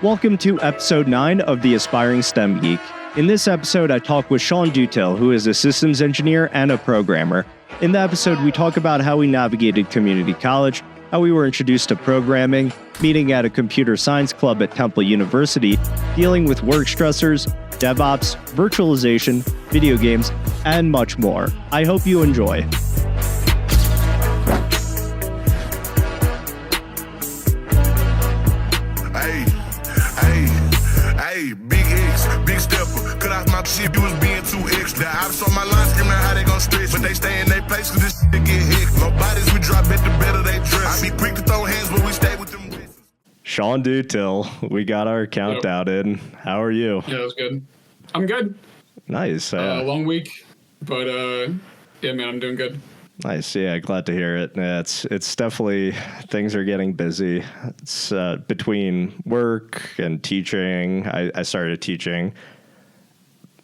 Welcome to episode 9 of the Aspiring STEM Geek. In this episode, I talk with Shawn Dutill, who is a systems engineer and a programmer. In the episode, we talk about how we navigated community college, how we were introduced to programming, meeting at a computer science club at Temple University, dealing with work stressors, DevOps, virtualization, video games, and much more. I hope you enjoy. Big stepper, cut off my shit, you was being too extra. I saw my line screaming how they gon' stretch, but they stay in their place cause this shit get hit. No bodies we drop at the better they dress. I be quick to throw hands when we stay with them. Shawn Dutill, we got our countdown in. How are you? Yeah, that was good. I'm good. Nice. Long week, but yeah, man, I'm doing good. Nice. Yeah, glad to hear it. Yeah, it's definitely, things are getting busy. It's between work and teaching. I started teaching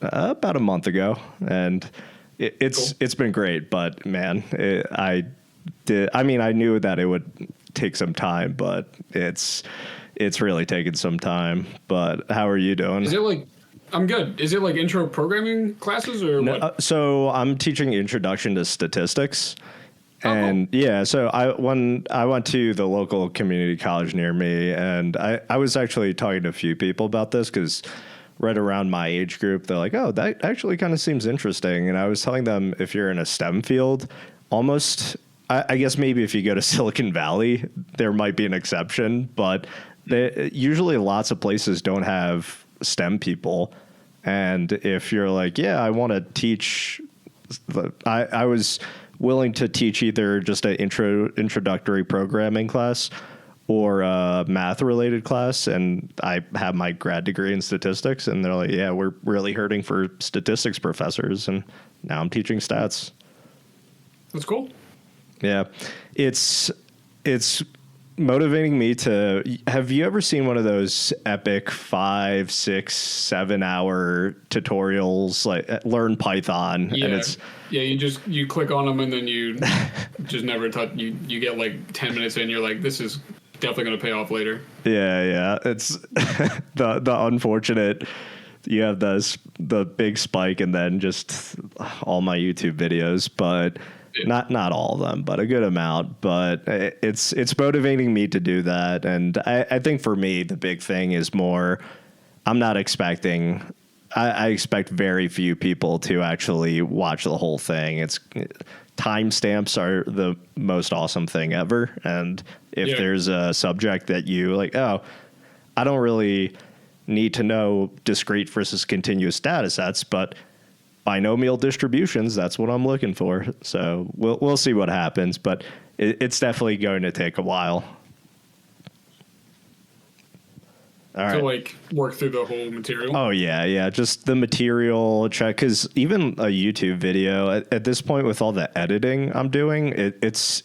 about a month ago, and it's been great. But man, I knew that it would take some time, but it's really taken some time. But how are you doing? Is it like? I'm good. Is it like intro programming classes or what? So I'm teaching introduction to statistics. And cool. Yeah, so I went to the local community college near me, and I was actually talking to a few people about this because right around my age group, they're like, oh, that actually kind of seems interesting. And I was telling them if you're in a STEM field, almost, I guess maybe if you go to Silicon Valley, there might be an exception, but usually lots of places don't have STEM people. And if you're like, yeah, I want to teach, I was willing to teach either just an introductory programming class or a math related class. And I have my grad degree in statistics, and they're like, yeah, we're really hurting for statistics professors. And now I'm teaching stats. That's cool. Yeah. It's motivating me to. Have you ever seen one of those epic 5, 6, 7 hour tutorials like learn Python? Yeah. And it's you click on them and then you just never touch. You get like 10 minutes in, you're like, this is definitely going to pay off later. Yeah. It's the unfortunate. You have the big spike and then just all my YouTube videos, but. Not all of them, but a good amount. But it's motivating me to do that. And I think for me, the big thing is more, I'm not expecting, I expect very few people to actually watch the whole thing. Timestamps are the most awesome thing ever. And if there's a subject that you like, oh, I don't really need to know discrete versus continuous data sets, but binomial distributions, that's what I'm looking for. So we'll see what happens, but it's definitely going to take a while. All right. To like work through the whole material. Oh yeah, just the material check, because even a YouTube video at this point with all the editing I'm doing, it's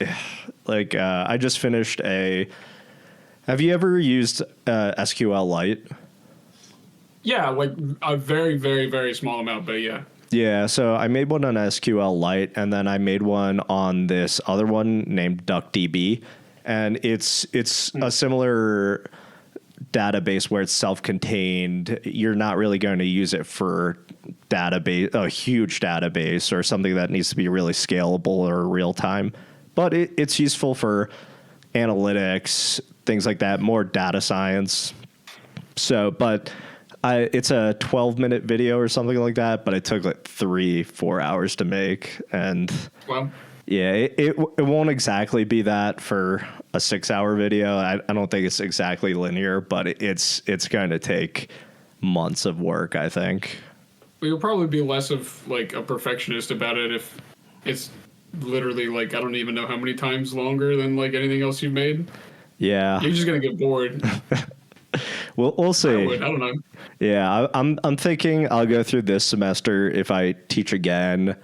like I just finished have you ever used SQLite? Yeah, like a very, very, very small amount, but yeah. Yeah, so I made one on SQLite, and then I made one on this other one named DuckDB, and it's a similar database where it's self-contained. You're not really going to use it for a huge database or something that needs to be really scalable or real time, but it's useful for analytics, things like that, more data science. So, but it's a 12-minute video or something like that, but it took like 3-4 hours to make. And wow. Yeah, it won't exactly be that for a 6-hour video. I don't think it's exactly linear, but it's going to take months of work, I think. You'll probably be less of like a perfectionist about it if it's literally like, I don't even know how many times longer than like anything else you've made. Yeah. You're just going to get bored. We'll see. I don't know. Yeah, I'm thinking I'll go through this semester. If I teach again,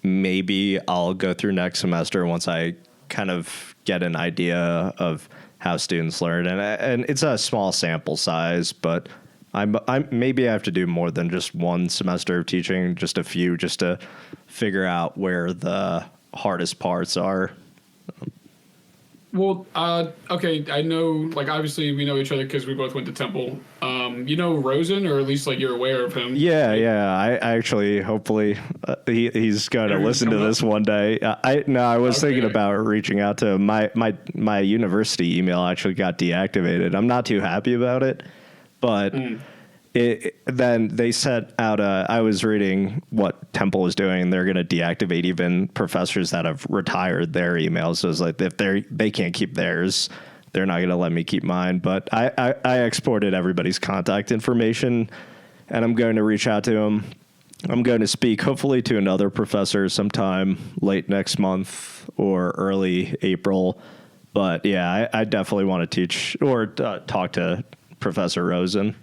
maybe I'll go through next semester once I kind of get an idea of how students learn. And it's a small sample size, but I maybe I have to do more than just one semester of teaching, just a few, just to figure out where the hardest parts are. Well, okay, I know, like, obviously we know each other because we both went to Temple. You know Rosen, or at least, like, you're aware of him. Yeah, right? yeah. I actually, hopefully, he's going to listen to this one day. I was thinking about reaching out to him. My university email actually got deactivated. I'm not too happy about it, but then they sent out I was reading what Temple is doing, and they're going to deactivate even professors that have retired their emails. So it's like, if they can't keep theirs, they're not going to let me keep mine. But I exported everybody's contact information, and I'm going to reach out to him. I'm going to speak hopefully to another professor sometime late next month or early April. But yeah, I definitely want to teach or talk to Professor Rosen.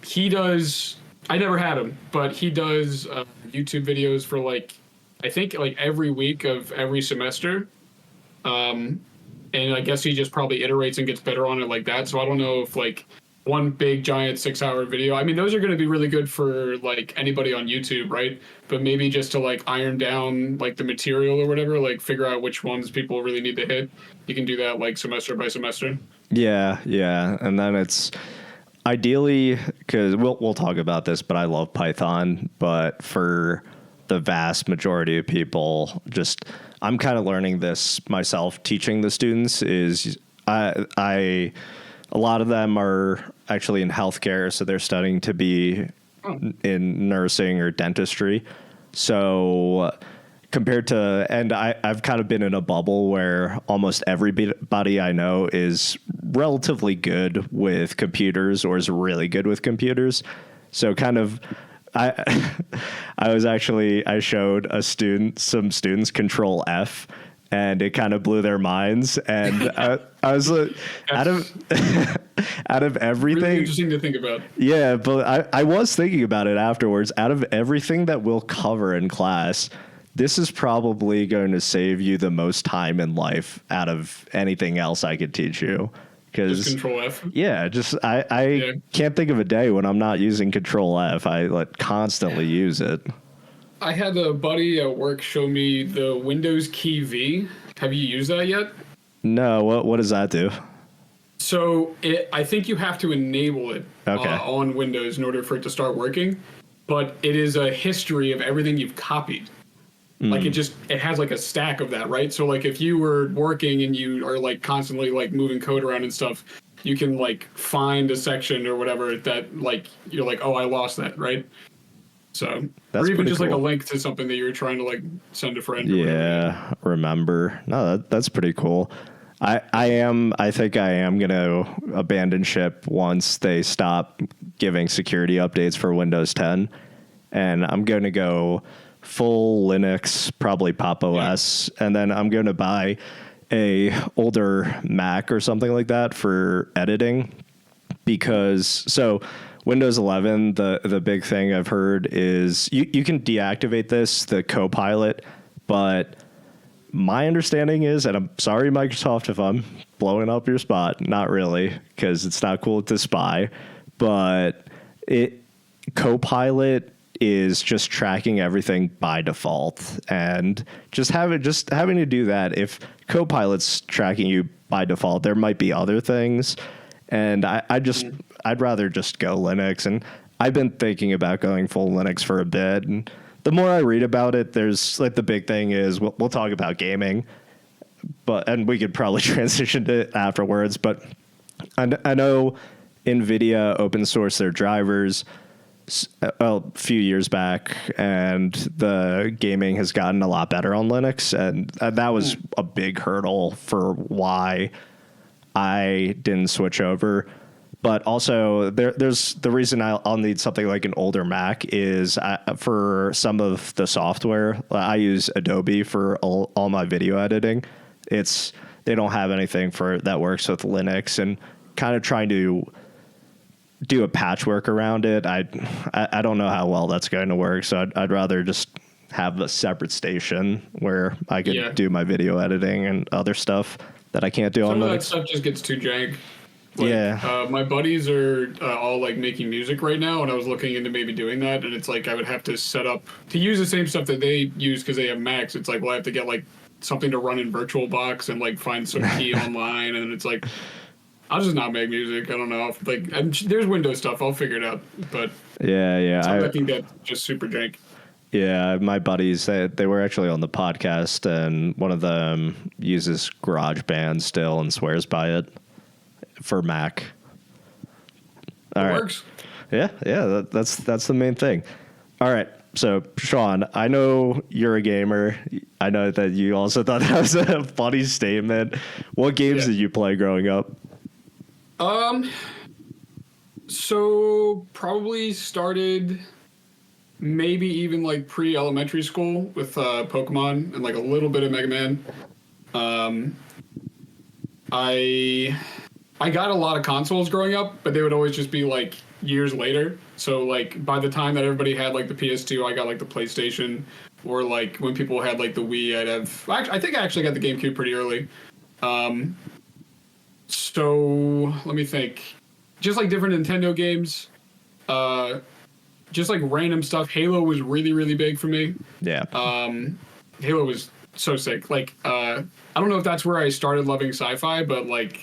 He does, I never had him, but he does YouTube videos for, like, I think, like, every week of every semester. And I guess he just probably iterates and gets better on it like that. So I don't know if, like, one big giant 6-hour video, I mean, those are going to be really good for, like, anybody on YouTube, right? But maybe just to, like, iron down, like, the material or whatever, like, figure out which ones people really need to hit. You can do that, like, semester by semester. Yeah. And then it's ideally, because we'll talk about this, but I love Python. But for the vast majority of people, I'm kind of learning this myself. Teaching the students is a lot of them are actually in healthcare, so they're studying to be in nursing or dentistry. So compared to, and I've kind of been in a bubble where almost everybody I know is relatively good with computers or is really good with computers. So kind of, I showed some students Control F, and it kind of blew their minds. And I was like, out of everything, really interesting to think about. Yeah, but I was thinking about it afterwards. Out of everything that we'll cover in class, this is probably going to save you the most time in life out of anything else I could teach you. Just Control F. Yeah, I can't think of a day when I'm not using Control F. I constantly use it. I had a buddy at work show me the Windows key V. Have you used that yet? No. What does that do? So I think you have to enable it on Windows in order for it to start working. But it is a history of everything you've copied. Like it has like a stack of that, right? So like if you were working and you are like constantly like moving code around and stuff, you can like find a section or whatever that like you're like, oh, I lost that, right? So that's or even just cool. like a link to something that you're trying to like send a friend. Yeah, remember? No, that's pretty cool. I think I am gonna abandon ship once they stop giving security updates for Windows 10, and I'm gonna go full Linux, probably Pop OS, and then I'm going to buy a older Mac or something like that for editing, because so Windows 11, the big thing I've heard is you can deactivate the Copilot, but my understanding is, and I'm sorry, Microsoft, if I'm blowing up your spot, not really, because it's not cool to spy, but Copilot is just tracking everything by default, and just having to do that. If Copilot's tracking you by default, there might be other things, and I'd rather just go Linux. And I've been thinking about going full Linux for a bit, and the more I read about it, there's like the big thing is we'll talk about gaming, and we could probably transition to it afterwards. But I know NVIDIA open sourced their drivers a few years back, and the gaming has gotten a lot better on Linux, and that was a big hurdle for why I didn't switch over. But also there's the reason I'll need something like an older Mac is for some of the software. I use Adobe for all my video editing. They don't have anything that works with Linux, and kind of trying to do a patchwork around it. I don't know how well that's going to work, so I'd rather just have a separate station where I could do my video editing and other stuff that I can't do on Linux. Some of that stuff just gets too jank. Like, my buddies are all like making music right now, and I was looking into maybe doing that, and it's like I would have to set up to use the same stuff that they use because they have Macs. It's like, well, I have to get like something to run in VirtualBox and like find some key online, and it's like, I'll just not make music. I don't know. Like, there's Windows stuff. I'll figure it out. But I think that's just super jank. Yeah, my buddies, they were actually on the podcast, and one of them uses GarageBand still and swears by it for Mac. It works. Yeah, that's the main thing. All right, so Shawn, I know you're a gamer. I know that you also thought that was a funny statement. What games did you play growing up? So probably started maybe even like pre-elementary school with Pokémon and like a little bit of Mega Man. I got a lot of consoles growing up, but they would always just be like years later. So like by the time that everybody had like the PS2, I got like the PlayStation, or like when people had like the Wii, I'd have. I think I actually got the GameCube pretty early. So let me think. Just like different Nintendo games, just like random stuff. Halo was really, really big for me. Yeah. Halo was so sick. Like, I don't know if that's where I started loving sci-fi, but like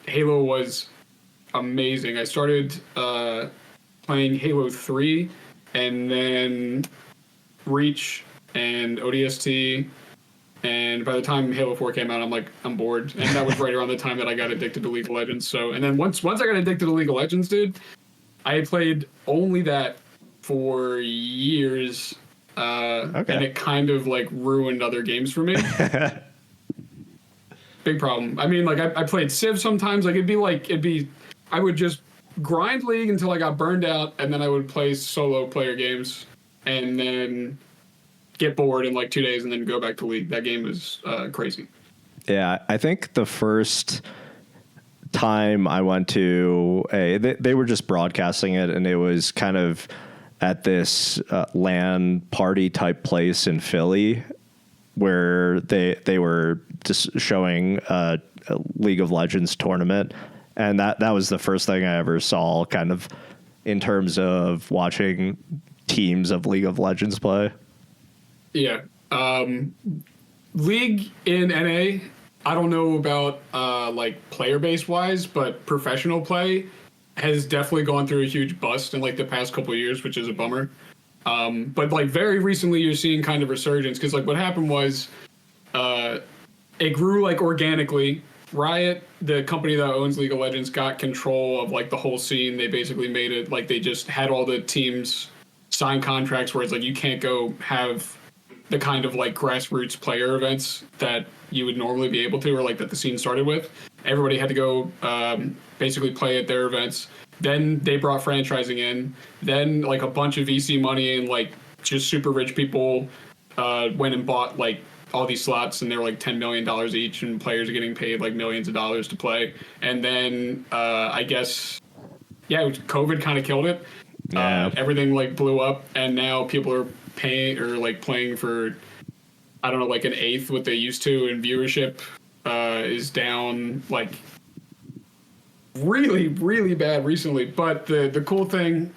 Halo was amazing. I started playing Halo 3 and then Reach and ODST. And by the time Halo 4 came out, I'm bored. And that was right around the time that I got addicted to League of Legends. So, and then once I got addicted to League of Legends, dude, I had played only that for years. And it kind of like ruined other games for me. Big problem. I mean, like I played Civ sometimes. Like I would just grind League until I got burned out, and then I would play solo player games, and then get bored in like 2 days and then go back to League. That game is crazy. Yeah, I think the first time I went to they were just broadcasting it, and it was kind of at this LAN party type place in Philly where they were just showing a League of Legends tournament, and that was the first thing I ever saw kind of in terms of watching teams of League of Legends play. Yeah. League in NA, I don't know about like player base wise, but professional play has definitely gone through a huge bust in like the past couple of years, which is a bummer. But like very recently you're seeing kind of resurgence, because like what happened was it grew like organically. Riot, the company that owns League of Legends, got control of like the whole scene. They basically made it like they just had all the teams sign contracts where it's like you can't go have the kind of like grassroots player events that you would normally be able to, or like that the scene started with. Everybody had to go basically play at their events. Then they brought franchising in. Then like a bunch of VC money and like just super rich people went and bought like all these slots, and they were like $10 million each, and players are getting paid like millions of dollars to play. And then I guess, COVID kind of killed it. Yeah. Everything like blew up, and now people are paying or like playing for, I don't know, like an eighth what they used to, and viewership is down like really, really bad recently. But the cool thing,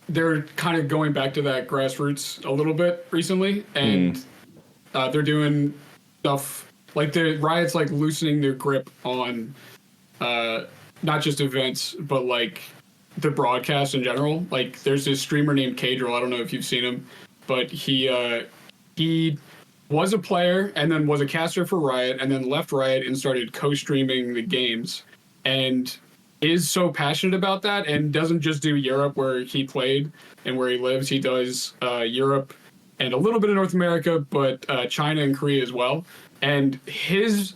they're kind of going back to that grassroots a little bit recently, and they're doing stuff like the Riot's like loosening their grip on not just events, but like the broadcast in general. Like there's this streamer named Cadril. I don't know if you've seen him, but he was a player and then was a caster for Riot, and then left Riot and started co-streaming the games, and is so passionate about that, and doesn't just do Europe where he played and where he lives. He does Europe and a little bit of North America, but China and Korea as well. And his,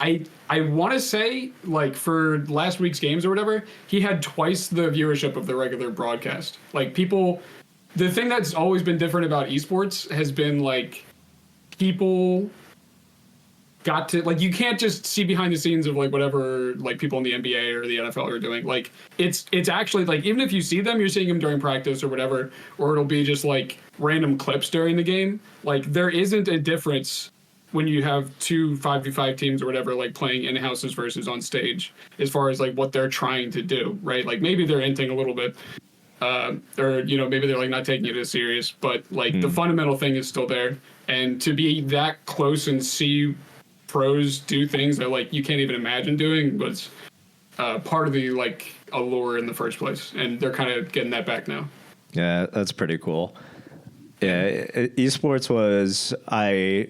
I want to say, like for last week's games or whatever, he had twice the viewership of the regular broadcast. Like people, the thing that's always been different about esports has been like people got to, like, you can't just see behind the scenes of like whatever like people in the NBA or the NFL are doing. Like it's actually like, even if you see them, you're seeing them during practice or whatever, or it'll be just like random clips during the game. Like there isn't a difference when you have two 5v5 teams or whatever, like playing in houses versus on stage, as far as like what they're trying to do, right? Like maybe they're inting a little bit, or maybe they're like not taking it as serious, but like the fundamental thing is still there. And to be that close and see pros do things that like you can't even imagine doing was part of the like allure in the first place, and they're kind of getting that back now. Yeah, that's pretty cool. Yeah, esports was, I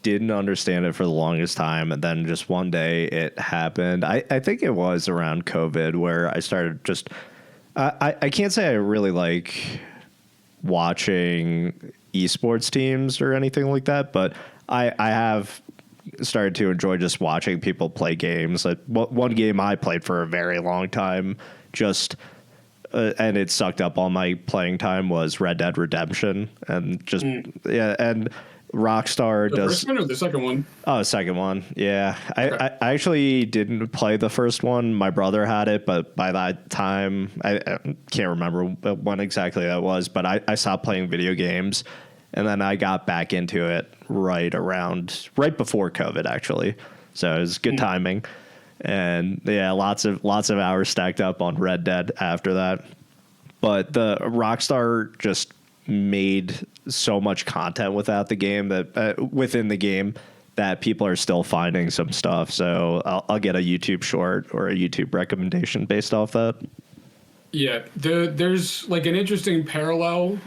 didn't understand it for the longest time, and then just one day it happened. I think it was around COVID where I started just I can't say I really like watching esports teams or anything like that, but I have started to enjoy just watching people play games. Like one game I played for a very long time, just and it sucked up all my playing time, was Red Dead Redemption, and just yeah, and Rockstar the does. First one or the second one? Oh, second one. Yeah. Okay. I actually didn't play the first one. My brother had it, but by that time, I can't remember when exactly that was, but I stopped playing video games, and then I got back into it right before COVID, actually. So it was good timing. And yeah, lots of hours stacked up on Red Dead after that. But the Rockstar just made so much content within the game that people are still finding some stuff. So I'll get a YouTube short or a YouTube recommendation based off that. Yeah, there's like an interesting parallel,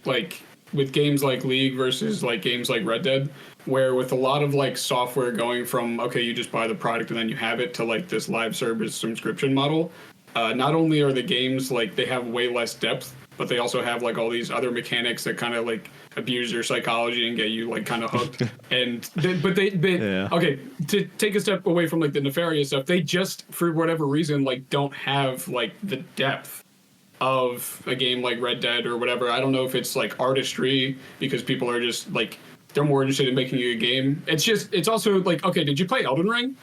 like with games like League versus like games like Red Dead, where with a lot of like software going from, okay, you just buy the product and then you have it, to like this live service subscription model. Not only are the games like they have way less depth, but they also have like all these other mechanics that kind of like abuse your psychology and get you like kind of hooked. And okay, to take a step away from like the nefarious stuff, they just for whatever reason like don't have like the depth of a game like Red Dead or whatever. I don't know if it's like artistry because people are just like they're more interested in making you a game. It's also like, okay, did you play Elden Ring?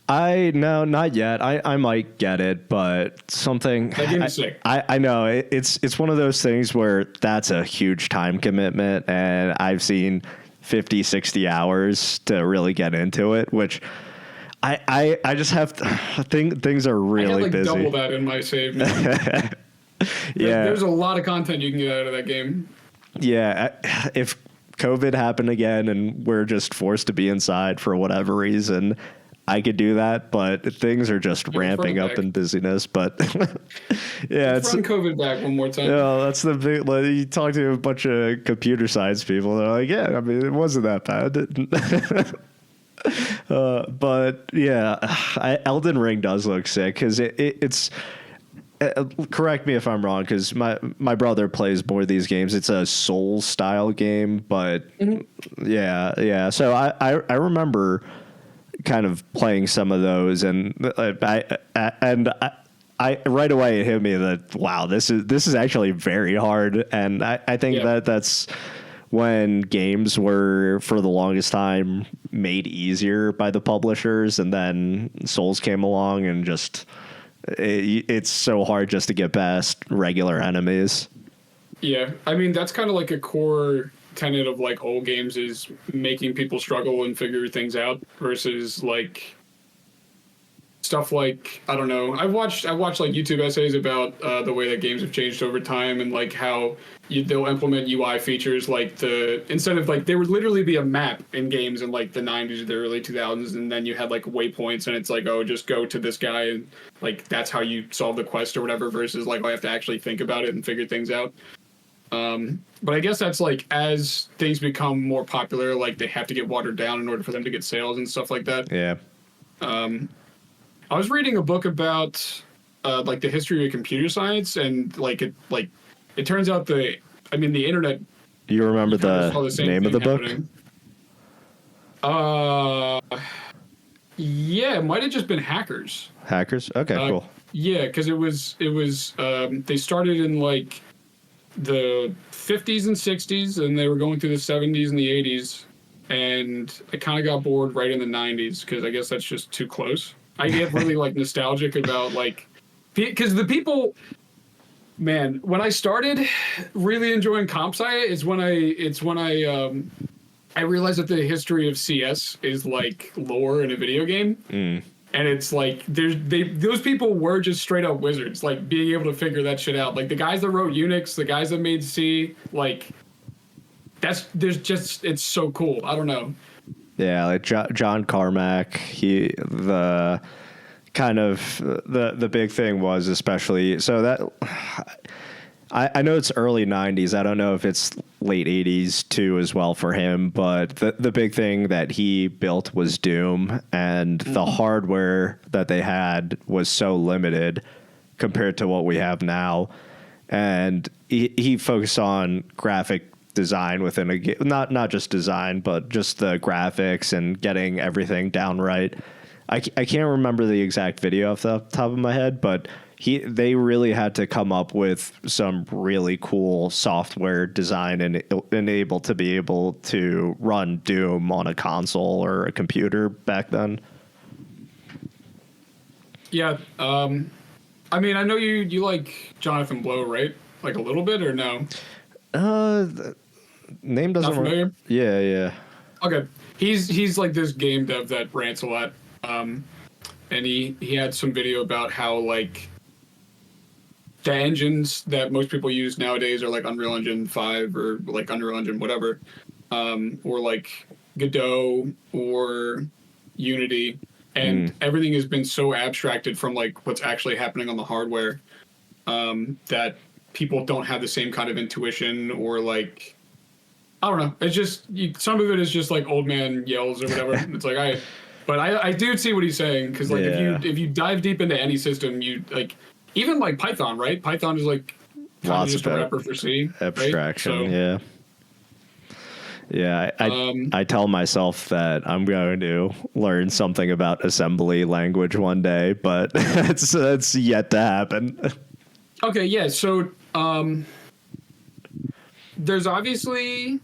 No, not yet. I might get it, but something. That game is sick. I know it's one of those things where that's a huge time commitment, and I've seen 50, 60 hours to really get into it, which I just have things are really I had like busy. double that in my save. Yeah, there's a lot of content you can get out of that game. Yeah, if COVID happened again and we're just forced to be inside for whatever reason, I could do that, but things are just ramping up in busyness. But yeah, let's run COVID back one more time. Yeah, that's the big. Like, you talk to a bunch of computer science people, they're like, "Yeah, I mean, it wasn't that bad." But yeah, Elden Ring does look sick because it's. Correct me if I'm wrong, because my brother plays more of these games. It's a Souls style game, but yeah. So I remember kind of playing some of those, and I right away it hit me that wow, this is actually very hard, and I think that's when games were for the longest time made easier by the publishers, and then Souls came along and just it's so hard just to get past regular enemies. Yeah, I mean that's kind of like a core tenet of like old games, is making people struggle and figure things out versus like stuff like, I don't know, I've watched like YouTube essays about the way that games have changed over time, and like how they'll implement UI features like instead of like there would literally be a map in games in like the 90s or the early 2000s, and then you had like waypoints and it's like, oh, just go to this guy and like that's how you solve the quest or whatever, versus like I have to actually think about it and figure things out. But I guess that's like as things become more popular, like they have to get watered down in order for them to get sales and stuff like that. Yeah. I was reading a book about like the history of computer science, and it turns out the internet. You remember the name of the book? Yeah, it might have just been Hackers. Hackers? Okay, cool. Yeah, because it was they started in like the 50s and 60s, and they were going through the 70s and the 80s, and I kind of got bored right in the 90s because I guess that's just too close. I get really like nostalgic about like, because the people, man, when I started really enjoying comp sci, it's when I realized that the history of CS is like lore in a video game. And it's like those people were just straight up wizards, like being able to figure that shit out. Like the guys that wrote Unix, the guys that made C, like it's so cool. I don't know. Yeah, like John Carmack, the big thing was, especially so that I know it's early 90s. I don't know if it's late 80s too as well for him, but the big thing that he built was Doom, and the hardware that they had was so limited compared to what we have now. And he focused on graphic design within a game, not just design, but just the graphics and getting everything down right. I can't remember the exact video off the top of my head, but they really had to come up with some really cool software design and able to run Doom on a console or a computer back then. Yeah. I mean, I know you like Jonathan Blow, right? Like a little bit or no? The name doesn't. Not familiar? Yeah. Okay. He's like this game dev that rants a lot. And he had some video about how like the engines that most people use nowadays are like Unreal Engine 5 or like Unreal Engine whatever, or like Godot or Unity, and everything has been so abstracted from like what's actually happening on the hardware, that people don't have the same kind of intuition, or like, I don't know. It's just some of it is just like old man yells or whatever. It's like but I do see what he's saying, because like if you dive deep into any system, you like. Even like Python, right? Python is like kind of just a wrapper for C. Abstraction, right? Yeah, I tell myself that I'm going to learn something about assembly language one day, but it's yet to happen. Okay, yeah. So there's obviously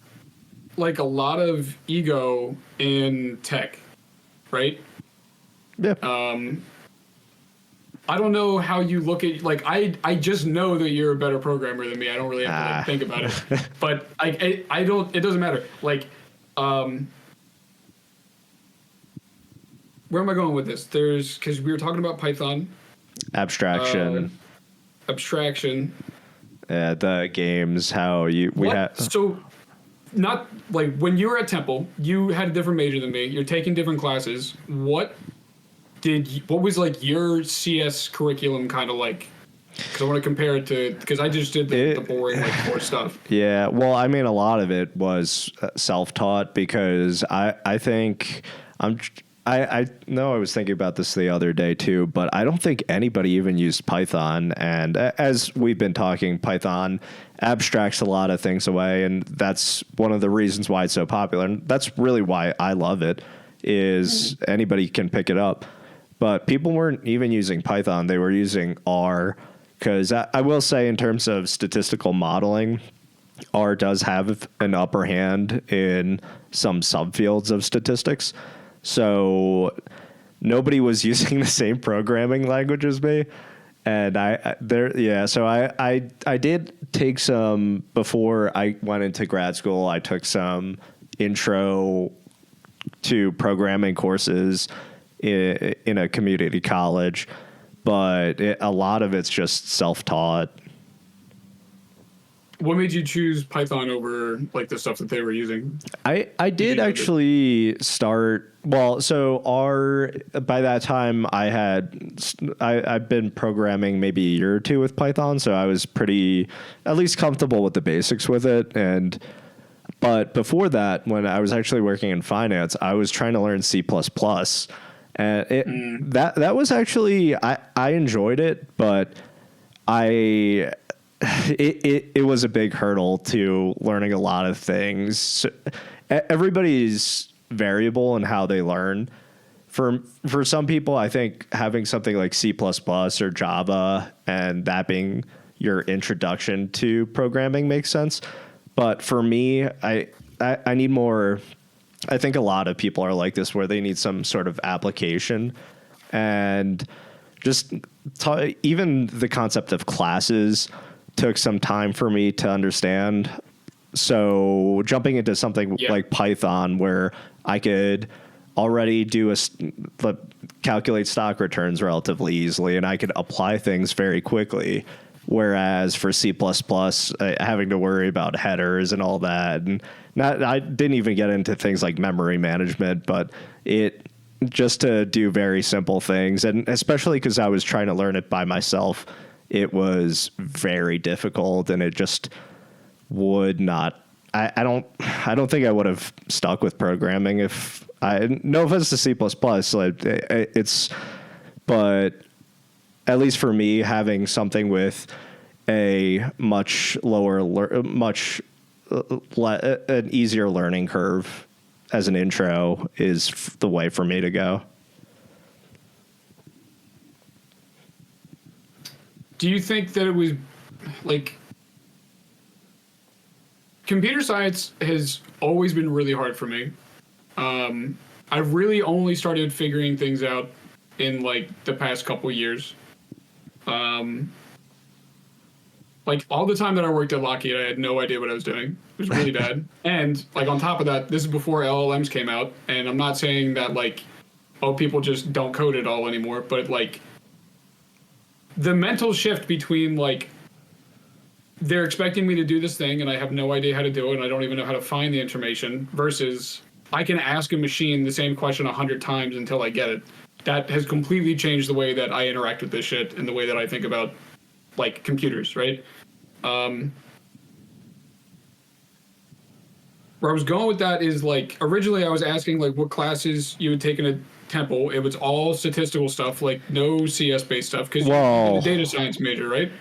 like a lot of ego in tech, right? Yeah. I don't know how you look at, like, I just know that you're a better programmer than me. I don't really have to like, think about it. But I don't, it doesn't matter. Like, where am I going with this? Because we were talking about Python. Abstraction. Yeah, the games, how we had. So, not, like, when you were at Temple, you had a different major than me. You're taking different classes. What was like your CS curriculum kind of like? Because I want to compare it to, because I just did the boring like core stuff. Yeah, well, I mean, a lot of it was self-taught, because I think I know I was thinking about this the other day too, but I don't think anybody even used Python. And as we've been talking, Python abstracts a lot of things away, and that's one of the reasons why it's so popular. And that's really why I love it, is anybody can pick it up. But people weren't even using Python. They were using R, because I will say, in terms of statistical modeling, R does have an upper hand in some subfields of statistics. So nobody was using the same programming language as me. And so I did take some, before I went into grad school, I took some intro to programming courses in a community college, but a lot of it's just self-taught. What made you choose Python over like the stuff that they were using? I did actually start, well, so by that time I've been programming maybe a year or two with Python, so I was pretty at least comfortable with the basics with it. But before that, when I was actually working in finance, I was trying to learn C++. And that was actually, I enjoyed it, but it was a big hurdle to learning a lot of things. So everybody's variable in how they learn. For some people, I think having something like C++ or Java and that being your introduction to programming makes sense. But for me, I need more. I think a lot of people are like this, where they need some sort of application, and just even the concept of classes took some time for me to understand. So jumping into something like Python, where I could already calculate stock returns relatively easily, and I could apply things very quickly. Whereas for C++, having to worry about headers and all that, and I didn't even get into things like memory management, but just to do very simple things, and especially because I was trying to learn it by myself, it was very difficult, and it just would not. I don't think I would have stuck with programming if no offense to C++, but at least for me, having something with a much lower, an easier learning curve as an intro is the way for me to go. Do you think that it was like computer science has always been really hard for me? I've really only started figuring things out in like the past couple years. Like all the time that I worked at Lockheed, I had no idea what I was doing. It was really bad. And like on top of that, this is before LLMs came out. And I'm not saying that like, oh, people just don't code at all anymore. But like the mental shift between like, they're expecting me to do this thing and I have no idea how to do it and I don't even know how to find the information versus I can ask a machine the same question 100 times until I get it. That has completely changed the way that I interact with this shit and the way that I think about like computers, right? Where I was going with that is like originally I was asking like what classes you would take in a Temple. It was all statistical stuff, like no CS based stuff because you're a data science major, right?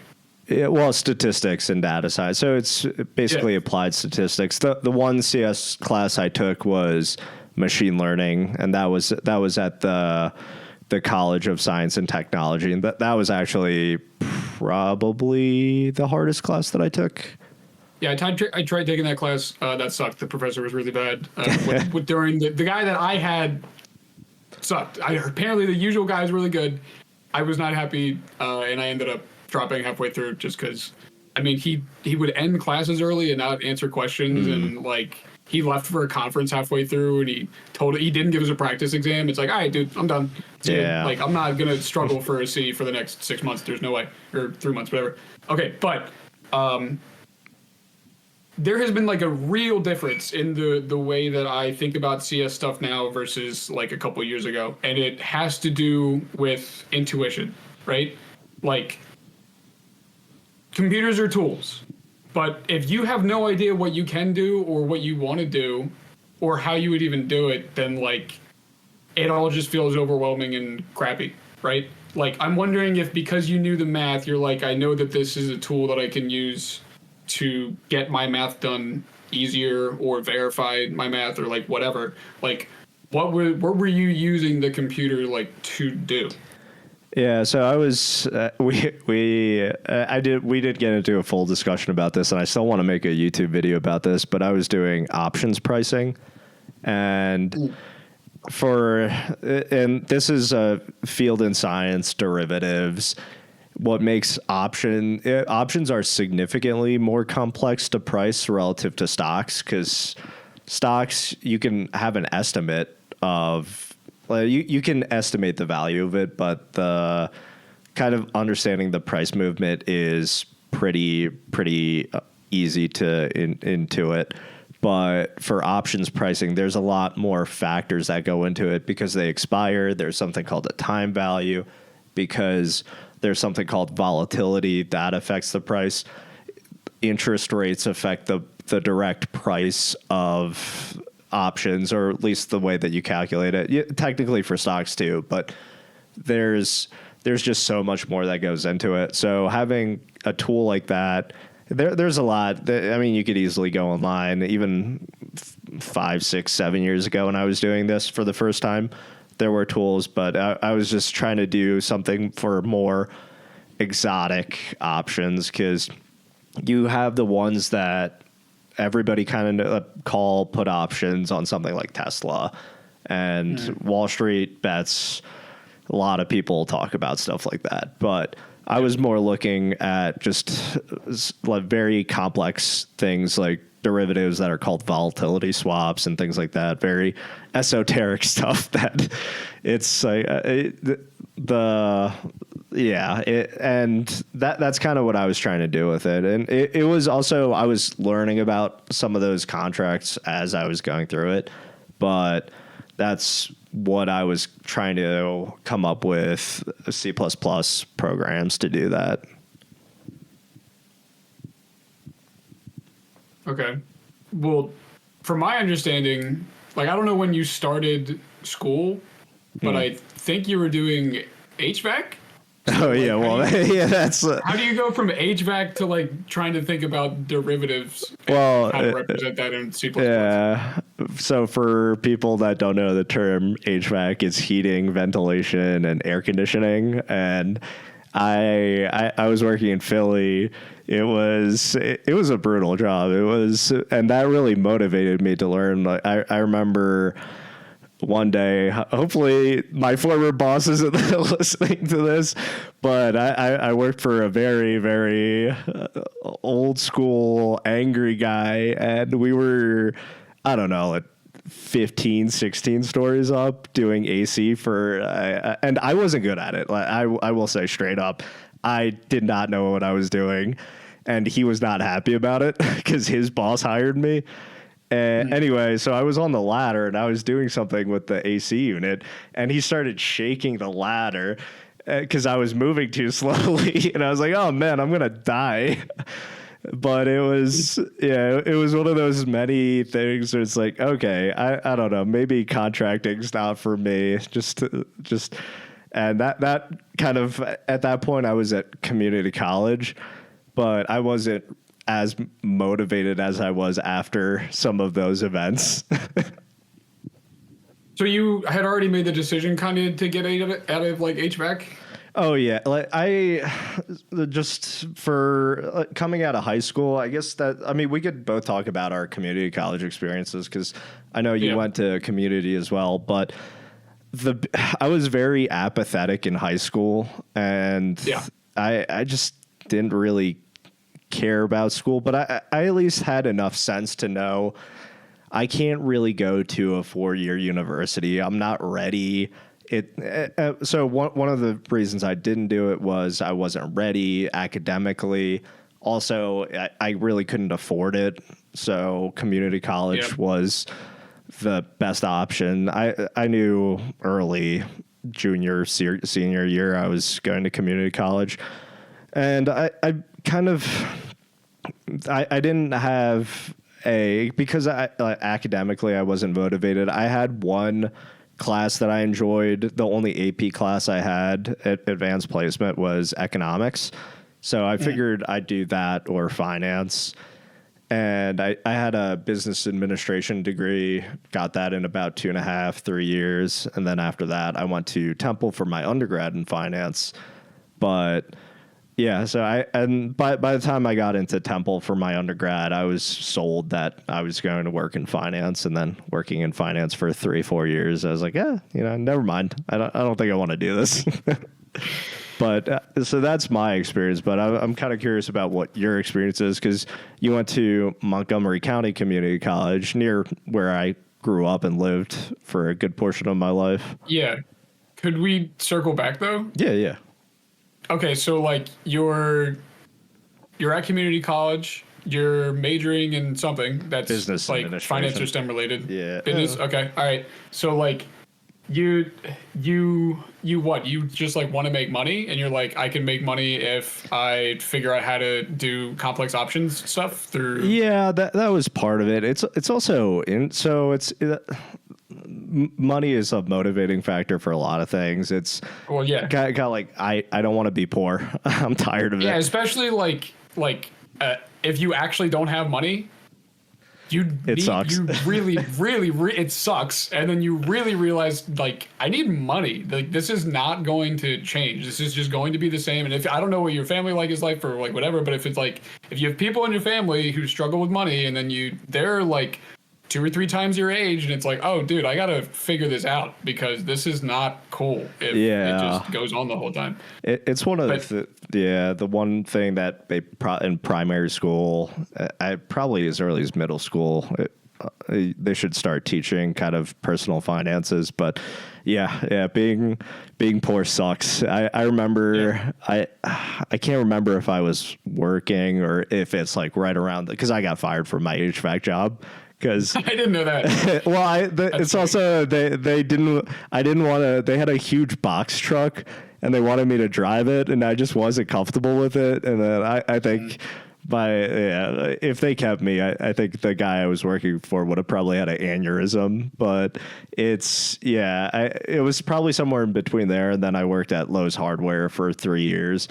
Yeah, well, statistics and data science. So it's basically applied statistics. The one CS class I took was machine learning, and that was at the College of Science and Technology, and that was actually probably the hardest class that I took. Yeah, I tried taking that class. That sucked. The professor was really bad. During the guy that I had sucked. Apparently the usual guy is really good. I was not happy, and I ended up dropping halfway through just because, I mean, he would end classes early and not answer questions, and like he left for a conference halfway through, and he didn't give us a practice exam. It's like, all right, dude, I'm done. Yeah. Like I'm not gonna struggle for a C for the next 6 months. There's no way, or 3 months, whatever. Okay, but there has been like a real difference in the way that I think about CS stuff now versus like a couple years ago, and it has to do with intuition, right? Like computers are tools, but if you have no idea what you can do or what you want to do or how you would even do it, then like it all just feels overwhelming and crappy, right? Like I'm wondering if because you knew the math, you're like, I know that this is a tool that I can use to get my math done easier or verify my math or like whatever. Like what were you using the computer like to do? Yeah, so I was we did get into a full discussion about this, and I still want to make a YouTube video about this, but I was doing options pricing, and this is a field in science, derivatives. What makes options are significantly more complex to price relative to stocks, because stocks you can have an estimate of. You can estimate the value of it, but the kind of understanding the price movement is pretty easy to intuit. But for options pricing, there's a lot more factors that go into it because they expire. There's something called a time value, because there's something called volatility that affects the price. Interest rates affect the direct price of options, or at least the way that you calculate it. Technically for stocks too, but there's just so much more that goes into it. So having a tool like that, there's a lot. I mean, you could easily go online. Even 5, 6, 7 years ago when I was doing this for the first time, there were tools, but I was just trying to do something for more exotic options, because you have the ones that everybody kind of call put options on something like Tesla, and Wall Street bets a lot of people talk about stuff like that, but I was more looking at just like very complex things like derivatives that are called volatility swaps and things like that. Very esoteric stuff that it's like and that's kind of what I was trying to do with it. And it was also, I was learning about some of those contracts as I was going through it, but that's what I was trying to come up with C++ programs to do that. Okay. Well, from my understanding, like, I don't know when you started school, but I think you were doing HVAC. Oh, yeah. Well, yeah, that's. How do you go from HVAC to like trying to think about derivatives? Well, how to represent that in C++? Yeah. So for people that don't know the term, HVAC is heating, ventilation, and air conditioning. And I was working in Philly. It was a brutal job. And that really motivated me to learn. Like, I remember one day, hopefully my former boss isn't listening to this, but I worked for a very, very old school, angry guy, and we were, I don't know, like 15, 16 stories up doing AC and I wasn't good at it. Like, I will say straight up, I did not know what I was doing, and he was not happy about it because his boss hired me. Anyway, so I was on the ladder and I was doing something with the AC unit, and he started shaking the ladder because I was moving too slowly, and I was like, "Oh man, I'm gonna die." But it was one of those many things where it's like, okay, I don't know, maybe contracting's not for me. And that kind of, at that point I was at community college, but I wasn't as motivated as I was after some of those events. So you had already made the decision kind of to get out of like HVAC? Oh yeah. Like just for coming out of high school, I guess we could both talk about our community college experiences, because I know you went to community as well, but I was very apathetic in high school, and I just didn't really care about school, but I at least had enough sense to know I can't really go to a 4-year university. I'm not ready. So one of the reasons I didn't do it was I wasn't ready academically. Also, I really couldn't afford it. So community college was the best option. I knew early junior, senior year I was going to community college. And I didn't have because academically I wasn't motivated. I had one class that I enjoyed. The only AP class I had at advanced placement was economics. So I figured I'd do that or finance. And I had a business administration degree, got that in about 2.5, 3 years. And then after that, I went to Temple for my undergrad in finance. But yeah, so by the time I got into Temple for my undergrad, I was sold that I was going to work in finance, and then working in finance for 3-4 years, I was like, never mind. I don't think I want to do this. But so that's my experience. But I'm kind of curious about what your experience is, because you went to Montgomery County Community College, near where I grew up and lived for a good portion of my life. Yeah. Could we circle back though? Yeah. Okay, so like you're at community college, you're majoring in something that's business, like finance or STEM related. Yeah. Business. Okay. All right. So like you what? You just like want to make money, and you're like, I can make money if I figure out how to do complex options stuff through. Yeah, that was part of it. It's also money is a motivating factor for a lot of things. It's kind of like I don't want to be poor. I'm tired of it. Yeah, especially like if you actually don't have money, it sucks. You really, it sucks. And then you really realize, like, I need money. Like, this is not going to change. This is just going to be the same. And if I don't know what your family is like or like whatever, but if it's like, if you have people in your family who struggle with money, and then they're like 2 or 3 times your age, and it's like, oh, dude, I gotta figure this out because this is not cool if it just goes on the whole time. It's one of the one thing that they in primary school, probably as early as middle school, they should start teaching kind of personal finances. But being poor sucks. I remember I can't remember if I was working or if it's like right around because I got fired from my HVAC job. Because I didn't know that. Well, it's funny. Also they didn't. I didn't want to. They had a huge box truck, and they wanted me to drive it, and I just wasn't comfortable with it. And then I think if they kept me, I think the guy I was working for would have probably had an aneurysm. But it was probably somewhere in between there. And then I worked at Lowe's Hardware for 3 years.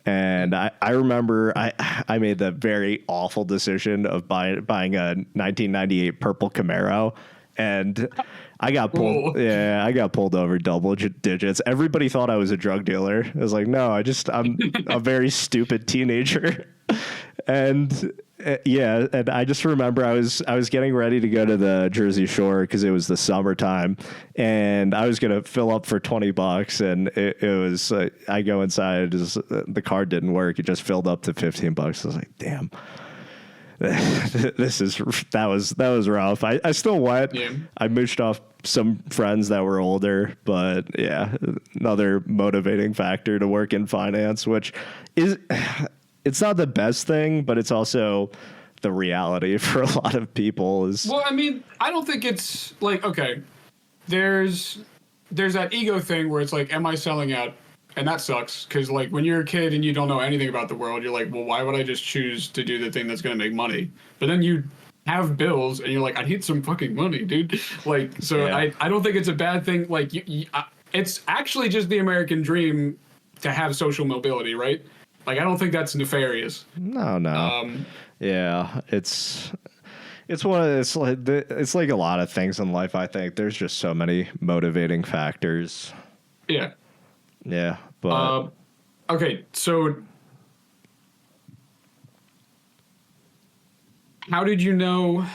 And I remember I made the very awful decision of buying a 1998 purple Camaro, and I got pulled. Yeah, I got pulled over double digits. Everybody thought I was a drug dealer. I was like, no, I'm a very stupid teenager, and. And I just remember I was getting ready to go to the Jersey Shore because it was the summertime, and I was gonna fill up for $20, and it was I go inside, the card didn't work. It just filled up to $15. I was like, damn, that was rough. I still went. Yeah. I mooched off some friends that were older, but another motivating factor to work in finance, which is. It's not the best thing, but it's also the reality for a lot of people. Well, I mean, I don't think it's like, okay, there's that ego thing where it's like, am I selling out? And that sucks because like when you're a kid and you don't know anything about the world, you're like, well, why would I just choose to do the thing that's going to make money? But then you have bills and you're like, I need some fucking money, dude. Like, so I don't think it's a bad thing. Like it's actually just the American dream to have social mobility, right? Like, I don't think that's nefarious. No. It's like a lot of things in life. I think there's just so many motivating factors. Yeah. Yeah, but okay. So, how did you know?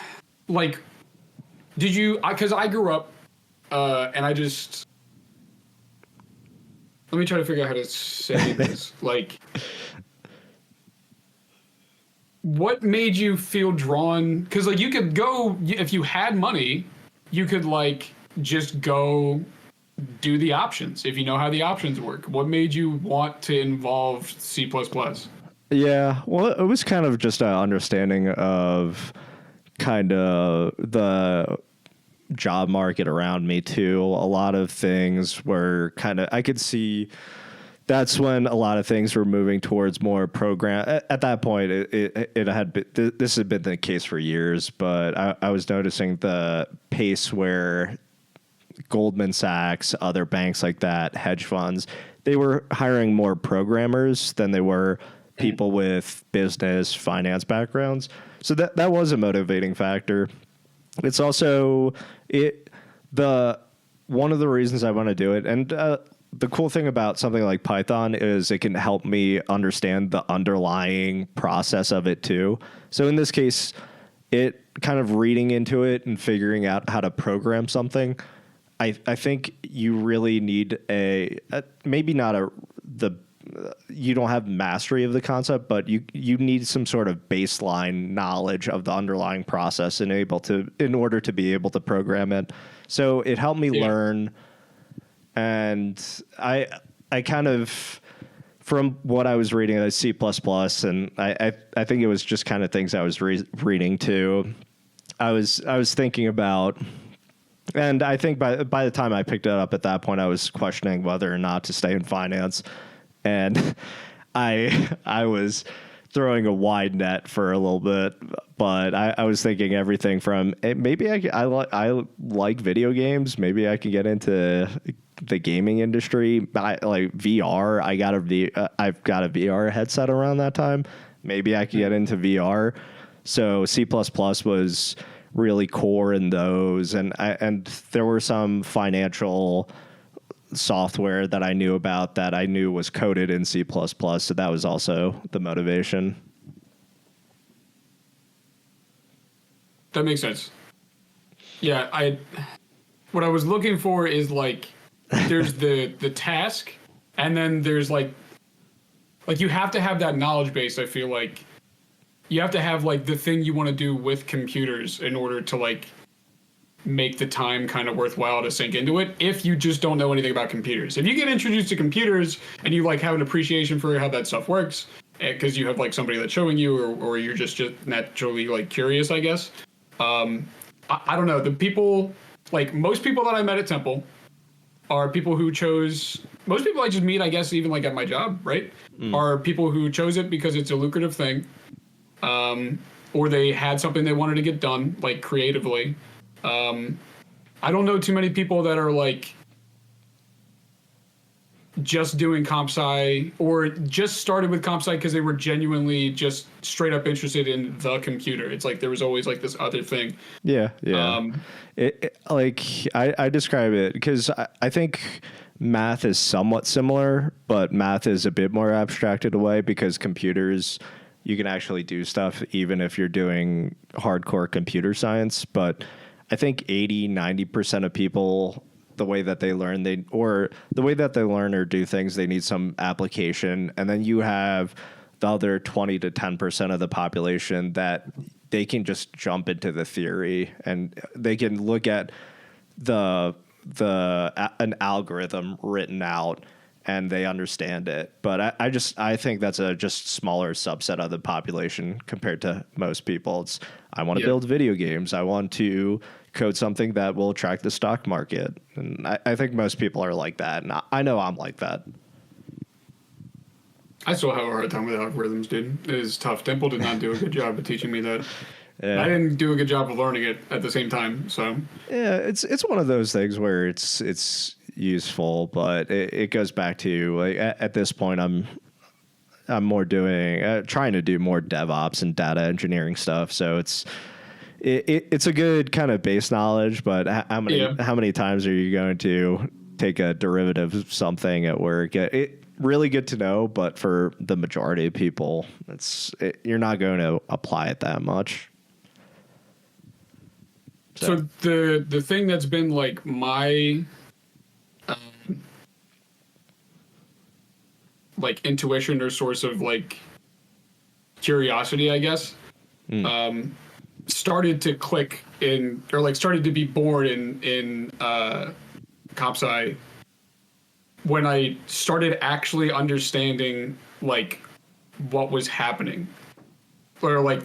Like, did you? Because I grew up, and I just. Let me try to figure out how to say this. Like, what made you feel drawn? Because, like, you could go, if you had money, you could, like, just go do the options if you know how the options work. What made you want to involve C++? Yeah, well, it was kind of just an understanding of kind of the job market around me too. A lot of things were kind of, I could see that's when a lot of things were moving towards more program. At that point, it had been, this had been the case for years, but I was noticing the pace where Goldman Sachs, other banks like that, hedge funds, they were hiring more programmers than they were people with business, finance backgrounds. So that was a motivating factor. It's also one of the reasons I want to do it. And the cool thing about something like Python is it can help me understand the underlying process of it too. So in this case, it kind of reading into it and figuring out how to program something. I think you really need maybe not you don't have mastery of the concept, but you need some sort of baseline knowledge of the underlying process in order to be able to program it. So it helped me learn, and I kind of, from what I was reading at C++, and I think it was just kind of things I was reading too. I was thinking about. And I think by the time I picked it up at that point, I was questioning whether or not to stay in finance. And I was throwing a wide net for a little bit, but I was thinking everything from maybe I like video games. Maybe I can get into the gaming industry. I like VR. I've got a VR headset around that time. Maybe I could get into VR. So C++ was really core in those, and there were some financial software that I knew about that I knew was coded in C++, so that was also the motivation. That makes sense. Yeah, what I was looking for is like there's the task, and then there's like you have to have that knowledge base. I feel like you have to have like the thing you want to do with computers in order to like make the time kind of worthwhile to sink into it. If you just don't know anything about computers, if you get introduced to computers and you like have an appreciation for how that stuff works, because you have like somebody that's showing you, or you're just naturally like curious, I guess. I don't know. The people, like most people that I met at Temple are people who chose, most people I just meet, I guess, even like at my job, right? Are people who chose it because it's a lucrative thing. Or they had something they wanted to get done, like creatively. I don't know too many people that are like just doing comp sci or just started with comp sci because they were genuinely just straight up interested in the computer. It's like there was always like this other thing. Yeah. I describe it because I think math is somewhat similar, but math is a bit more abstracted away because computers, you can actually do stuff even if you're doing hardcore computer science. But I think 80-90% of people, the way that they learn, or do things, they need some application. And then you have the other 20 to 10% of the population that they can just jump into the theory and they can look at an algorithm written out and they understand it. But I think that's a just smaller subset of the population compared to most people. It's, I want to build video games. I want to code something that will attract the stock market. And I think most people are like that. And I know I'm like that. I still have a hard time with algorithms, dude. It is tough. Temple did not do a good job of teaching me that. Yeah. I didn't do a good job of learning it at the same time. So yeah, it's one of those things where it's useful, but it goes back to like at this point I'm more doing trying to do more DevOps and data engineering stuff. So it's a good kind of base knowledge, but how many times are you going to take a derivative of something at work? It really good to know, but for the majority of people, you're not going to apply it that much. So the thing that's been like my like intuition or source of like curiosity, I guess, started to click in, or like started to be born in comp sci when I started actually understanding like what was happening, or like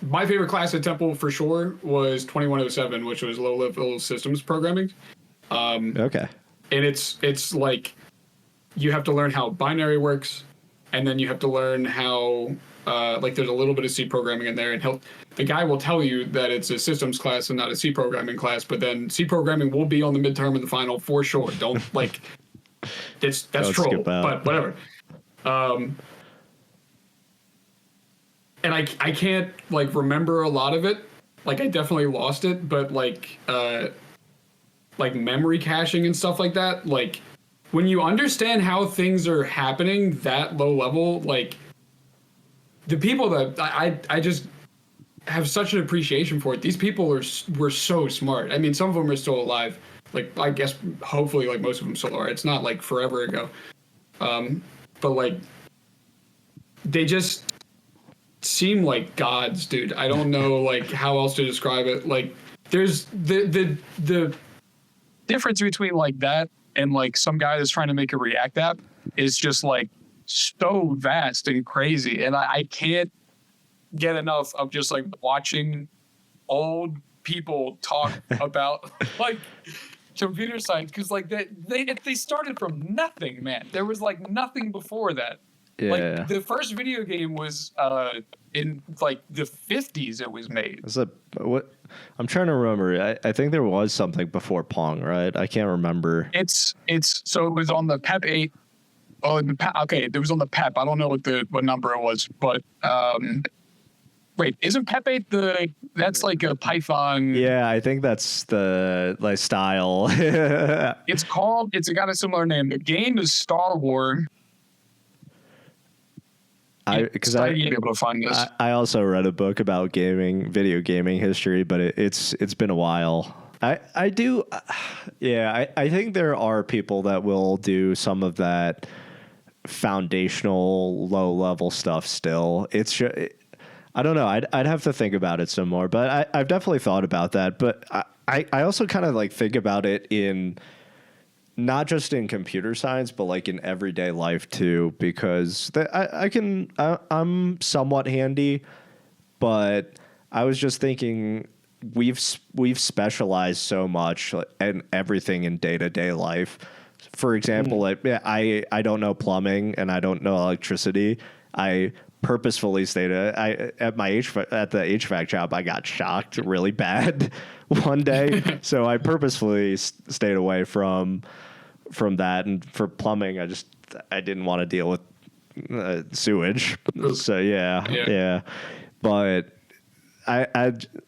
my favorite class at Temple for sure was 2107, which was low-level systems programming. Okay. And it's like you have to learn how binary works, and then you have to learn how like there's a little bit of C programming in there, and the guy will tell you that it's a systems class and not a C programming class, but then C programming will be on the midterm and the final for sure. Don't like that's troll, but whatever. And I can't like remember a lot of it. Like I definitely lost it, but like memory caching and stuff like that. Like when you understand how things are happening that low level, like the people that I just have such an appreciation for it. These people were so smart. I mean, some of them are still alive. Like I guess hopefully like most of them still are. It's not like forever ago. But like they just seem like gods, dude. I don't know like how else to describe it. Like there's the difference between like that and like some guy that's trying to make a React app is just like so vast and crazy. And I can't get enough of just like watching old people talk about like computer science, because like they started from nothing, man. There was like nothing before that. Yeah. Like the first video game was in like the 50s it was made. What I'm trying to remember. I think there was something before Pong, right? I can't remember. So it was on the PEP 8. Oh, okay, it was on the PEP. I don't know what number it was, but wait, isn't PEP 8 that's like a Python? Yeah, I think that's the like style. It's got a similar name. The game is Star Wars. because I be able to find this. I also read a book about video gaming history, but it's been a while. I do, yeah. I think there are people that will do some of that foundational low level stuff still. I don't know. I'd have to think about it some more, but I've definitely thought about that. But I also kind of like think about it in not just in computer science, but like in everyday life too, because I'm somewhat handy, but I was just thinking we've specialized so much in everything in day-to-day life. For example, I don't know plumbing and I don't know electricity. I purposefully stayed at the HVAC job. I got shocked really bad one day, so I purposefully stayed away from that. And for plumbing, I didn't want to deal with sewage. So yeah. But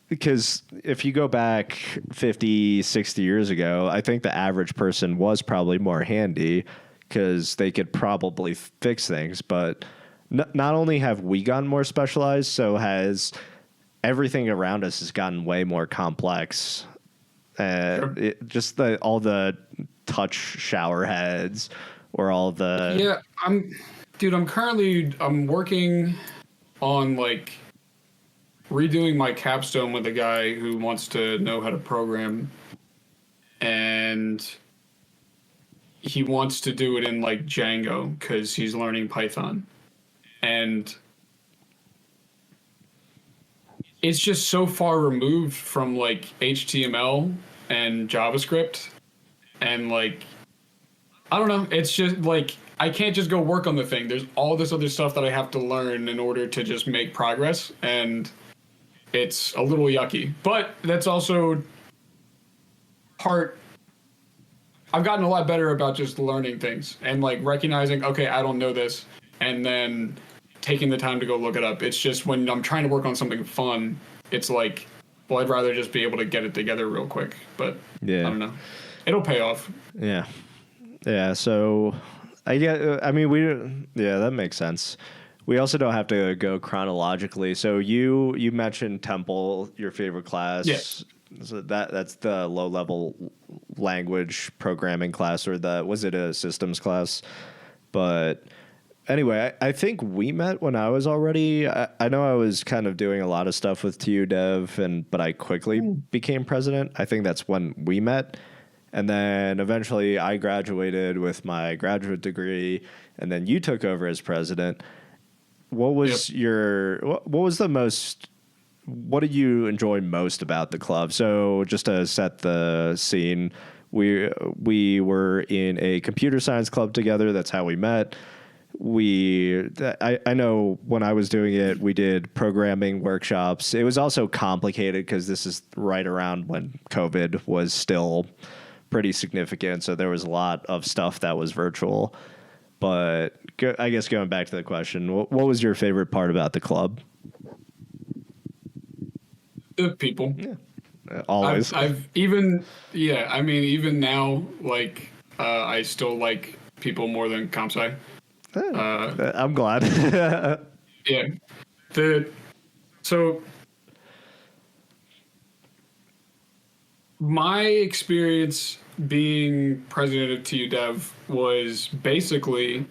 because if you go back 50, 60 years ago, I think the average person was probably more handy because they could probably fix things. But not only have we gotten more specialized, so has everything around us has gotten way more complex. Sure. All the touch shower heads or all the... Yeah, I'm working on like redoing my capstone with a guy who wants to know how to program, and he wants to do it in like Django because he's learning Python, and it's just so far removed from like HTML and JavaScript, and like I don't know, it's just like I can't just go work on the thing. There's all this other stuff that I have to learn in order to just make progress, and it's a little yucky. But that's also I've gotten a lot better about just learning things and like recognizing, okay, I don't know this, and then taking the time to go look it up. It's just when I'm trying to work on something fun, it's like, well, I'd rather just be able to get it together real quick. But yeah, I don't know. It'll pay off. Yeah. Yeah. So that makes sense. We also don't have to go chronologically. So you mentioned Temple, your favorite class. Yes. So that's the low level language programming class, or was it a systems class? But anyway, I think we met when I was already. I know I was kind of doing a lot of stuff with TUDev, but I quickly became president. I think that's when we met. And then eventually I graduated with my graduate degree, and then you took over as president. What was what did you enjoy most about the club? So just to set the scene, we were in a computer science club together. That's how we met. I know when I was doing it, we did programming workshops. It was also complicated because this is right around when COVID was still pretty significant. So there was a lot of stuff that was virtual. But I guess going back to the question, what was your favorite part about the club? The people. Yeah. Always. Even now, like, I still like people more than comp sci. I'm glad. Yeah. So my experience being president of TUDev was basically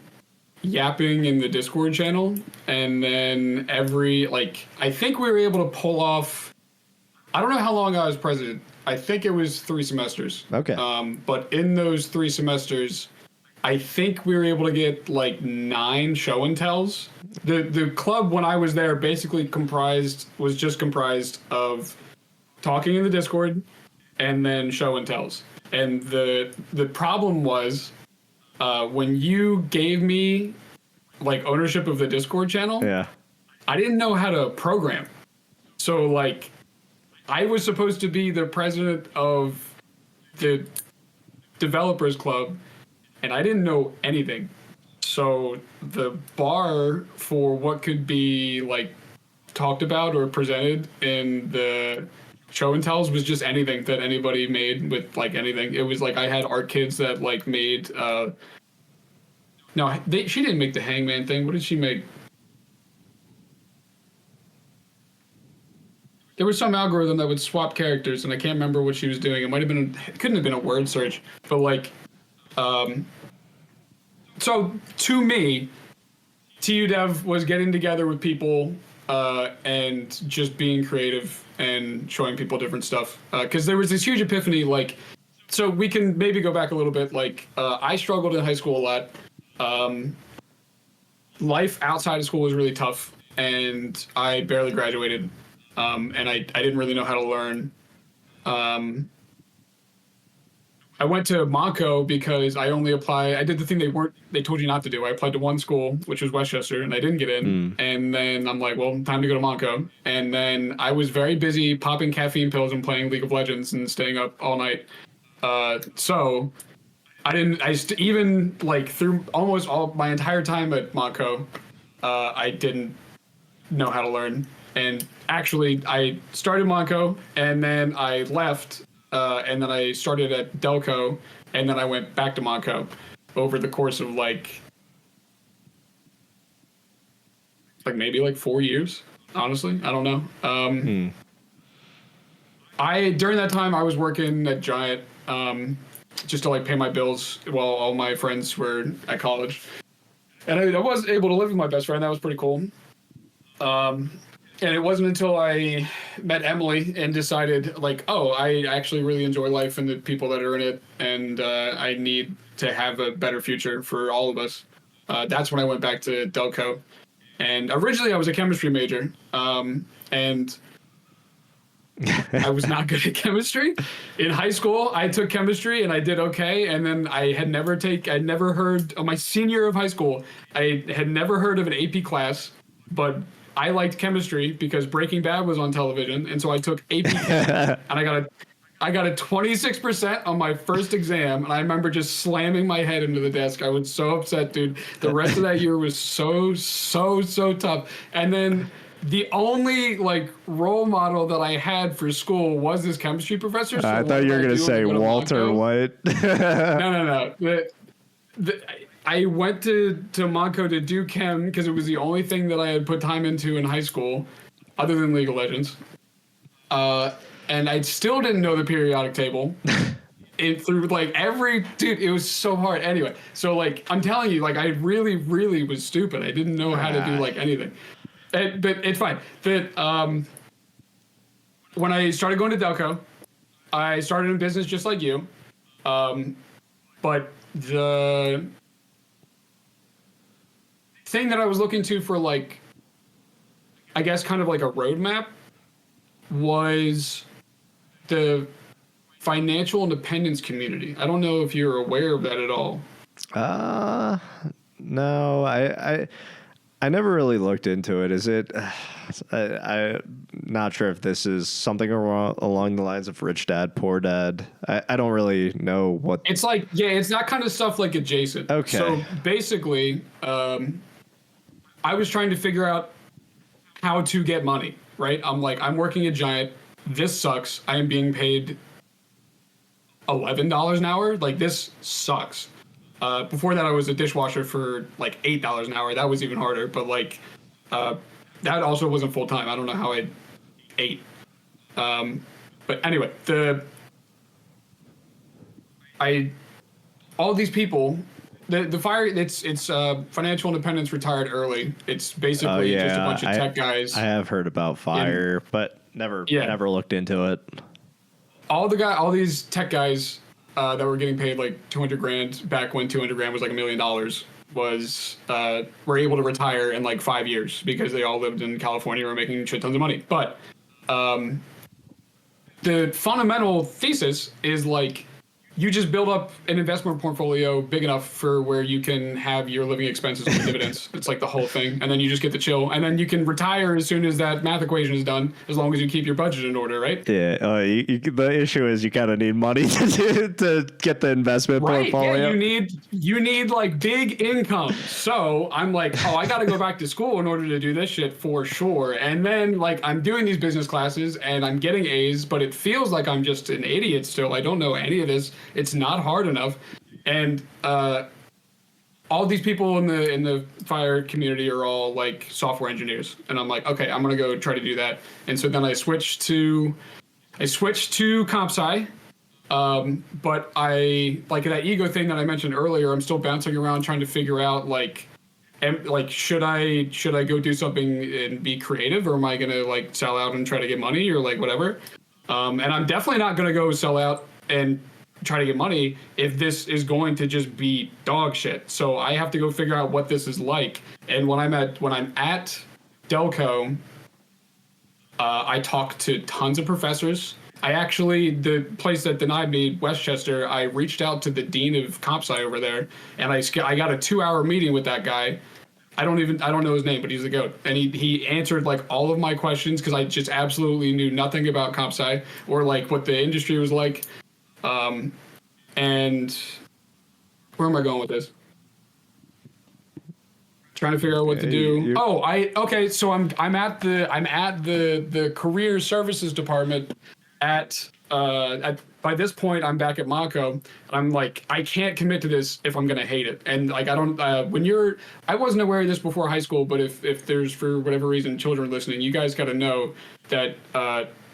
yapping in the Discord channel, and then I think we were able to pull off, I don't know how long I was president. I think it was 3 semesters. Okay. But in those 3 semesters, I think we were able to get like 9 show and tells. The club when I was there basically was just comprised of talking in the Discord and then show and tells. And the problem was when you gave me like ownership of the Discord channel, I didn't know how to program. So like I was supposed to be the president of the developers club, and I didn't know anything. So the bar for what could be like talked about or presented in the show and tells was just anything that anybody made with like anything. It was like I had art kids that like made she didn't make the hangman thing. What did she make? there was some algorithm that would swap characters, and I can't remember what she was doing. It couldn't have been a word search, but like, so to me, TUDev was getting together with people and just being creative and showing people different stuff. Because there was this huge epiphany, like, so we can maybe go back a little bit. Like, I struggled in high school a lot. Life outside of school was really tough, and I barely graduated. And I didn't really know how to learn. I went to Monco because I did the thing they told you not to do. I applied to one school, which was Westchester, and I didn't get in. And then I'm like, well, time to go to Monco. And then I was very busy popping caffeine pills and playing League of Legends and staying up all night. So even like through almost all my entire time at Monco, I didn't know how to learn. And actually, I started Monco, and then I left, and then I started at Delco, and then I went back to Monco over the course of like maybe like 4 years. Honestly, I don't know. During that time I was working at Giant, just to like pay my bills while all my friends were at college, and I was able to live with my best friend. That was pretty cool. And it wasn't until I met Emily and decided, like, oh, I actually really enjoy life and the people that are in it, and I need to have a better future for all of us. That's when I went back to Delco. And originally I was a chemistry major, and I was not good at chemistry. In high school, I took chemistry and I did okay, and then I'd never heard, of my senior year of high school, I had never heard of an AP class, but I liked chemistry because Breaking Bad was on television, and so I took AP Chem, and I got a 26% on my first exam, and I remember just slamming my head into the desk. I was so upset, dude. The rest of that year was so tough. And then the only like role model that I had for school was this chemistry professor. So I thought you were going to say Walter White. No. I went to Monco to do chem because it was the only thing that I had put time into in high school, other than League of Legends. And I still didn't know the periodic table. It was so hard. Anyway, so like I'm telling you, like I really, really was stupid. I didn't know how to do like anything. But it's fine. When I started going to Delco, I started in business just like you. But the thing that I was looking to for like, I guess kind of like a roadmap was the financial independence community. I don't know if you're aware of that at all. No, I never really looked into it. Is it? I'm not sure if this is something along the lines of Rich Dad, Poor Dad. I don't really know what. It's like, yeah, it's that kind of stuff like adjacent. Okay. So basically, I was trying to figure out how to get money, right? I'm like, I'm working at Giant. This sucks. I am being paid $11 an hour. Like, this sucks. Before that, I was a dishwasher for like $8 an hour. That was even harder. But like, that also wasn't full time. I don't know how I ate. But anyway, all these people, it's financial independence retired early. It's basically just a bunch of tech guys. I have heard about FIRE, but never looked into it. All these tech guys that were getting paid like $200,000 back when $200,000 was like $1 million were able to retire in like 5 years because they all lived in California and were making shit tons of money. But the fundamental thesis is like, you just build up an investment portfolio big enough for where you can have your living expenses with dividends. It's like the whole thing. And then you just get to chill. And then you can retire as soon as that math equation is done, as long as you keep your budget in order, right? Yeah. The issue is you kind of need money to get the investment portfolio. Yeah, you need like big income. So I'm like, I got to go back to school in order to do this shit for sure. And then like I'm doing these business classes and I'm getting A's, but it feels like I'm just an idiot still. I don't know any of this. It's not hard enough. And all these people in the fire community are all like software engineers, and I'm like, okay, I'm gonna go try to do that. And so then I switched to comp sci. But I like that ego thing that I mentioned earlier. I'm still bouncing around trying to figure out should I go do something and be creative, or am I gonna like sell out and try to get money, or like whatever. And I'm definitely not gonna go sell out and try to get money if this is going to just be dog shit. So I have to go figure out what this is like. And when I'm at Delco, I talk to tons of professors. The place that denied me, Westchester, I reached out to the dean of comp sci over there, and I got a 2-hour meeting with that guy. I don't know his name, but he's the GOAT. And he answered like all of my questions, because I just absolutely knew nothing about comp sci or like what the industry was like. And where am I going with this? Trying to figure out what to do. So I'm at the career services department by this point I'm back at Mako. I'm like, I can't commit to this if I'm gonna hate it. And like, I don't I wasn't aware of this before high school, but if there's, for whatever reason, children listening, you guys got to know that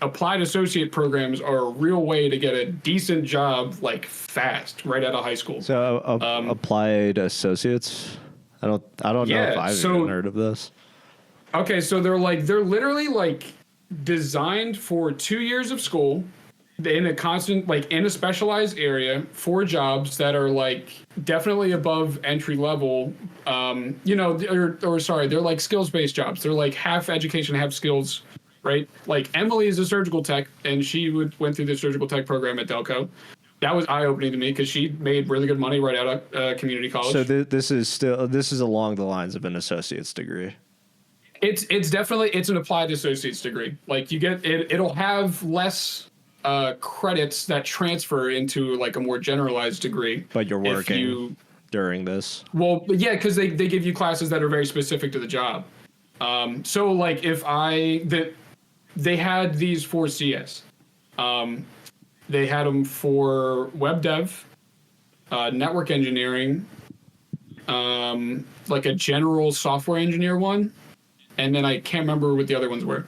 applied associate programs are a real way to get a decent job like fast right out of high school. So applied associates, I don't know if I've even heard of this. Okay, so they're literally like designed for 2 years of school in a specialized area for jobs that are like definitely above entry level. They're like skills based jobs. They're like half education, half skills, right? Like Emily is a surgical tech, and she went through the surgical tech program at Delco. That was eye opening to me, because she made really good money right out of community college. So this is along the lines of an associate's degree. It's definitely an applied associate's degree. Like you get it'll have less credits that transfer into like a more generalized degree. But you're working during this. Well, yeah, because they give you classes that are very specific to the job. So like they had these for CS. They had them for web dev, network engineering, like a general software engineer one. And then I can't remember what the other ones were.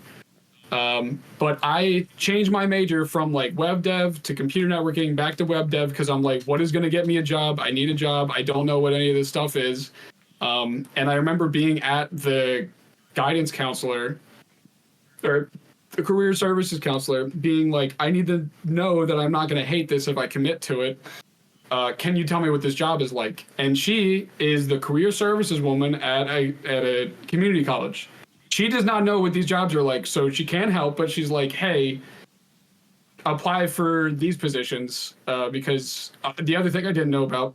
But I changed my major from like web dev to computer networking back to web dev, because I'm like, what is going to get me a job? I need a job. I don't know what any of this stuff is. And I remember being at the guidance counselor, or the career services counselor, being like, I need to know that I'm not going to hate this if I commit to it. Can you tell me what this job is like? And she is the career services woman at a community college. She does not know what these jobs are like, so she can't help, but she's like, hey, apply for these positions, because the other thing I didn't know about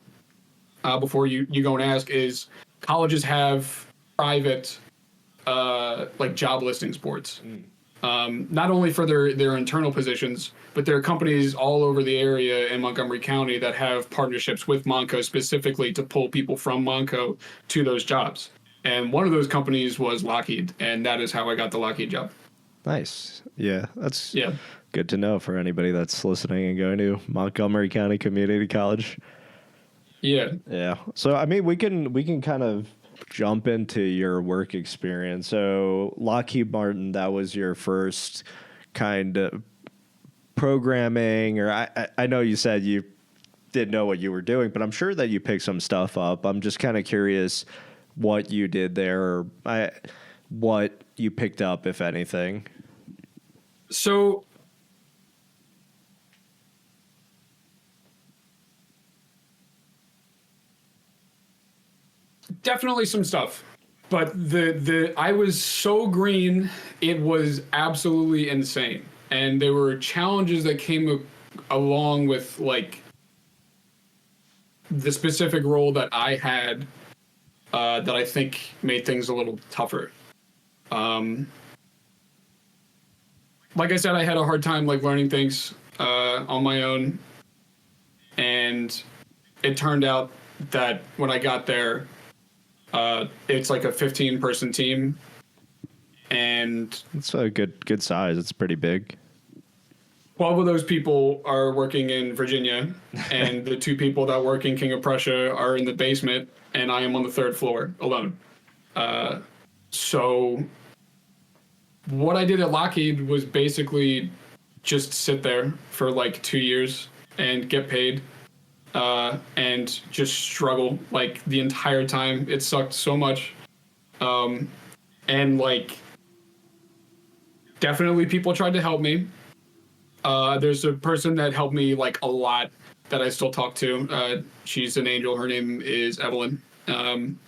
before you go and ask is colleges have private like job listings boards. Not only for their internal positions, but there are companies all over the area in Montgomery County that have partnerships with Monco specifically to pull people from Monco to those jobs. And one of those companies was Lockheed, and that is how I got the Lockheed job. Nice. Yeah, that's good to know for anybody that's listening and going to Montgomery County Community College. Yeah. Yeah. So, I mean, we can kind of jump into your work experience. So Lockheed Martin, that was your first kind of programming, or I know you said you didn't know what you were doing, but I'm sure that you picked some stuff up. I'm just kind of curious what you did there, or what you picked up, if anything. So definitely some stuff, but I was so green, it was absolutely insane. And there were challenges that came along with like the specific role that I had that I think made things a little tougher. Like I said, I had a hard time like learning things on my own, and it turned out that when I got there, it's like a 15-person team, and it's a good size. It's pretty big. 12 of those people are working in Virginia, and the 2 people that work in King of Prussia are in the basement, and I am on the 3rd floor alone. So what I did at Lockheed was basically just sit there for like 2 years and get paid, and just struggle like the entire time. It sucked so much. And like, definitely people tried to help me. There's a person that helped me like a lot that I still talk to. She's an angel. Her name is Evelyn. And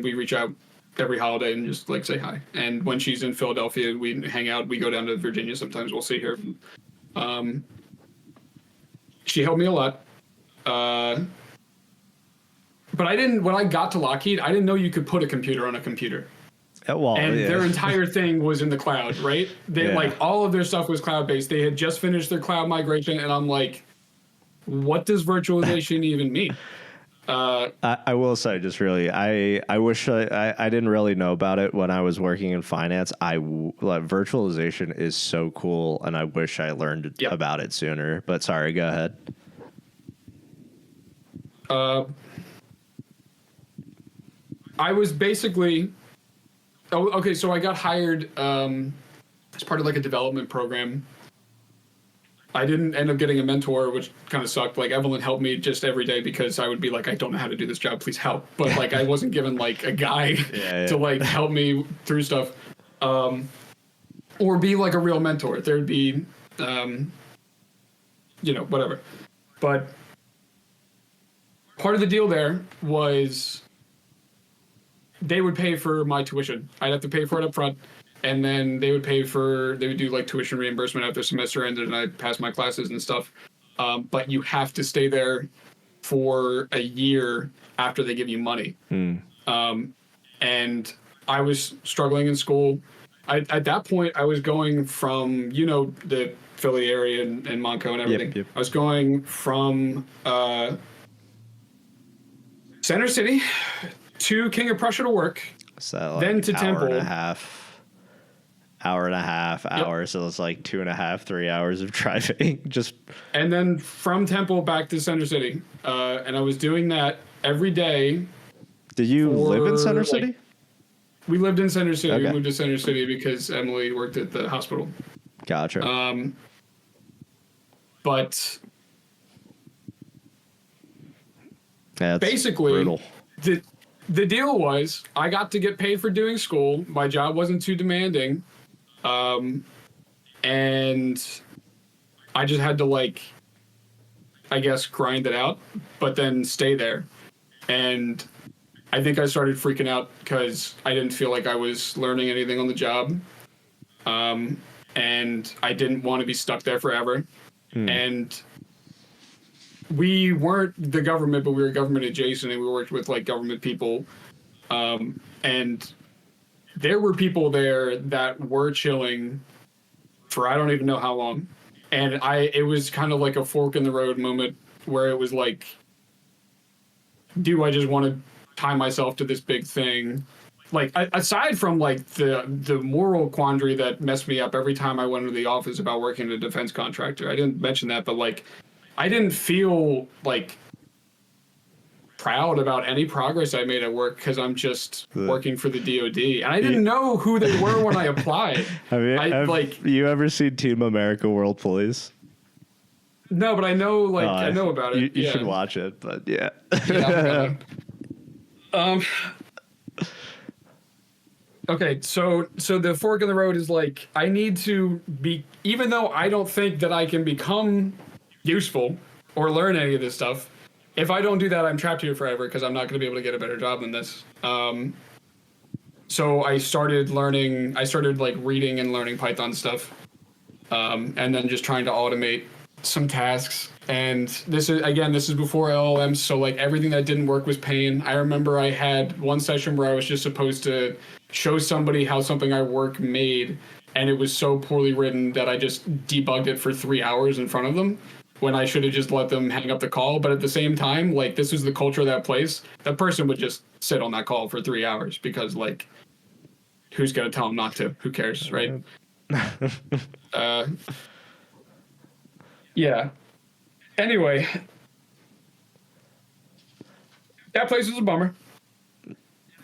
we reach out every holiday and just like say hi. And when she's in Philadelphia, we hang out. We go down to Virginia sometimes. We'll see her. She helped me a lot. But I didn't, when I got to Lockheed, I didn't know you could put a computer on a computer. Well, and their entire thing was in the cloud, right? They like all of their stuff was cloud based. They had just finished their cloud migration, and I'm like, what does virtualization even mean? I will say, just really, I wish I didn't really know about it when I was working in finance. Like, virtualization is so cool, and I wish I learned about it sooner. But sorry, go ahead. I was basically, okay, so I got hired as part of like a development program. I didn't end up getting a mentor, which kind of sucked. Like, Evelyn helped me just every day because I would be like, I don't know how to do this job, please help. But like, I wasn't given like a guy to like help me through stuff, or be like a real mentor. There'd be, whatever. But part of the deal there was they would pay for my tuition. I'd have to pay for it up front. And then they would do like tuition reimbursement after semester ended, and I'd pass my classes and stuff. But you have to stay there for a year after they give you money. And I was struggling in school. At that point, I was going from, the Philly area and Monco and everything. Yep. I was going from Center City to King of Prussia to work, so like then to Temple. Hour and a half, so it's like 2.5, 3 hours of driving. And then from Temple back to Center City. And I was doing that every day. Did you live in Center City? We lived in Center City. Okay. We moved to Center City because Emily worked at the hospital. Gotcha. But basically, brutal. The deal was I got to get paid for doing school. My job wasn't too demanding. And I just had to grind it out, but then stay there. And I think I started freaking out because I didn't feel like I was learning anything on the job. And I didn't want to be stuck there forever. And we weren't the government, but we were government adjacent, and we worked with like government people. And there were people there that were chilling for I don't even know how long. And it was kind of like a fork in the road moment where it was like, do I just want to tie myself to this big thing? Like, aside from like the moral quandary that messed me up every time I went into the office about working at a defense contractor. I didn't mention that, but like, I didn't feel like proud about any progress I made at work because I'm just working for the DoD, and I didn't know who they were when I applied. Have you ever seen Team America: World Police? No, but I know I know about it. You should watch it, but yeah. Okay, so the fork in the road is like, I need to be, even though I don't think that I can become useful or learn any of this stuff, if I don't do that, I'm trapped here forever because I'm not going to be able to get a better job than this. So I started reading and learning Python stuff, and then just trying to automate some tasks. And this is before LLMs, so like everything that didn't work was pain. I remember I had one session where I was just supposed to show somebody how something I work made, and it was so poorly written that I just debugged it for 3 hours in front of them, when I should have just let them hang up the call. But at the same time, like, this was the culture of that place. That person would just sit on that call for 3 hours because, like, who's going to tell them not to? Who cares, right? Yeah. Anyway, that place was a bummer.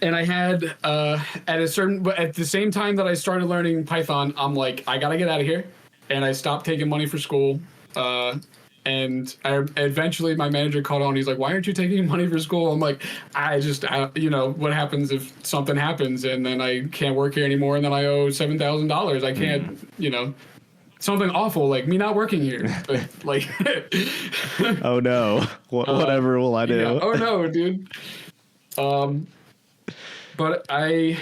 And I had at the same time that I started learning Python, I'm like, I gotta get out of here, and I stopped taking money for school. And eventually my manager called on. He's like, "Why aren't you taking money for school?" I'm like, what happens if something happens and then I can't work here anymore, and then I owe $7,000. I can't, something awful like me not working here. But, like, oh no, whatever will I do? Yeah, oh no, dude. But I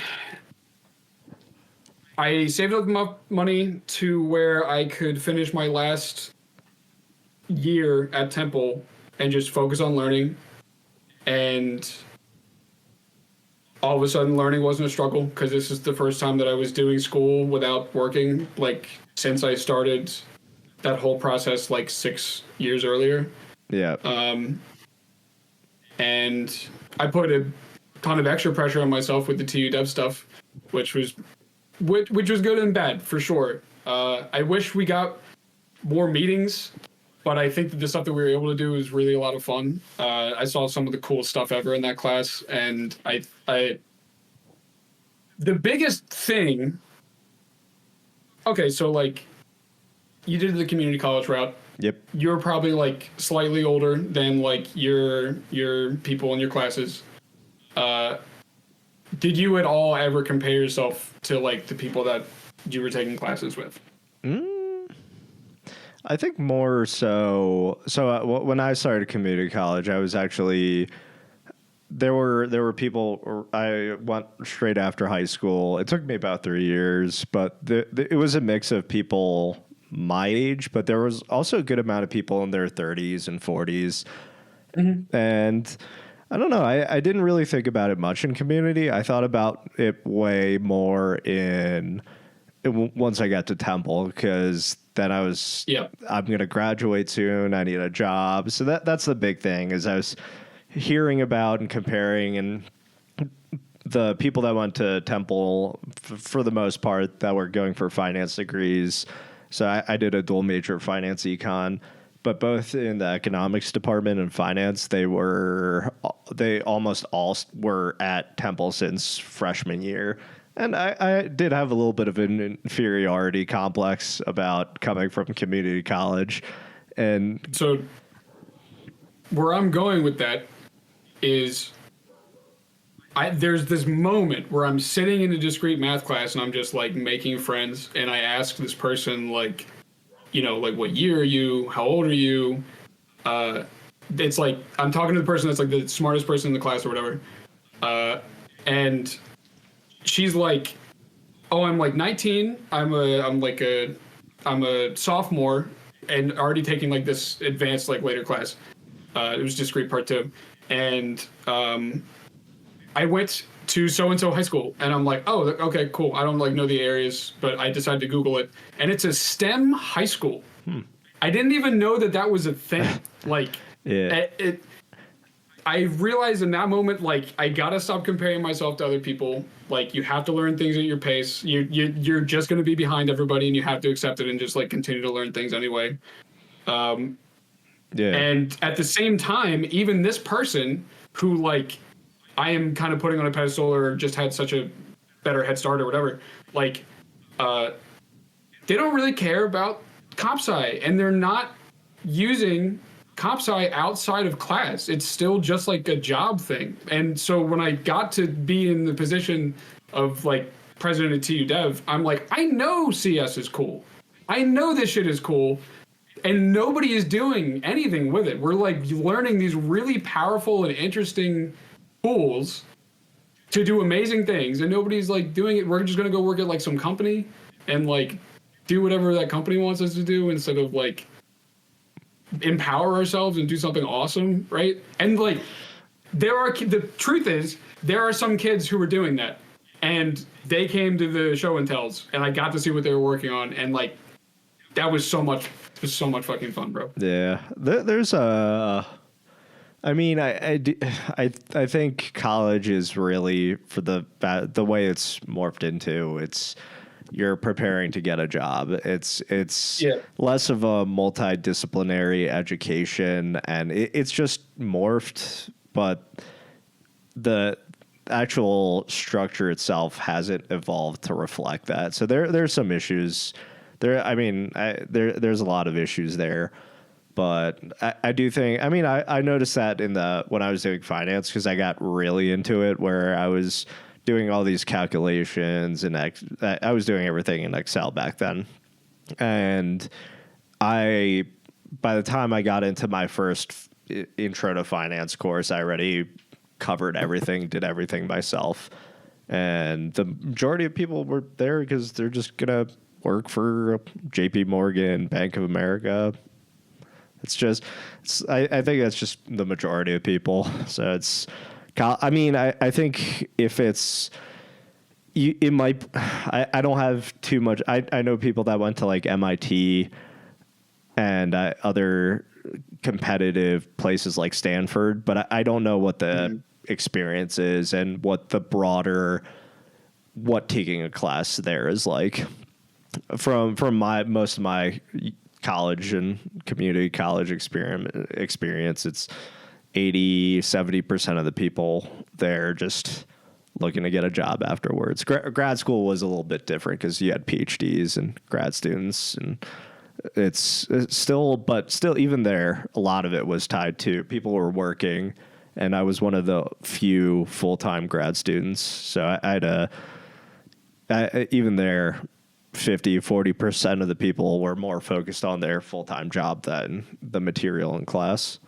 saved up enough money to where I could finish my last year at Temple and just focus on learning. And all of a sudden, learning wasn't a struggle because this is the first time that I was doing school without working, like, since I started that whole process like 6 years earlier. Yeah. And I put a ton of extra pressure on myself with the TUDev stuff, which was good and bad for sure. I wish we got more meetings, but I think that the stuff that we were able to do is really a lot of fun. I saw some of the coolest stuff ever in that class, and the biggest thing. Okay, so like, you did the community college route. Yep. You're probably like slightly older than like your people in your classes. Did you at all ever compare yourself to like the people that you were taking classes with? I think more so. So when I started community college, I was actually there were people. I went straight after high school. It took me about 3 years, but it was a mix of people my age, but there was also a good amount of people in their 30s and 40s. Mm-hmm. And I don't know. I didn't really think about it much in community. I thought about it way more once I got to Temple, because then I was, I'm going to graduate soon. I need a job. So that's the big thing, is I was hearing about and comparing, and the people that went to Temple, for the most part, that were going for finance degrees. So I did a dual major, finance econ, but both in the economics department and finance, they almost all were at Temple since freshman year. And I did have a little bit of an inferiority complex about coming from community college. And so where I'm going with that is there's this moment where I'm sitting in a discrete math class and I'm just like making friends, and I ask this person like, like, what year are you? How old are you? It's like I'm talking to the person that's like the smartest person in the class or whatever. And she's like, "Oh, I'm like 19. I'm a sophomore and already taking like this advanced like later class." It was discrete part 2. And I went to so-and-so high school, and I'm like, "Oh, okay, cool. I don't like know the areas, but I decided to Google it, and it's a STEM high school." I didn't even know that was a thing. Like, yeah. I realized in that moment, like, I gotta stop comparing myself to other people. Like, you have to learn things at your pace. You're just gonna be behind everybody, and you have to accept it and just like continue to learn things anyway. Yeah. And at the same time, even this person who like I am kind of putting on a pedestal or just had such a better head start or whatever, like, they don't really care about comp sci, and they're not using comp sci outside of class. It's still just like a job thing. And so when I got to be in the position of like president of TUDev, I'm like, I know CS is cool. I know this shit is cool. And nobody is doing anything with it. We're like learning these really powerful and interesting tools to do amazing things, and nobody's like doing it. We're just gonna go work at like some company and like do whatever that company wants us to do instead of like empower ourselves and do something awesome, right? And like the truth is there are some kids who are doing that, and they came to the show and tells, and I got to see what they were working on, and like that was so much fucking fun, bro. Yeah, there's I mean, I think college is really, for the way it's morphed into, it's you're preparing to get a job. It's Yeah. less of a multidisciplinary education, and it's just morphed, but the actual structure itself hasn't evolved to reflect that. So there's some issues there. I mean, there's a lot of issues there, but I do think, I mean, I noticed that when I was doing finance, because I got really into it, where I was doing all these calculations, and I was doing everything in Excel back then. And by the time I got into my first intro to finance course, I already covered everything, did everything myself. And the majority of people were there because they're just going to work for JP Morgan, Bank of America. I think that's just the majority of people. So I think if it's, it might, I don't have too much. I know people that went to like MIT and other competitive places like Stanford, but I don't know what the experience is and what taking a class there is like. From most of my college and community college experience, it's 80-70% of the people there just looking to get a job afterwards. Grad school was a little bit different because you had PhDs and grad students, and it's still even there, a lot of it was tied to people who were working, and I was one of the few full-time grad students. So even there, 50-40% of the people were more focused on their full-time job than the material in class.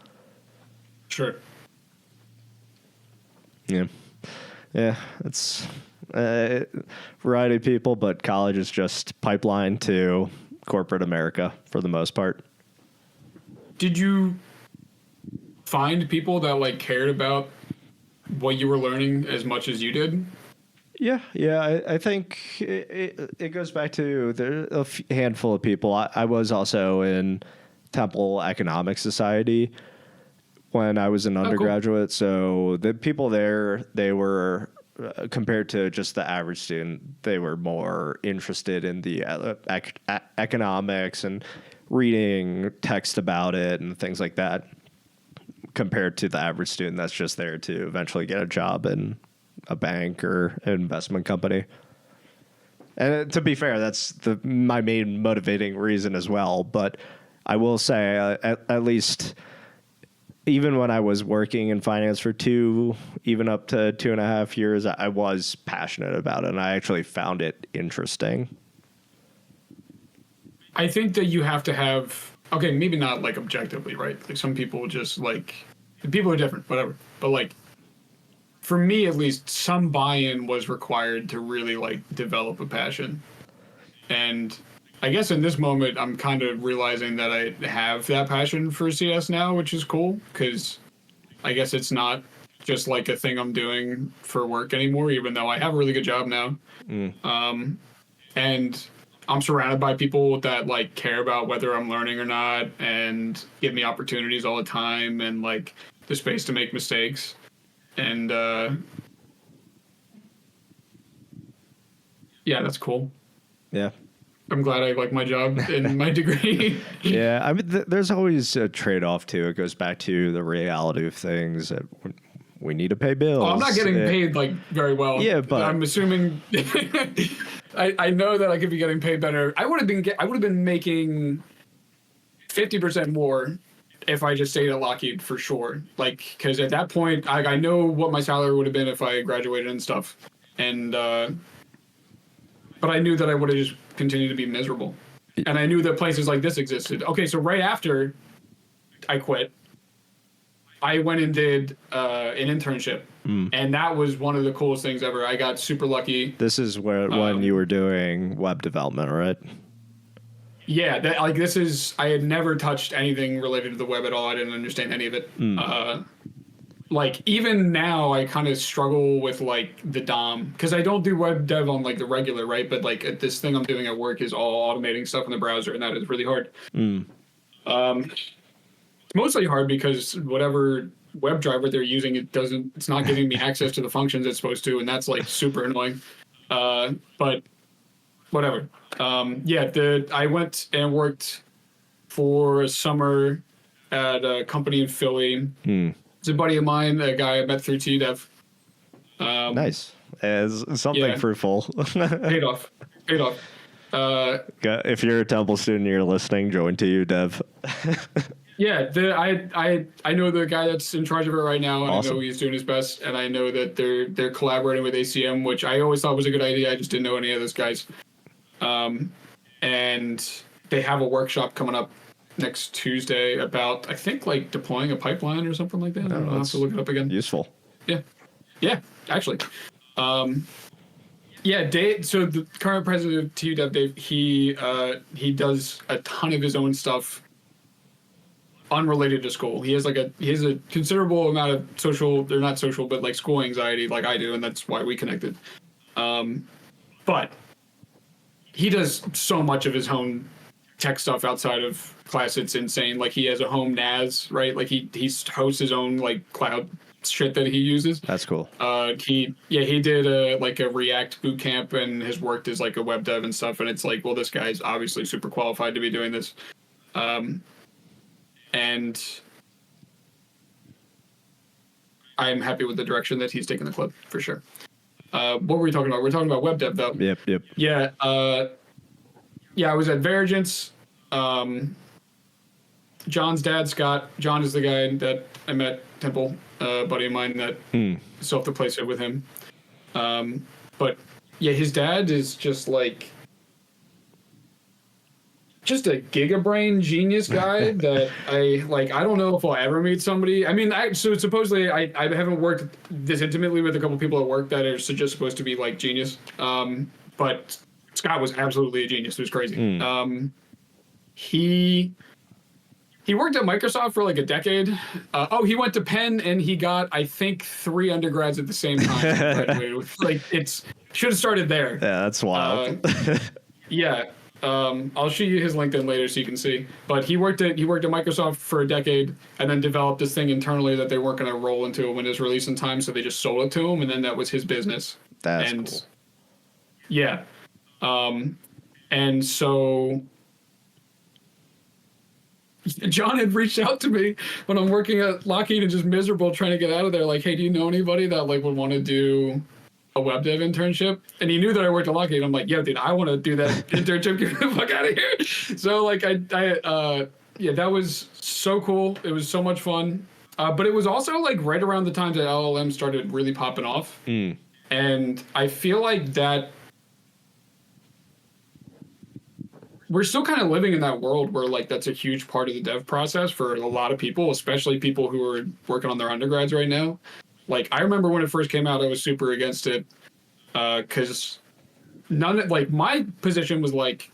Sure. Yeah. It's variety of people, but college is just pipeline to corporate America for the most part. Did you find people that like cared about what you were learning as much as you did? Yeah. I think it goes back to there a handful of people. I was also in Temple Economic Society when I was an undergraduate. Cool. So the people there, they were, compared to just the average student, they were more interested in the economics and reading text about it and things like that, compared to the average student that's just there to eventually get a job in a bank or an investment company. And to be fair, that's my main motivating reason as well. But I will say, at least, even when I was working in finance for even up to 2.5 years, I was passionate about it, and I actually found it interesting. I think that you have to have, okay, maybe not like objectively, right? Like some people just like, people are different, whatever. But like, for me at least, some buy-in was required to really like develop a passion. And I guess in this moment, I'm kind of realizing that I have that passion for CS now, which is cool, because I guess it's not just like a thing I'm doing for work anymore, even though I have a really good job now. And I'm surrounded by people that like care about whether I'm learning or not and give me opportunities all the time and like the space to make mistakes. And yeah, that's cool. Yeah. I'm glad I like my job and my degree. Yeah, I mean, there's always a trade-off, too. It goes back to the reality of things. That we need to pay bills. Oh, I'm not getting paid, like, very well. Yeah, but I'm assuming... I know that I could be getting paid better. I would have been making 50% more if I just stayed at Lockheed, for sure. Like, because at that point, I know what my salary would have been if I graduated and stuff. And... but I knew that I would have just continued to be miserable. And I knew that places like this existed. Okay, so right after I quit, I went and did an internship. And that was one of the coolest things ever. I got super lucky. This is when you were doing web development, right? Yeah, I had never touched anything related to the web at all. I didn't understand any of it. Like, even now, I kind of struggle with, like, the DOM. Because I don't do web dev on, like, the regular, right? But, like, this thing I'm doing at work is all automating stuff in the browser, and that is really hard. It's mostly hard because whatever web driver they're using, it's not giving me access to the functions it's supposed to, and that's, like, super annoying. But whatever. I went and worked for a summer at a company in Philly. It's a buddy of mine, a guy I met through TUDev. Nice. As something fruitful. Paid off. If you're a Temple student, you're listening, join TUDev. Yeah, I know the guy that's in charge of it right now, and awesome. I know he's doing his best, and I know that they're collaborating with ACM, which I always thought was a good idea. I just didn't know any of those guys. And they have a workshop coming up next Tuesday about, I think, like deploying a pipeline or something like that. I'll have to look it up again. Useful. Yeah, actually. Dave. So the current president of TUDev, Dave, he does a ton of his own stuff unrelated to school. He has a considerable amount of not social, but like school anxiety, like I do, and that's why we connected. But he does so much of his own tech stuff outside of class. It's insane. Like he has a home NAS, right? Like he hosts his own like cloud shit that he uses. That's cool. He did a React boot camp, and has worked as like a web dev and stuff. And it's like, well, this guy's obviously super qualified to be doing this. And I'm happy with the direction that he's taken the club, for sure. What were we talking about? We're talking about web dev, though. Yep. Yeah. I was at Verigence. John's dad, Scott. John is the guy that I met, Temple, a buddy of mine that still have to place it with him. But yeah, his dad is just a gigabrain genius guy that I don't know if I'll ever meet somebody. I mean, so supposedly I haven't worked this intimately with a couple people at work that are just supposed to be like genius. But Scott was absolutely a genius. It was crazy. He worked at Microsoft for like a decade. He went to Penn, and he got, I think, 3 undergrads at the same time. It should have started there. Yeah, that's wild. I'll show you his LinkedIn later so you can see. But he worked at Microsoft for a decade, and then developed this thing internally that they weren't going to roll into a Windows release in time, so they just sold it to him, and then that was his business. That's cool. Yeah. And so John had reached out to me when I'm working at Lockheed and just miserable trying to get out of there. Like, hey, do you know anybody that would want to do a web dev internship? And he knew that I worked at Lockheed. I'm like, yeah, dude, I want to do that internship. Get the fuck out of here. So that was so cool. It was so much fun. But it was also like right around the time that LLM started really popping off. And I feel like that we're still kind of living in that world where like that's a huge part of the dev process for a lot of people, especially people who are working on their undergrads right now. Like, I remember when it first came out, I was super against it because my position was like,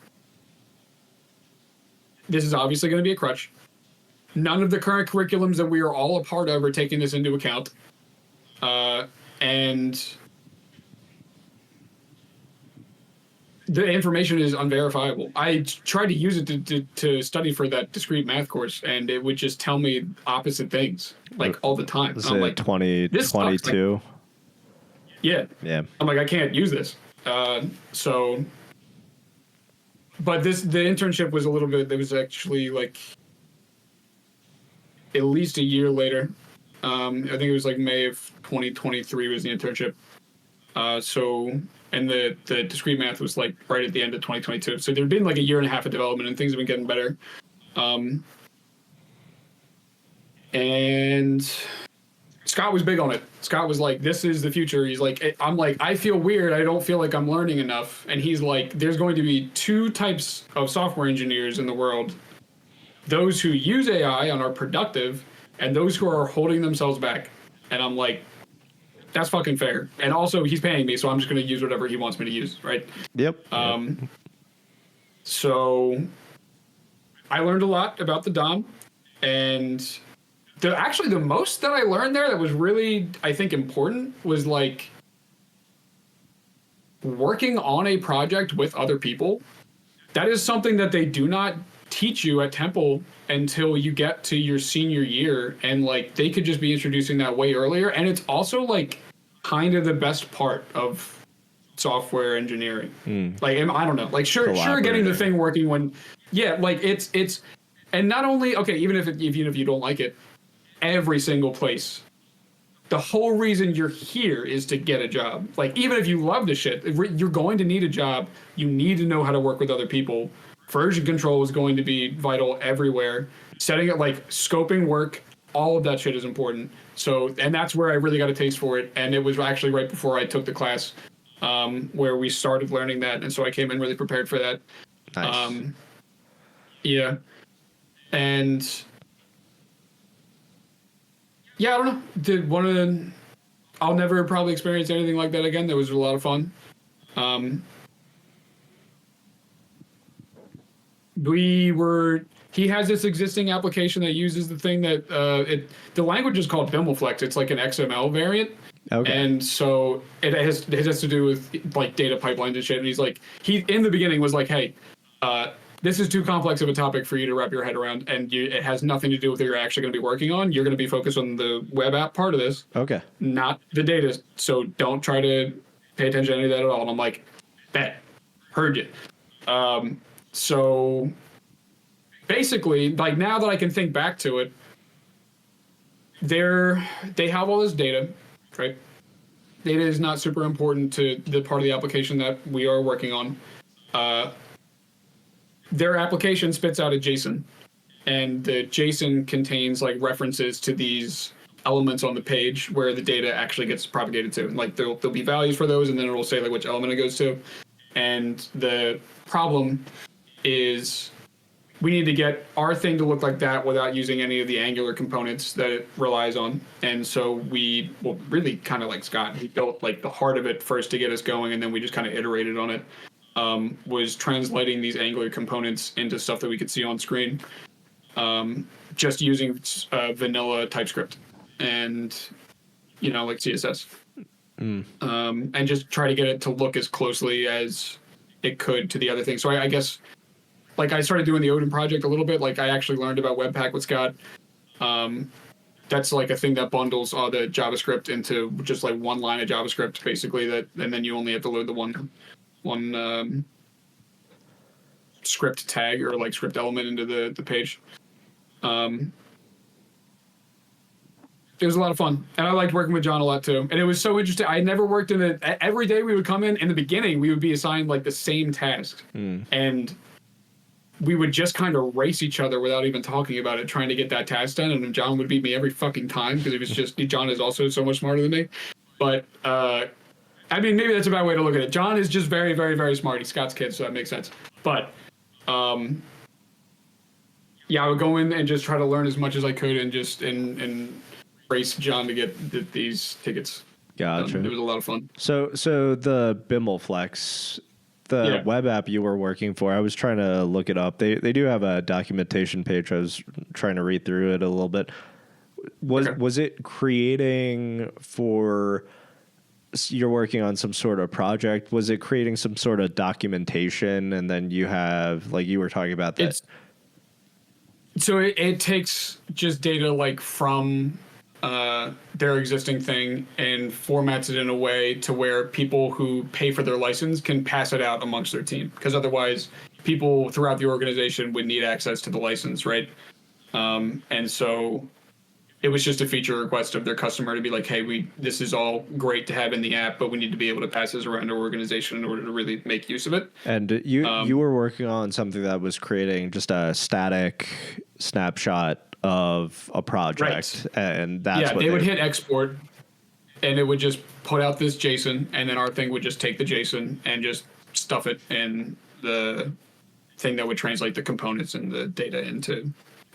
this is obviously going to be a crutch. None of the current curriculums that we are all a part of are taking this into account. And the information is unverifiable. I tried to use it to study for that discrete math course, and it would just tell me opposite things, like all the time. Is it like 2022? Yeah. I'm like, I can't use this. But the internship was a little bit. It was actually like at least a year later. I think it was like May of 2023 was the internship. And the discrete math was like right at the end of 2022. So there'd been like a year and a half of development, and things have been getting better. And Scott was big on it. Scott was like, this is the future. He's like, I'm like, I feel weird. I don't feel like I'm learning enough. And he's like, there's going to be 2 types of software engineers in the world. Those who use AI and are productive, and those who are holding themselves back. And I'm like, that's fucking fair. And also, he's paying me, so I'm just going to use whatever he wants me to use, right? Yep. So I learned a lot about the DOM, and the most that I learned there that was really, I think, important was like working on a project with other people. That is something that they do not teach you at Temple until you get to your senior year, and like they could just be introducing that way earlier. And it's also like kind of the best part of software engineering. Like, I don't know. Like, sure, getting the thing working when, like it's, and not only even if you don't like it, every single place. The whole reason you're here is to get a job. Like, even if you love the shit, you're going to need a job. You need to know how to work with other people. Version control is going to be vital everywhere. Setting it, like, scoping work, all of that shit is important. So, and that's where I really got a taste for it. And it was actually right before I took the class where we started learning that. And so I came in really prepared for that. Nice. Yeah. And yeah, I don't know. I'll never probably experience anything like that again. That was a lot of fun. He has this existing application that uses the thing that the language is called Bimmelflex. It's like an XML variant. Okay. And so it has to do with like data pipelines and shit. And he in the beginning was like, hey, this is too complex of a topic for you to wrap your head around, and it has nothing to do with what you're actually going to be working on. You're going to be focused on the web app part of this, not the data. So don't try to pay attention to any of that at all. And I'm like, bet, heard you. So basically, like, now that I can think back to it, they have all this data, right? Data is not super important to the part of the application that we are working on. Their application spits out a JSON, and the JSON contains like references to these elements on the page where the data actually gets propagated to. And like there'll be values for those, and then it'll say like which element it goes to. And the problem is we need to get our thing to look like that without using any of the Angular components that it relies on. And so really kind of like Scott, he built like the heart of it first to get us going, and then we just kind of iterated on it. Was translating these Angular components into stuff that we could see on screen, just using vanilla TypeScript and, like CSS. And just try to get it to look as closely as it could to the other things. So I guess, like, I started doing the Odin project a little bit. Like, I actually learned about Webpack with Scott. That's like a thing that bundles all the JavaScript into just like one line of JavaScript, basically, and then you only have to load the one script tag or like script element into the page. It was a lot of fun, and I liked working with John a lot too. And it was so interesting. I never worked in it. Every day we would come in the beginning, we would be assigned like the same task, and we would just kind of race each other without even talking about it, trying to get that task done. And John would beat me every fucking time because it was just John is also so much smarter than me. But I mean, maybe that's a bad way to look at it. John is just very, very, very smart. He's Scott's kid, so that makes sense. But, yeah, I would go in and just try to learn as much as I could and just and race John to get these tickets. Gotcha. It was a lot of fun. So the Bimmelflex, the web app you were working for, I was trying to look it up. They do have a documentation page. I was trying to read through it a little bit. Was it creating for... You're working on some sort of project. Was it creating some sort of documentation, and then you have, like you were talking about that? So it takes just data like from their existing thing and formats it in a way to where people who pay for their license can pass it out amongst their team, because otherwise people throughout the organization would need access to the license, right? And so it was just a feature request of their customer to be like, hey, this is all great to have in the app, but we need to be able to pass this around our organization in order to really make use of it. And you were working on something that was creating just a static snapshot of a project, right. And that's what they would hit export, and it would just put out this JSON, and then our thing would just take the JSON and just stuff it in the thing that would translate the components and the data into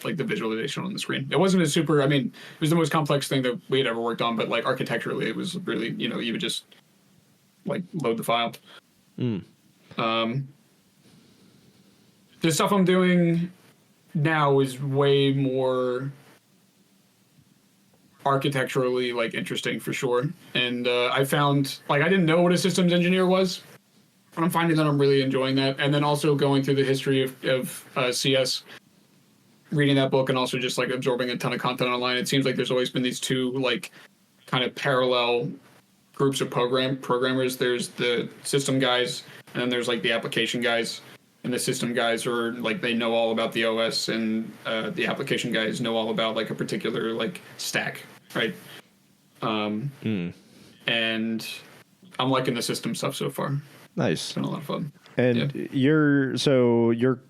like the visualization on the screen. It wasn't a super, it was the most complex thing that we had ever worked on, but like architecturally it was really, you would just like load the file. The stuff I'm doing now is way more architecturally like interesting for sure. And I found, like, I didn't know what a systems engineer was, but I'm finding that I'm really enjoying that. And then also going through the history of CS, reading that book, and also just like absorbing a ton of content online, it seems like there's always been these two like kind of parallel groups of programmers. There's the system guys, and then there's like the application guys. And the system guys are like, they know all about the OS, and the application guys know all about like a particular like stack, right? And I'm liking the system stuff so far. Nice. It's been a lot of fun. And your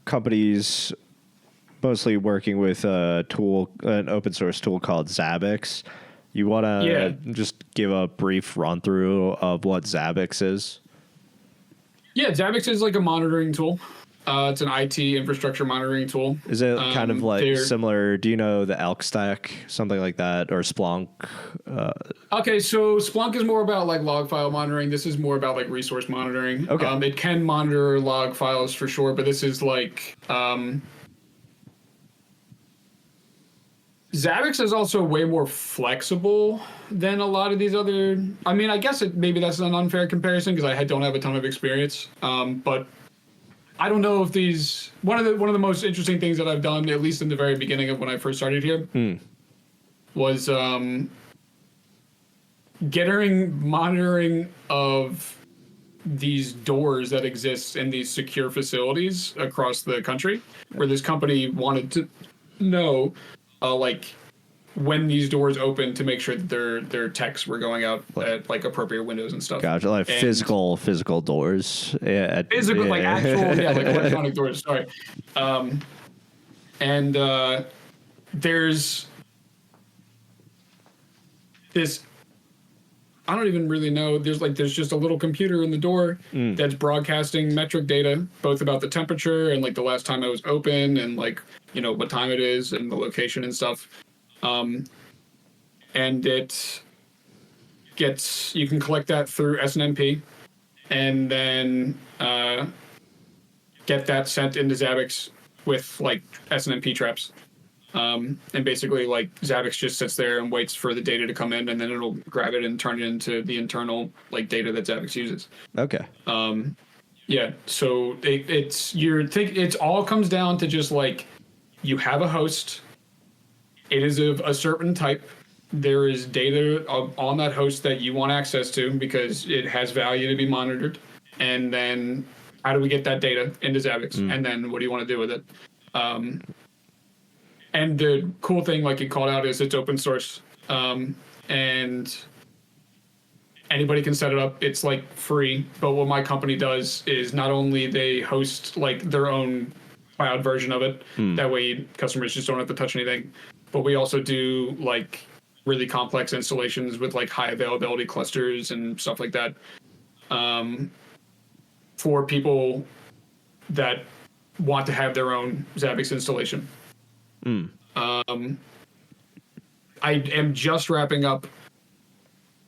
company's mostly working with an open source tool called Zabbix. You want to just give a brief run through of what Zabbix is? Yeah, Zabbix is like a monitoring tool. It's an IT infrastructure monitoring tool. Is it kind of like similar? Do you know the Elk Stack, something like that, or Splunk? Okay, so Splunk is more about like log file monitoring. This is more about like resource monitoring. Okay. It can monitor log files for sure, but this is like Zabbix is also way more flexible than a lot of these other. I mean, I guess maybe that's an unfair comparison because I don't have a ton of experience, but. I don't know if these one of the most interesting things that I've done, at least in the very beginning of when I first started here, was monitoring of these doors that exist in these secure facilities across the country, where this company wanted to know, like, when these doors open to make sure that their techs were going out at like appropriate windows and stuff. Gotcha, like physical doors. Yeah, physical, like actual, like electronic doors. Sorry. And there's this. I don't even really know. There's just a little computer in the door that's broadcasting metric data, both about the temperature and like the last time it was open and like, you know, what time it is and the location and stuff. And it gets, you can collect that through SNMP and then get that sent into Zabbix with like SNMP traps. And basically like Zabbix just sits there and waits for the data to come in, and then it'll grab it and turn it into the internal like data that Zabbix uses. Okay. Yeah. So it all comes down to just like, you have a host. It is of a certain type. There is data on that host that you want access to because it has value to be monitored. And then how do we get that data into Zabbix? And then what do you want to do with it? And the cool thing, like you called out, is it's open source. And anybody can set it up. It's like free. But what my company does is not only they host like their own cloud version of it. That way customers just don't have to touch anything. But we also do like really complex installations with like high availability clusters and stuff like that for people that want to have their own Zabbix installation. I am just wrapping up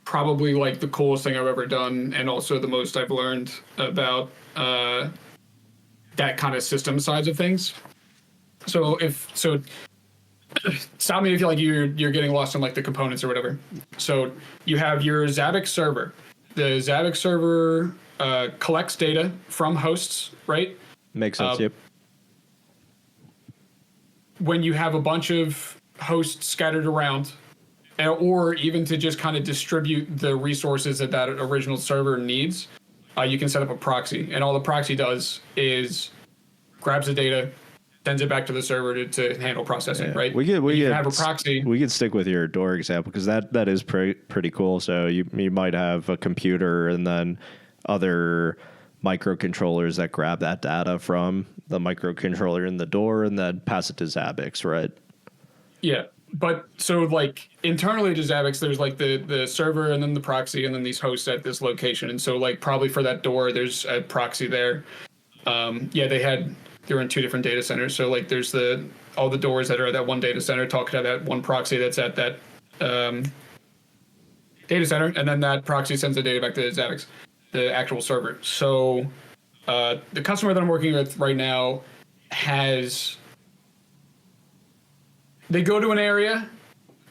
probably like the coolest thing I've ever done, and also the most I've learned about that kind of system sides of things. So stop me if you're getting lost in like the components or whatever. So you have your Zabbix server. The Zabbix server collects data from hosts, right? Makes sense. Yep. When you have a bunch of hosts scattered around, or even to just kind of distribute the resources that original server needs, you can set up a proxy. And all the proxy does is grabs the data, sends it back to the server to handle processing, right? We can have a proxy. We can stick with your door example because that is pretty cool. So you might have a computer and then other microcontrollers that grab that data from the microcontroller in the door and then pass it to Zabbix, right? Yeah. But so like internally to Zabbix, there's like the server and then the proxy and then these hosts at this location. And so like probably for that door, there's a proxy there. They were in two different data centers. So like there's all the doors that are at that one data center talking to that one proxy that's at that data center. And then that proxy sends the data back to Zabbix, the actual server. So the customer that I'm working with right now they go to an area.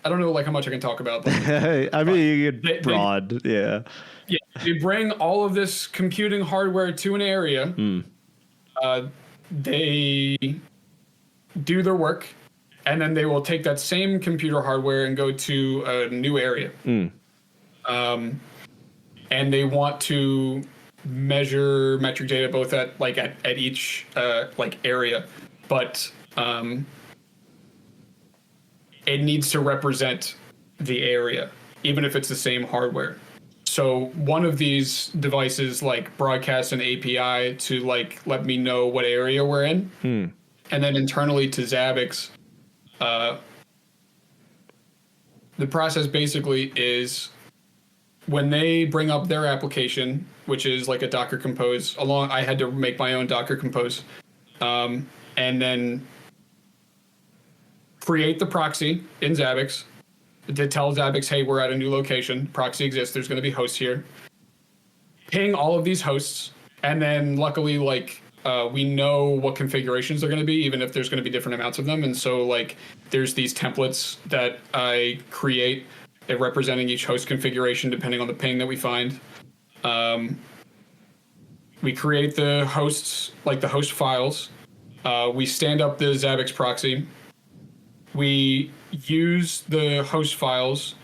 I don't know like how much I can talk about. I mean, you get broad. Yeah. Yeah. They bring all of this computing hardware to an area. They do their work, and then they will take that same computer hardware and go to a new area. and they want to measure metric data both at each area, but it needs to represent the area, even if it's the same hardware. So one of these devices broadcasts an API to let me know what area we're in, and then internally to Zabbix, the process basically is when they bring up their application, which is like a Docker Compose. I had to make my own Docker Compose, and then create the proxy in Zabbix to tell Zabbix, hey, we're at a new location. Proxy exists. There's going to be hosts here. Ping all of these hosts, and then luckily, we know what configurations they're going to be, even if there's going to be different amounts of them. And so, there's these templates that I create representing each host configuration depending on the ping that we find. We create the hosts, the host files. We stand up the Zabbix proxy. We use the host files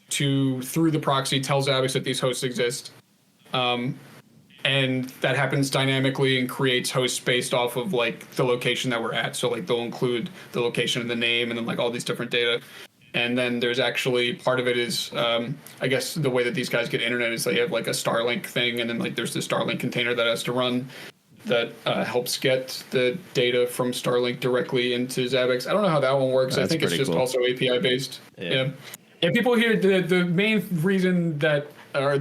through the proxy, tell Zabbix that these hosts exist. And that happens dynamically and creates hosts based off of the location that we're at. So they'll include the location and the name and then all these different data. And then there's actually part of it is, I guess the way that these guys get internet is they have a Starlink thing. And then there's the Starlink container that has to run that helps get the data from Starlink directly into Zabbix. I don't know how that one works. I think it's just also API based. Yeah. And people here, the main reason that are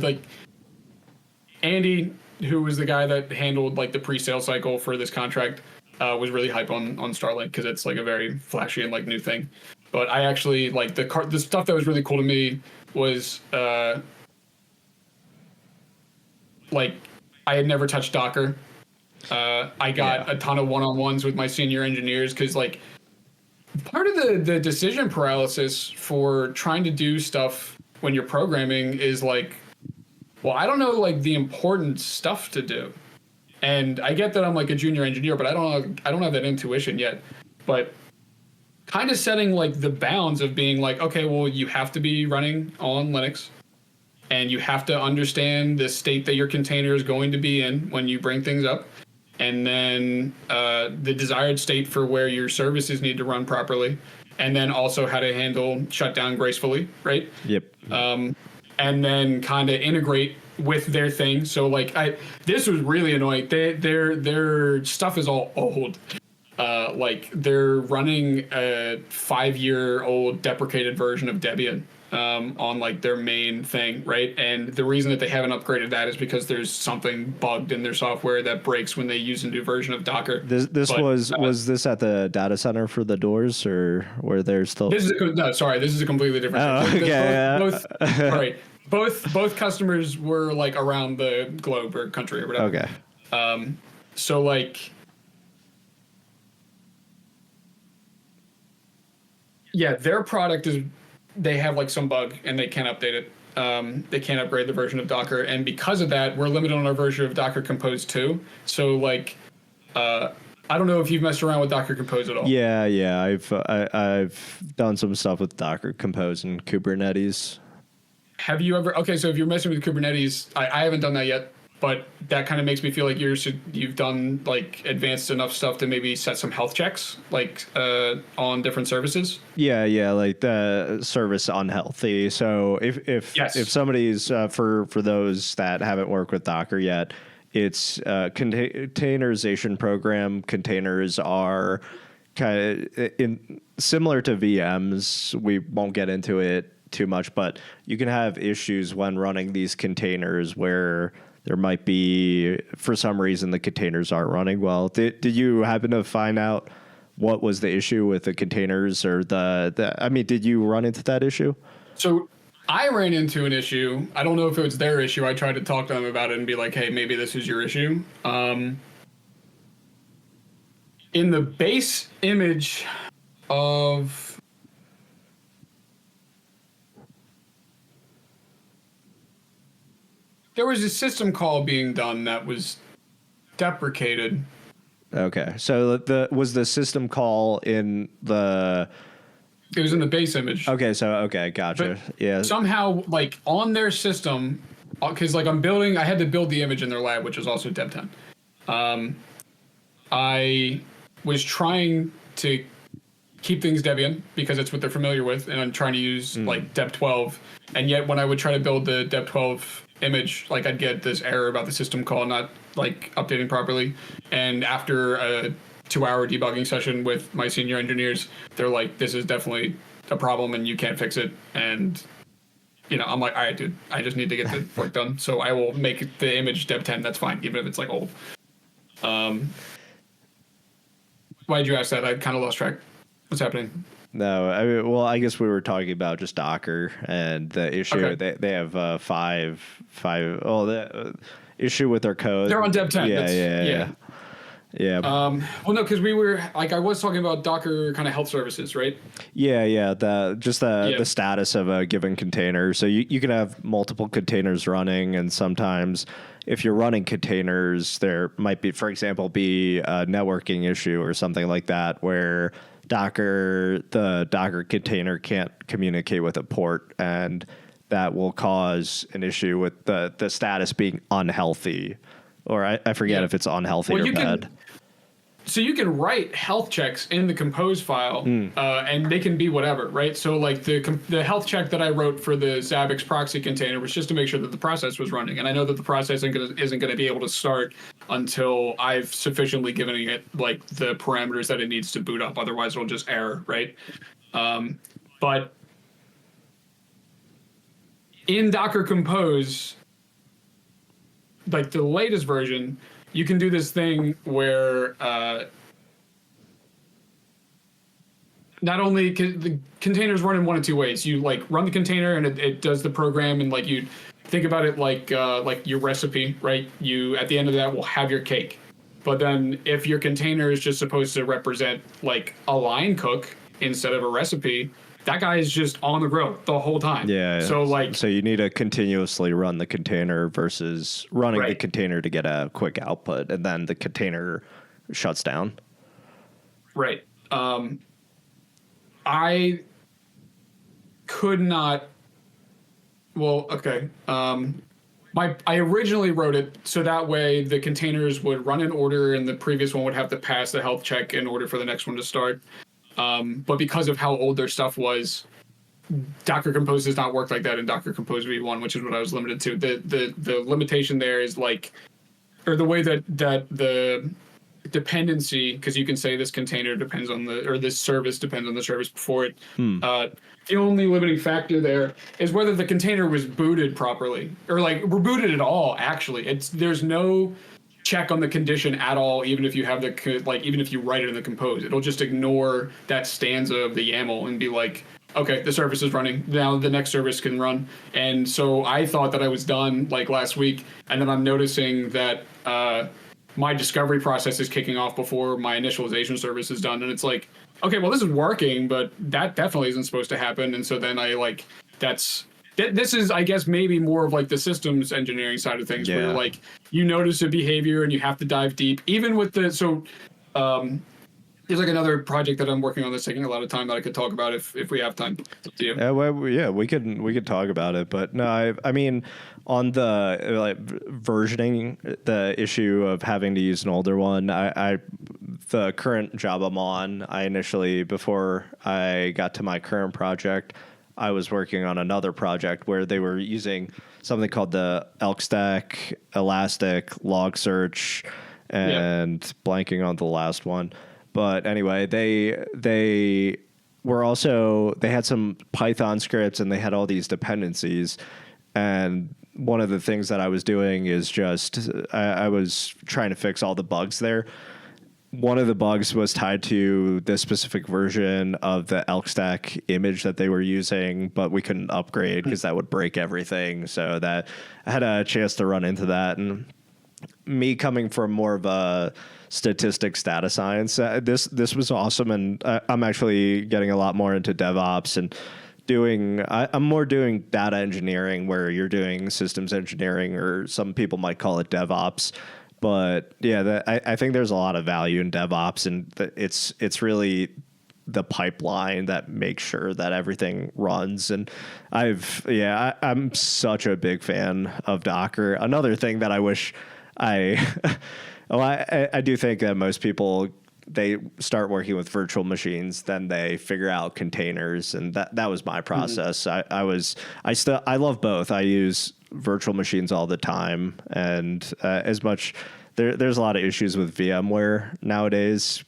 Andy, who was the guy that handled the pre-sale cycle for this contract, was really hype on Starlink because it's a very flashy and new thing. But I actually the stuff that was really cool to me was I had never touched Docker. I got a ton of one-on-ones with my senior engineers because part of the decision paralysis for trying to do stuff when you're programming is well, I don't know the important stuff to do. And I get that I'm a junior engineer, but I don't have that intuition yet. But kind of setting the bounds of being okay, well, you have to be running on Linux and you have to understand the state that your container is going to be in when you bring things up. And then the desired state for where your services need to run properly. And then also how to handle shutdown gracefully, right? Yep. And then kind of integrate with their thing. So this was really annoying. Their stuff is all old. They're running a 5-year-old deprecated version of Debian on their main thing, right? And the reason that they haven't upgraded that is because there's something bugged in their software that breaks when they use a new version of Docker. Was this at the data center for the doors, or were there still? This is a completely different. Okay. Both customers were around the globe or country or whatever. Okay. So yeah, their product is. They have some bug and they can't update it. They can't upgrade the version of Docker, and because of that, we're limited on our version of Docker Compose 2. So I don't know if you've messed around with Docker Compose at all. Yeah. I've done some stuff with Docker Compose and Kubernetes. Have you ever? Okay, so if you're messing with Kubernetes, I haven't done that yet, but that kind of makes me feel like you've done advanced enough stuff to maybe set some health checks on different services. Yeah, the service unhealthy. So if somebody's for those that haven't worked with Docker yet, it's a containerization program. Containers are kind of similar to VMs. We won't get into it too much, but you can have issues when running these containers where there might be, for some reason, the containers aren't running well. Did you happen to find out what was the issue with the containers, or did you run into that issue? So I ran into an issue. I don't know if it was their issue. I tried to talk to them about it and be like, hey, maybe this is your issue. In the base image of there was a system call being done that was deprecated. Okay, so was the system call in the? It was in the base image. Okay, gotcha. But yeah. Somehow, on their system, because like I had to build the image in their lab, which is also Dev 10. I was trying to keep things Debian because it's what they're familiar with, and I'm trying to use like Dev 12. And yet when I would try to build the Dev 12 image, like I'd get this error about the system call not like updating properly. And after a 2-hour debugging session with my senior engineers, they're like, this is definitely a problem and you can't fix it. And I'm like, all right, dude, I just need to get the work done. So I will make the image Dev 10. That's fine, even if it's like old. Why'd you ask that? I kind of lost track. What's happening? No, I guess we were talking about just Docker and the issue. Okay. They have five. Oh, the issue with their code. They're on Dev 10. Yeah. Well, no, because we were like, I was talking about Docker kind of health services, right? Yeah. The status of a given container. So you can have multiple containers running, and sometimes if you're running containers, there might be, for example, a networking issue or something like that where the Docker container can't communicate with a port, and that will cause an issue with the status being unhealthy. Or I forget if it's unhealthy or bad. So you can write health checks in the compose file, and they can be whatever, right? So like the health check that I wrote for the Zabbix proxy container was just to make sure that the process was running. And I know that the process isn't going to be able to start until I've sufficiently given it like the parameters that it needs to boot up. Otherwise, it'll just error, right? But in Docker Compose, like the latest version, you can do this thing where not only the containers run in one of two ways. You like run the container and it does the program, and like you think about it like your recipe, right? You at the end of that will have your cake. But then if your container is just supposed to represent like a line cook instead of a recipe, that guy is just on the grill the whole time. Yeah. So you need to continuously run the container versus running the container to get a quick output, and then the container shuts down. Right. I could not. Well, okay. I originally wrote it so that way the containers would run in order, and the previous one would have to pass the health check in order for the next one to start. But because of how old their stuff was, Docker Compose does not work like that in Docker Compose v1, which is what I was limited to. The limitation there is like, or the way that the dependency, because you can say this container depends on this service depends on the service before it. The only limiting factor there is whether the container was booted properly, or like rebooted at all. Actually, there's no check on the condition at all, even if you have even if you write it in the compose, it'll just ignore that stanza of the YAML and be like, okay, the service is running, now the next service can run. And so I thought that I was done like last week, and then I'm noticing that my discovery process is kicking off before my initialization service is done, and it's like, okay, well, this is working, but that definitely isn't supposed to happen. And so then this is, I guess, maybe more of like the systems engineering side of things, where like you notice a behavior and you have to dive deep. Even with there's like another project that I'm working on that's taking a lot of time that I could talk about if we have time. It's up to you. We could talk about it, but no, I mean, on the versioning, the issue of having to use an older one, the current job I'm on, I initially, before I got to my current project, I was working on another project where they were using something called the Elk Stack, Elastic, Log Search, and blanking on the last one. But anyway, they had some Python scripts, and they had all these dependencies. And one of the things that I was doing is just I was trying to fix all the bugs there. One of the bugs was tied to the specific version of the Elk Stack image that they were using, but we couldn't upgrade because that would break everything. So that I had a chance to run into that. And me coming from more of a statistics data science, this was awesome. And I'm actually getting a lot more into DevOps and I'm more doing data engineering, where you're doing systems engineering, or some people might call it DevOps. But yeah, I think there's a lot of value in DevOps, and it's really the pipeline that makes sure that everything runs. And I'm such a big fan of Docker. Another thing that I wish I do think that most people, they start working with virtual machines, then they figure out containers, and that was my process. I love both. I use virtual machines all the time, and as much there's a lot of issues with VMware nowadays,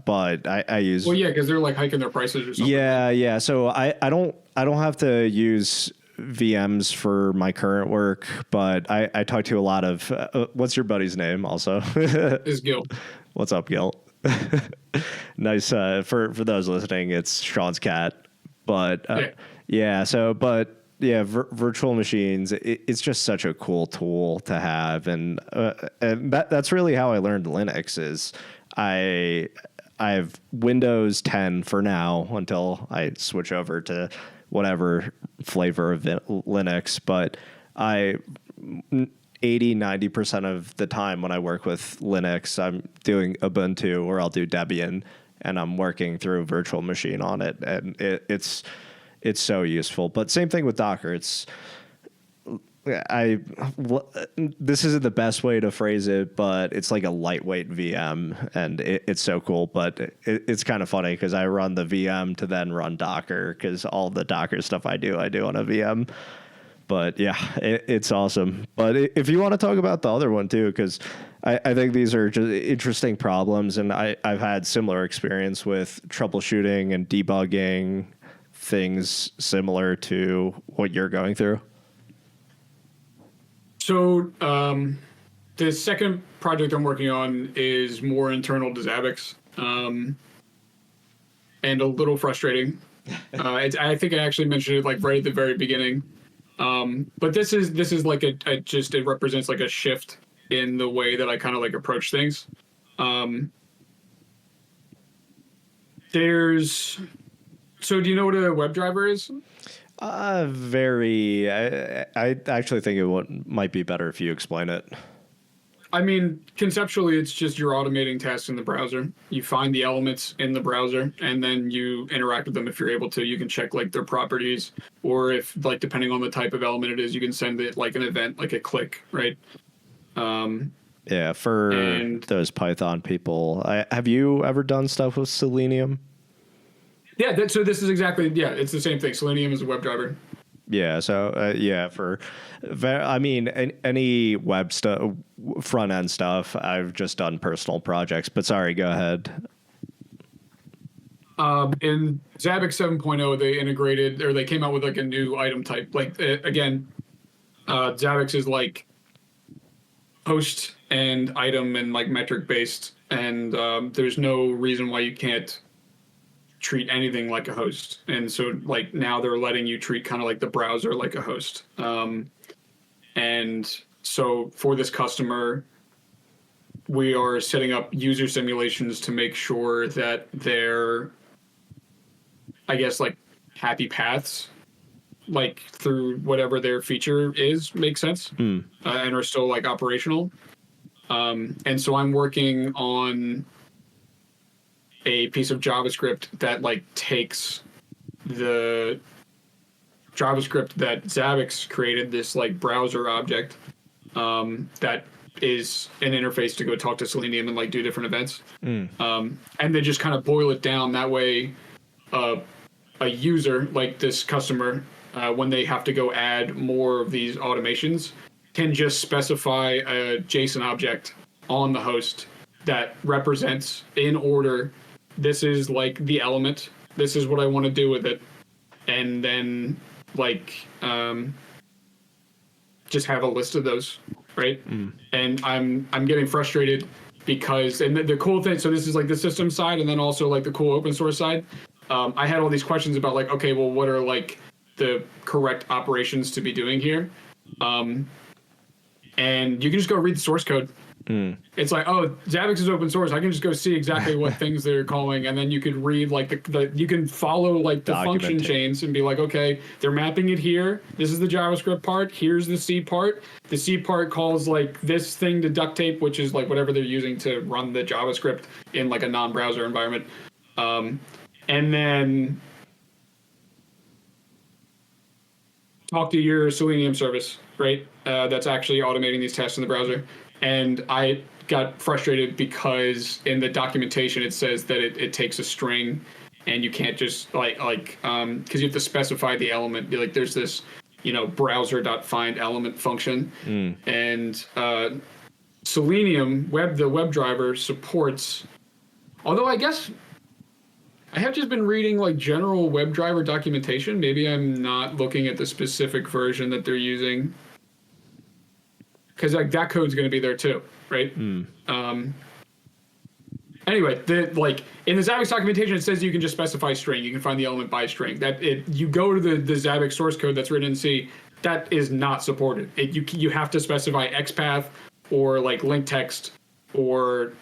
but I use because they're like hiking their prices or something. Yeah. So I don't have to use VMs for my current work, but I talk to a lot of what's your buddy's name also? Is Gil. What's up, Gil? Nice. For those listening, it's Shawn's cat. But virtual machines, it's just such a cool tool to have, and that's really how I learned Linux. Is I have Windows 10 for now until I switch over to whatever flavor of Linux, but 80-90% of the time when I work with Linux, I'm doing Ubuntu or I'll do Debian, and I'm working through a virtual machine on it, and it's so useful. But same thing with Docker. This isn't the best way to phrase it, but it's like a lightweight VM, and it's so cool. But it's kind of funny because I run the VM to then run Docker, because all the Docker stuff I do on a VM. But yeah, it's awesome. But if you want to talk about the other one too, because I think these are just interesting problems, and I've had similar experience with troubleshooting and debugging things similar to what you're going through. So the second project I'm working on is more internal to Zabbix, and a little frustrating. I think I actually mentioned it like right at the very beginning. But this is like it represents like a shift in the way that I kind of like approach things. So do you know what a WebDriver is? Very. I actually think it might be better if you explain it. I mean, conceptually, it's just you're automating tasks in the browser. You find the elements in the browser, and then you interact with them if you're able to. You can check like their properties, or if like depending on the type of element it is, you can send it like an event, like a click, right? For those Python people, have you ever done stuff with Selenium? Yeah, so this is exactly, it's the same thing. Selenium is a WebDriver. Yeah, so any web stuff, front end stuff, I've just done personal projects. But sorry, go ahead. In Zabbix 7.0, they integrated, or they came out with like a new item type. Like Zabbix is like host and item and like metric based, and there's no reason why you can't treat anything like a host. And so like now they're letting you treat kind of like the browser like a host. And so for this customer, we are setting up user simulations to make sure that their, I guess, like happy paths, like through whatever their feature is, make sense, and are still like operational. And so I'm working on a piece of JavaScript that like takes the JavaScript that Zabbix created, this like browser object that is an interface to go talk to Selenium and like do different events. And they just kind of boil it down that way. A user like this customer, when they have to go add more of these automations, can just specify a JSON object on the host that represents in order, this is like the element, this is what I want to do with it, and then like just have a list of those, right? And I'm getting frustrated because, and the cool thing, so this is like the system side, and then also like the cool open source side. I had all these questions about like, okay, well, what are like the correct operations to be doing here? And you can just go read the source code. It's like, oh, Zabbix is open source. I can just go see exactly what things they're calling, and then you could read like you can follow like the function chains and be like, okay, they're mapping it here. This is the JavaScript part. Here's the C part. The C part calls like this thing to duct tape, which is like whatever they're using to run the JavaScript in like a non-browser environment. and then talk to your Selenium service, right? That's actually automating these tests in the browser. And I got frustrated because in the documentation it says that it takes a string, and you can't just because you have to specify the element. Like there's this, browser.find element function, and Selenium the WebDriver supports. Although I guess I have just been reading like general WebDriver documentation. Maybe I'm not looking at the specific version that they're using, because like that code's going to be there too, right? Anyway, in the Zabbix documentation, it says you can just specify string. You can find the element by string. You go to the Zabbix source code that's written in C. That is not supported. You have to specify XPath or like link text or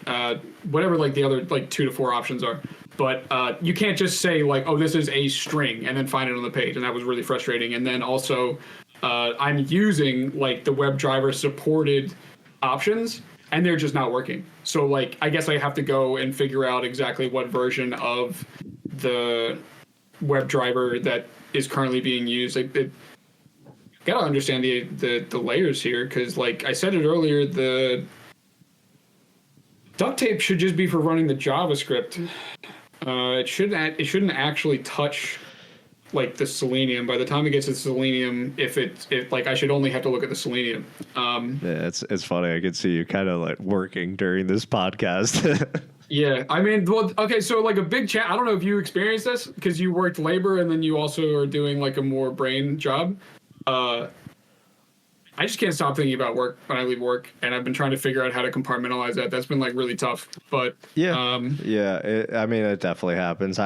whatever like the other like 2 to 4 options are. But you can't just say like, oh, this is a string and then find it on the page. And that was really frustrating. And then also I'm using like the WebDriver supported options, and they're just not working. So like, I guess I have to go and figure out exactly what version of the WebDriver that is currently being used. Gotta understand the layers here, because like I said it earlier, the duct tape should just be for running the JavaScript. It shouldn't actually touch like the Selenium. By the time it gets to Selenium, if I should only have to look at the Selenium. Yeah, it's funny. I could see you kind of like working during this podcast. Yeah, I mean, well, okay, so like a big chat. I don't know if you experienced this because you worked labor and then you also are doing like a more brain job. I just can't stop thinking about work when I leave work, and I've been trying to figure out how to compartmentalize that. That's been like really tough. But it definitely happens.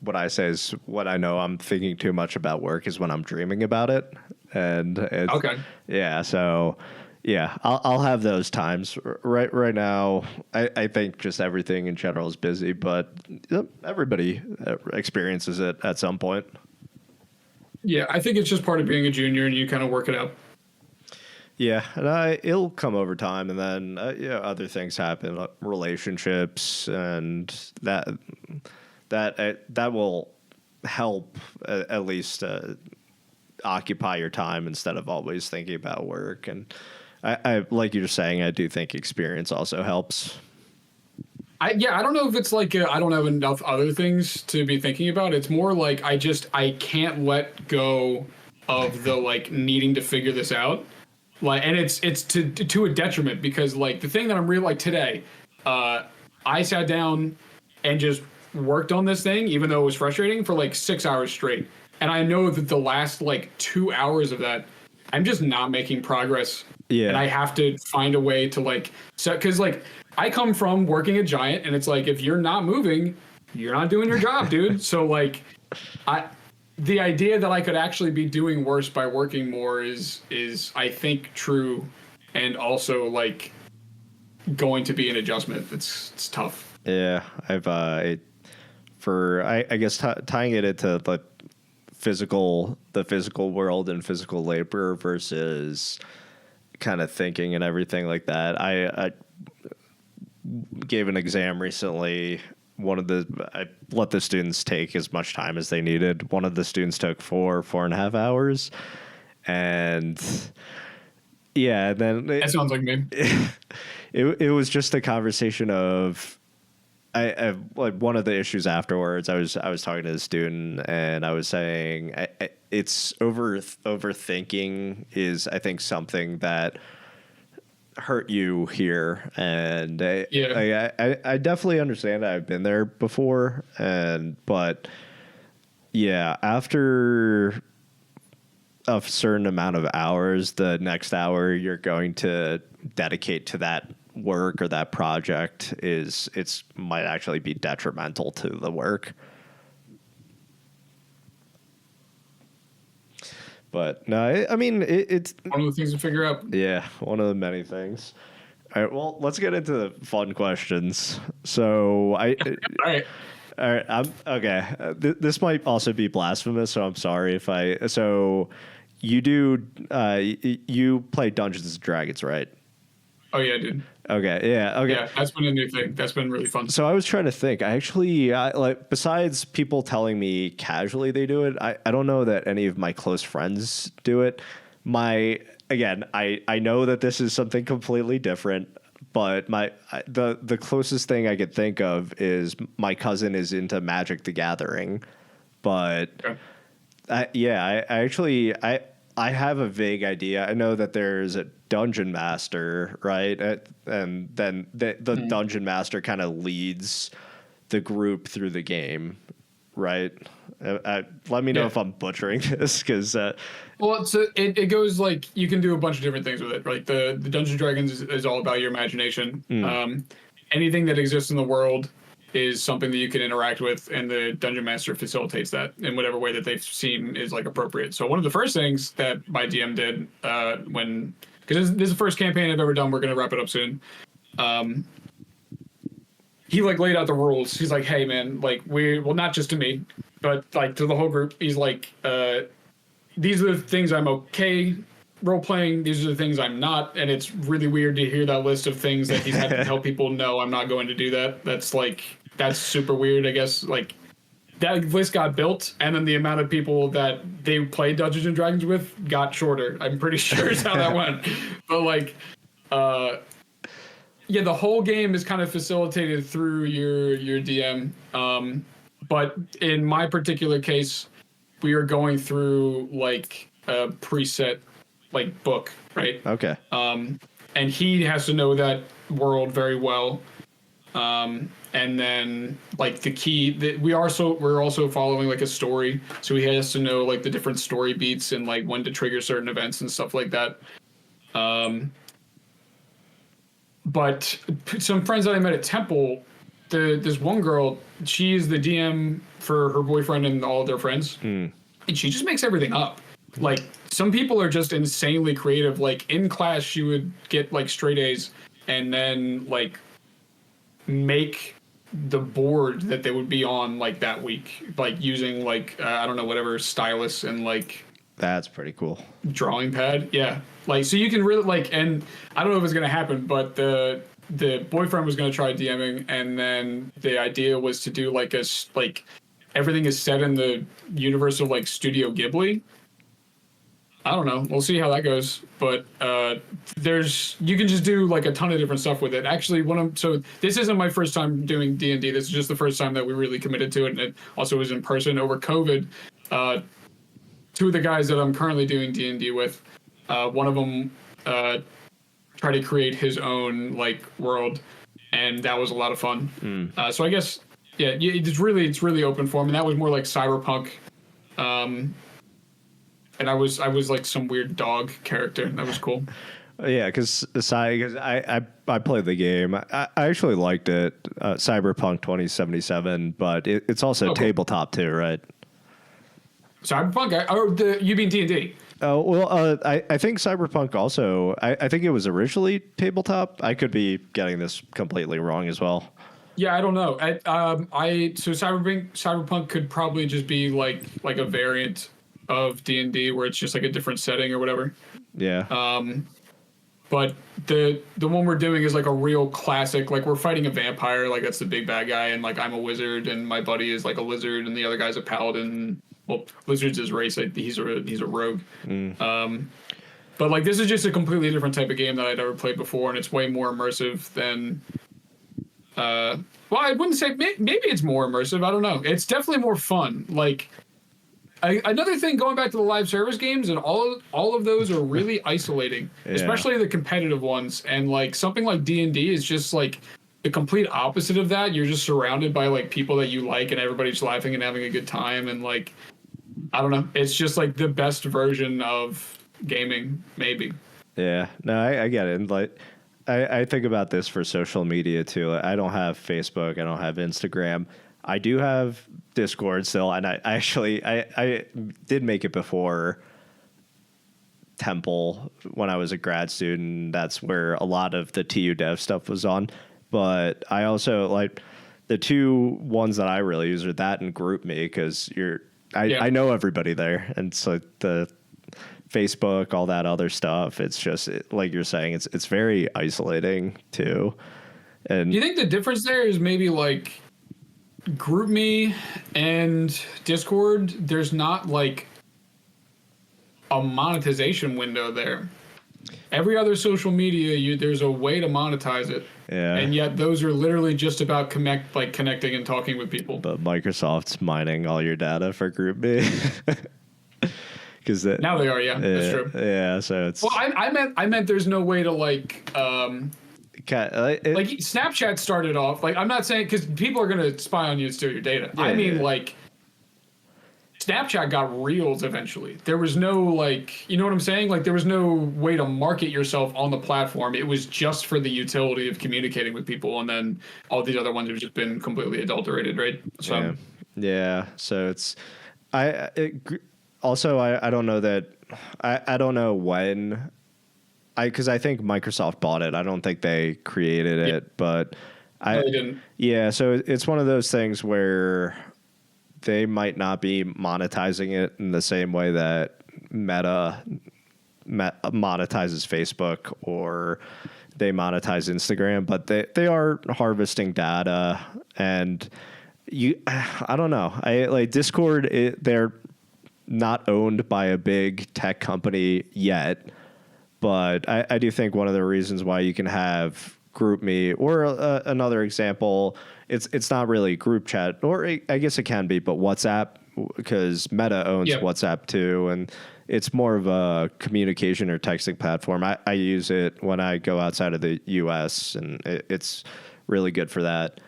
What I say is what I know I'm thinking too much about work is when I'm dreaming about it, and it's, okay, yeah. So yeah, I'll have those times. Right now, I think just everything in general is busy, but everybody experiences it at some point. Yeah, I think it's just part of being a junior, and you kind of work it out. Yeah, and it'll come over time, and then other things happen, like relationships, and that will help at least occupy your time instead of always thinking about work. And I like you're saying, I do think experience also helps. I don't know if it's like I don't have enough other things to be thinking about. It's more like I can't let go of the like needing to figure this out. Like, and it's to a detriment, because like the thing that I'm really like today, I sat down and just worked on this thing, even though it was frustrating, for like 6 hours straight. And I know that the last like 2 hours of that, I'm just not making progress. Yeah. And I have to find a way to like, so, cause like I come from working at Giant, and it's like, if you're not moving, you're not doing your job, dude. So like the idea that I could actually be doing worse by working more is I think true, and also like going to be an adjustment. It's tough. Yeah. I guess tying it into the physical world and physical labor versus kind of thinking and everything like that. I gave an exam recently. I let the students take as much time as they needed. One of the students took 4.5 hours, and yeah, then that sounds like me. It was just a conversation of I like one of the issues afterwards. I was talking to the student, and I was saying it's overthinking is, I think, something that hurt you here, and I definitely understand. I've been there before, but yeah, after a certain amount of hours, the next hour you're going to dedicate to that work or that project might actually be detrimental to the work. But no, I mean, it's one of the things to figure out. Yeah, one of the many things. All right, well, let's get into the fun questions. So All right. I'm okay. This might also be blasphemous, so I'm sorry if I. So you play Dungeons and Dragons, right? Oh yeah, dude. Okay, yeah, okay. Yeah, that's been a new thing. That's been really fun. So I was trying to think. I actually like, besides people telling me casually they do it, I don't know that any of my close friends do it. I know that this is something completely different, but the closest thing I could think of is my cousin is into Magic the Gathering, but I have a vague idea. I know that there's a dungeon master, right? And then the dungeon master kind of leads the group through the game, right? Let me know if I'm butchering this, because well, so it goes like you can do a bunch of different things with it. Like the Dungeons and Dragons is all about your imagination. Anything that exists in the world is something that you can interact with, and the dungeon master facilitates that in whatever way that they've seen is like appropriate. So one of the first things that my DM did because this is the first campaign I've ever done, we're gonna wrap it up soon. He like laid out the rules. He's like, hey man, like not just to me, but like to the whole group. He's like, these are the things I'm okay role playing. These are the things I'm not, and it's really weird to hear that list of things that he's had to tell people. No, I'm not going to do that. That's super weird. I guess like that list got built, and then the amount of people that they played Dungeons and Dragons with got shorter. I'm pretty sure is how that went. But like, yeah, the whole game is kind of facilitated through your DM. But in my particular case, we are going through like a preset like book, right? Okay. And he has to know that world very well. And then like the key that we're also following like a story, so he has to know like the different story beats and like when to trigger certain events and stuff like that. But some friends that I met at Temple, this one girl, she is the DM for her boyfriend and all of their friends, and she just makes everything up. Like some people are just insanely creative. Like in class, she would get like straight A's, and then like make the board that they would be on like that week, like using like I don't know, whatever stylus and like that's pretty cool drawing pad. Yeah, like so you can really like, and I don't know if it's gonna happen, but the boyfriend was gonna try DMing, and then the idea was to do like everything is set in the universe of like Studio Ghibli. I don't know. We'll see how that goes. But you can just do like a ton of different stuff with it. Actually, so this isn't my first time doing D&D. This is just the first time that we really committed to it, and it also was in person over COVID. Two of the guys that I'm currently doing D&D with, one of them tried to create his own like world, and that was a lot of fun. So I guess it's really open for him, and that was more like cyberpunk. And I was like some weird dog character. That was cool. Yeah, because I played the game. I actually liked it, Cyberpunk 2077, but it's also tabletop too, right? Cyberpunk? You mean D&D? Oh, well, I think Cyberpunk also, I think it was originally tabletop. I could be getting this completely wrong as well. Yeah, I don't know. So Cyberpunk could probably just be like a variant of D&D where it's just like a different setting or whatever. Yeah. But the one we're doing is like a real classic, like we're fighting a vampire, like that's the big bad guy, and like I'm a wizard and my buddy is like a lizard and the other guy's a paladin. Well, lizard's his race, like he's a rogue. But like this is just a completely different type of game that I'd ever played before, and it's way more immersive than well, I wouldn't say maybe it's more immersive, I don't know. It's definitely more fun. Like another thing, going back to the live service games, and all of those are really isolating, especially the competitive ones. And like something like D&D is just like the complete opposite of that. You're just surrounded by like people that you like, and everybody's laughing and having a good time. And like, I don't know, it's just like the best version of gaming, maybe. Yeah, no, I get it. And like, I think about this for social media too. I don't have Facebook. I don't have Instagram. I do have Discord still, and I did make it before Temple when I was a grad student. That's where a lot of the TUDev stuff was on. But I also like the two ones that I really use are that and GroupMe, because I know everybody there, and so Facebook, all that other stuff. It's just like you're saying, it's very isolating too. And Do you think the difference there is maybe like GroupMe and Discord? There's not like a monetization window there. Every other social media, there's a way to monetize it. Yeah. And yet those are literally just about connecting and talking with people. But Microsoft's mining all your data for GroupMe. Because now they are, yeah, that's true. Yeah, so it's. Well, I meant there's no way to like Snapchat started off like, I'm not saying because people are gonna spy on you and steal your data. Yeah, I mean like Snapchat got Reels eventually. There was no like, you know what I'm saying? Like there was no way to market yourself on the platform. It was just for the utility of communicating with people, and then all these other ones have just been completely adulterated, right? So yeah. So it's also I don't know that I don't know when because I think Microsoft bought it. I don't think they created it, but no, they didn't. Yeah, so it's one of those things where they might not be monetizing it in the same way that Meta monetizes Facebook or they monetize Instagram, but they are harvesting data. And I don't know. Like Discord, they're not owned by a big tech company yet, but I do think one of the reasons why you can have GroupMe or another example, it's not really group chat, or I guess it can be, but WhatsApp, because Meta owns WhatsApp too, and it's more of a communication or texting platform. I use it when I go outside of the U.S., and it's really good for that.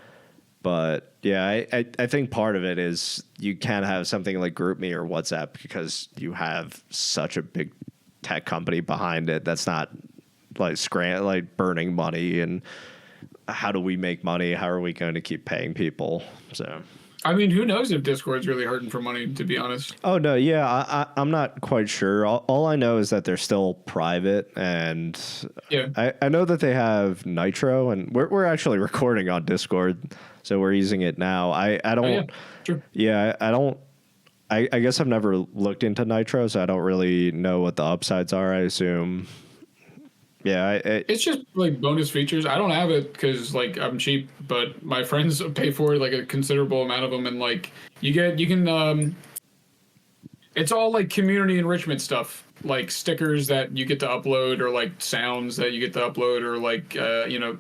But yeah, I think part of it is you can't have something like GroupMe or WhatsApp because you have such a big tech company behind it that's not like burning money, and how do we make money? How are we going to keep paying people? So, I mean, who knows if Discord's really hurting for money, to be honest. Oh, no, yeah, I'm not quite sure. All I know is that they're still private, and I know that they have Nitro, and we're actually recording on Discord, so we're using it now. I don't... Oh, yeah, sure. Yeah, I don't... I guess I've never looked into Nitro, so I don't really know what the upsides are, I assume. Yeah, it's just like bonus features. I don't have it because like I'm cheap, but my friends pay for it, like a considerable amount of them, and like you can it's all like community enrichment stuff, like stickers that you get to upload, or like sounds that you get to upload, or like you know,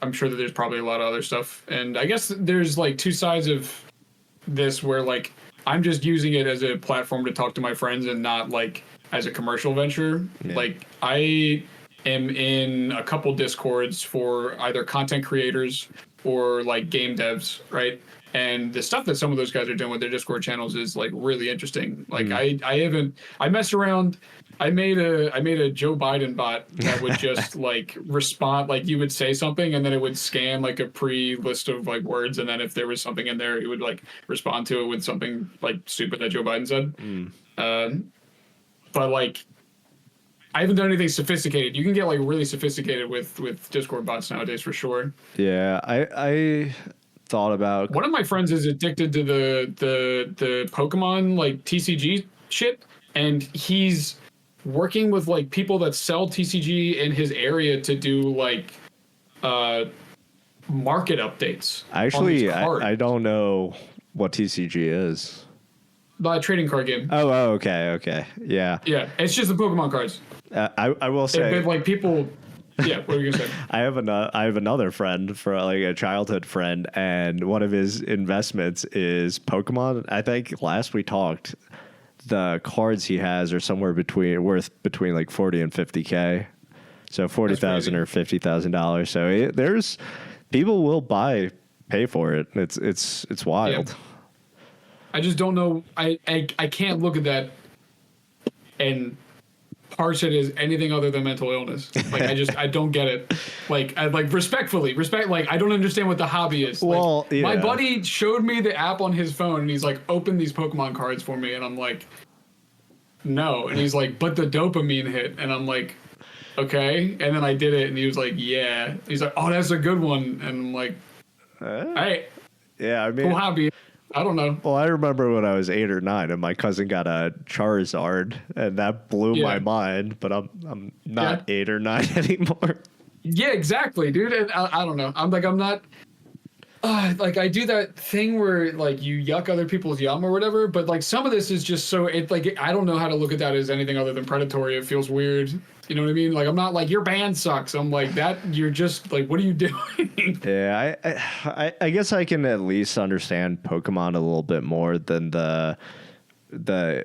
I'm sure that there's probably a lot of other stuff. And I guess there's like two sides of this where like I'm just using it as a platform to talk to my friends and not like as a commercial venture. Yeah. Like I am in a couple Discords for either content creators or like game devs, right? And the stuff that some of those guys are doing with their Discord channels is like really interesting. Like I messed around. I made a Joe Biden bot that would just like respond, like you would say something and then it would scan like a pre-list of like words, and then if there was something in there, it would like respond to it with something like stupid that Joe Biden said. But like I haven't done anything sophisticated. You can get like really sophisticated with Discord bots nowadays for sure. Yeah, I thought about, one of my friends is addicted to the Pokémon like TCG shit, and he's working with like people that sell TCG in his area to do like market updates. Actually, I don't know what TCG is. The trading card game. Oh, okay, yeah. Yeah, it's just the Pokemon cards. I will say, like people. Yeah, what were you gonna say? I have another friend, for like a childhood friend, and one of his investments is Pokemon. I think last we talked, the cards he has are somewhere worth between like 40 and 50K. So 40,000 or $50,000. So there's people will pay for it. It's wild. Yeah. I just don't know. I can't look at that and parse it as anything other than mental illness. Like I don't get it. Like I respect. Like I don't understand what the hobby is. Well, like, my buddy showed me the app on his phone and he's like, open these Pokemon cards for me, and I'm like, no. And he's like, but the dopamine hit, and I'm like, okay. And then I did it, and he was like, yeah. He's like, oh, that's a good one, and I'm like, all right. Yeah, I mean, cool hobby. I don't know. Well, I remember when I was 8 or 9 and my cousin got a Charizard, and that blew my mind. But I'm not 8 or 9 anymore. Yeah, exactly, dude. And I don't know. I'm not. Like I do that thing where like you yuck other people's yum or whatever, but like some of this is just so I don't know how to look at that as anything other than predatory. It feels weird. You know what I mean? Like I'm not like your band sucks. I'm like that. You're just like, what are you doing? Yeah, I guess I can at least understand Pokemon a little bit more than the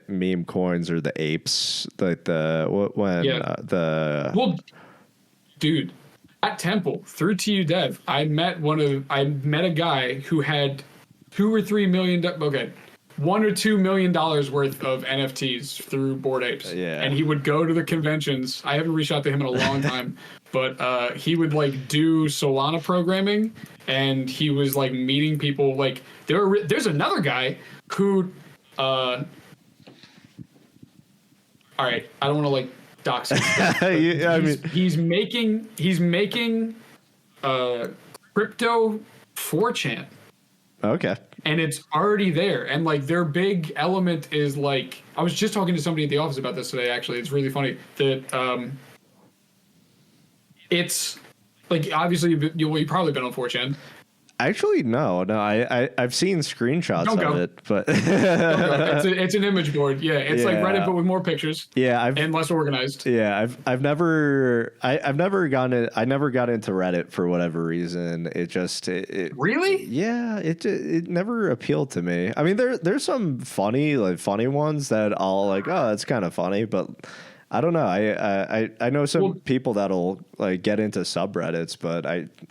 meme coins or the apes. Like well, dude. At Temple through TUDev, I met a guy who had $2 or $3 million. $1 or $2 million worth of NFTs through Bored Apes. Yeah. And he would go to the conventions. I haven't reached out to him in a long time, but he would like do Solana programming, and he was like meeting people. Like there's another guy who. All right, I don't want to like. Docs. He's making crypto 4chan. Okay. And it's already there. And like their big element is like I was just talking to somebody at the office about this today. Actually, it's really funny that it's like obviously you've probably been on 4chan. Actually, no. I've seen screenshots of it, but it's an image board. Yeah, it's like Reddit but with more pictures. Yeah, and less organized. Yeah, I've never got into Reddit for whatever reason. It really. Yeah, it never appealed to me. I mean, there's some funny ones that I'll like. Oh, that's kind of funny, but. I don't know. I know some people that'll like get into subreddits, but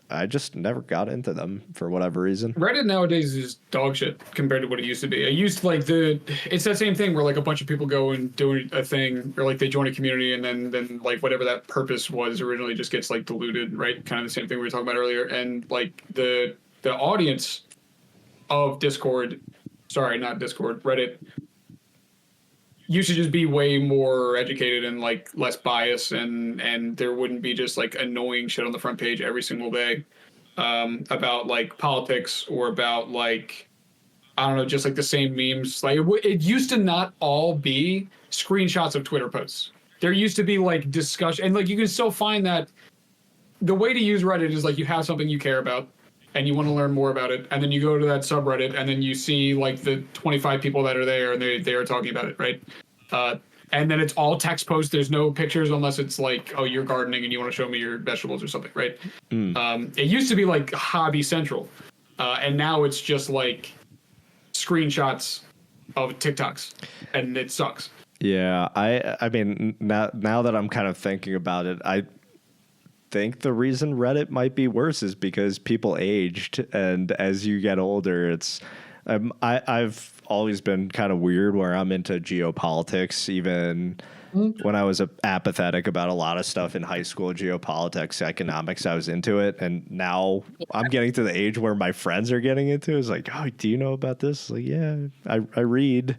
I just never got into them for whatever reason. Reddit nowadays is dog shit compared to what it used to be. It used to it's that same thing where like a bunch of people go and do a thing or like they join a community and then like whatever that purpose was originally just gets like diluted, right? Kind of the same thing we were talking about earlier. And like the audience of Reddit used to just be way more educated and like less bias and there wouldn't be just like annoying shit on the front page every single day about like politics or about like I don't know, just like the same memes. Like it used to not all be screenshots of Twitter posts. There used to be like discussion and like you can still find that the way to use Reddit is like you have something you care about and you want to learn more about it, and then you go to that subreddit, and then you see like the 25 people that are there, and they are talking about it, right? And then it's all text posts. There's no pictures unless it's like, oh, you're gardening and you want to show me your vegetables or something, right? It used to be like Hobby Central, and now it's just like screenshots of TikToks, and it sucks. Yeah, I mean now that I'm kind of thinking about it, I think the reason Reddit might be worse is because people aged, and as you get older, it's I've always been kind of weird where I'm into geopolitics. Even when I was apathetic about a lot of stuff in high school, geopolitics, economics, I was into it, and now I'm getting to the age where my friends are getting into it. It's like, oh, do you know about this? Like, yeah, I read,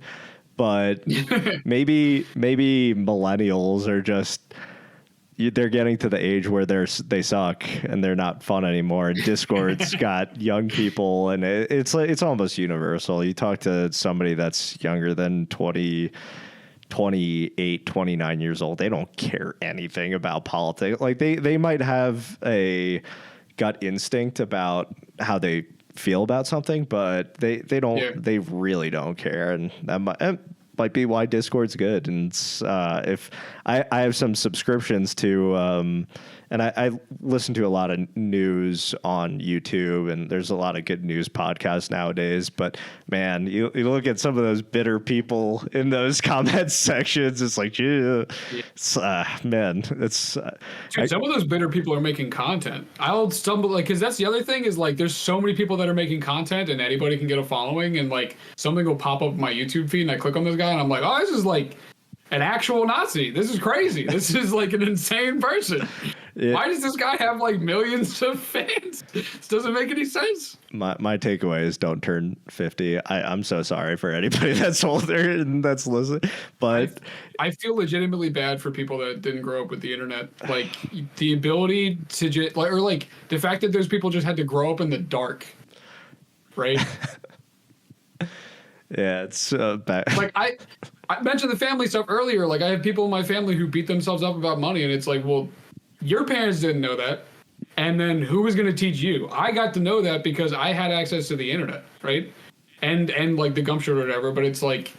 but maybe millennials are just. They're getting to the age where they suck and they're not fun anymore. And Discord's got young people, and it's almost universal. You talk to somebody that's younger than 28, 29 years old, they don't care anything about politics. Like they might have a gut instinct about how they feel about something, but they don't. Yeah. They really don't care, and that might be why Discord's good. And if I have some subscriptions to, and I listen to a lot of news on YouTube, and there's a lot of good news podcasts nowadays. But man, you look at some of those bitter people in those comment sections. It's like, man, it's dude, some of those bitter people are making content. I'll stumble because that's the other thing is like there's so many people that are making content, and anybody can get a following, and like something will pop up my YouTube feed, and I click on this guy, and I'm like, oh, this is like an actual Nazi. This is crazy. This is like an insane person. Why does this guy have like millions of fans? This doesn't make any sense. My takeaway is don't turn 50. I'm so sorry for anybody that's older and that's listening. But I feel legitimately bad for people that didn't grow up with the internet. Like the ability to or like the fact that those people just had to grow up in the dark, right? Yeah, it's bad. Like I mentioned the family stuff earlier. Like I have people in my family who beat themselves up about money, and it's like, well, your parents didn't know that, and then who was going to teach you? I got to know that because I had access to the internet, right? And like the Gumshoe or whatever. But it's like,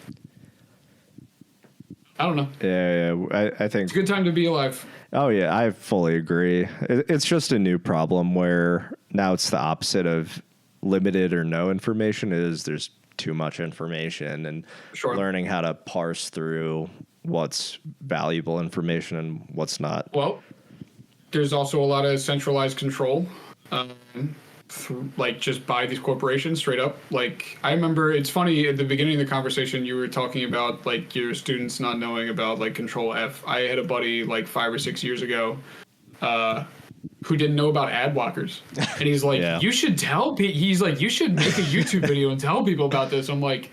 I don't know. Yeah. I think it's a good time to be alive. Oh yeah, I fully agree. It's just a new problem where now it's the opposite of limited or no information. There's too much information, and learning how to parse through what's valuable information and what's not. Well, there's also a lot of centralized control, like just by these corporations straight up. Like I remember, it's funny at the beginning of the conversation you were talking about like your students not knowing about like Control F. I had a buddy like 5 or 6 years ago who didn't know about ad blockers, and he's like, you should tell people. He's like, you should make a YouTube video and tell people about this. I'm like,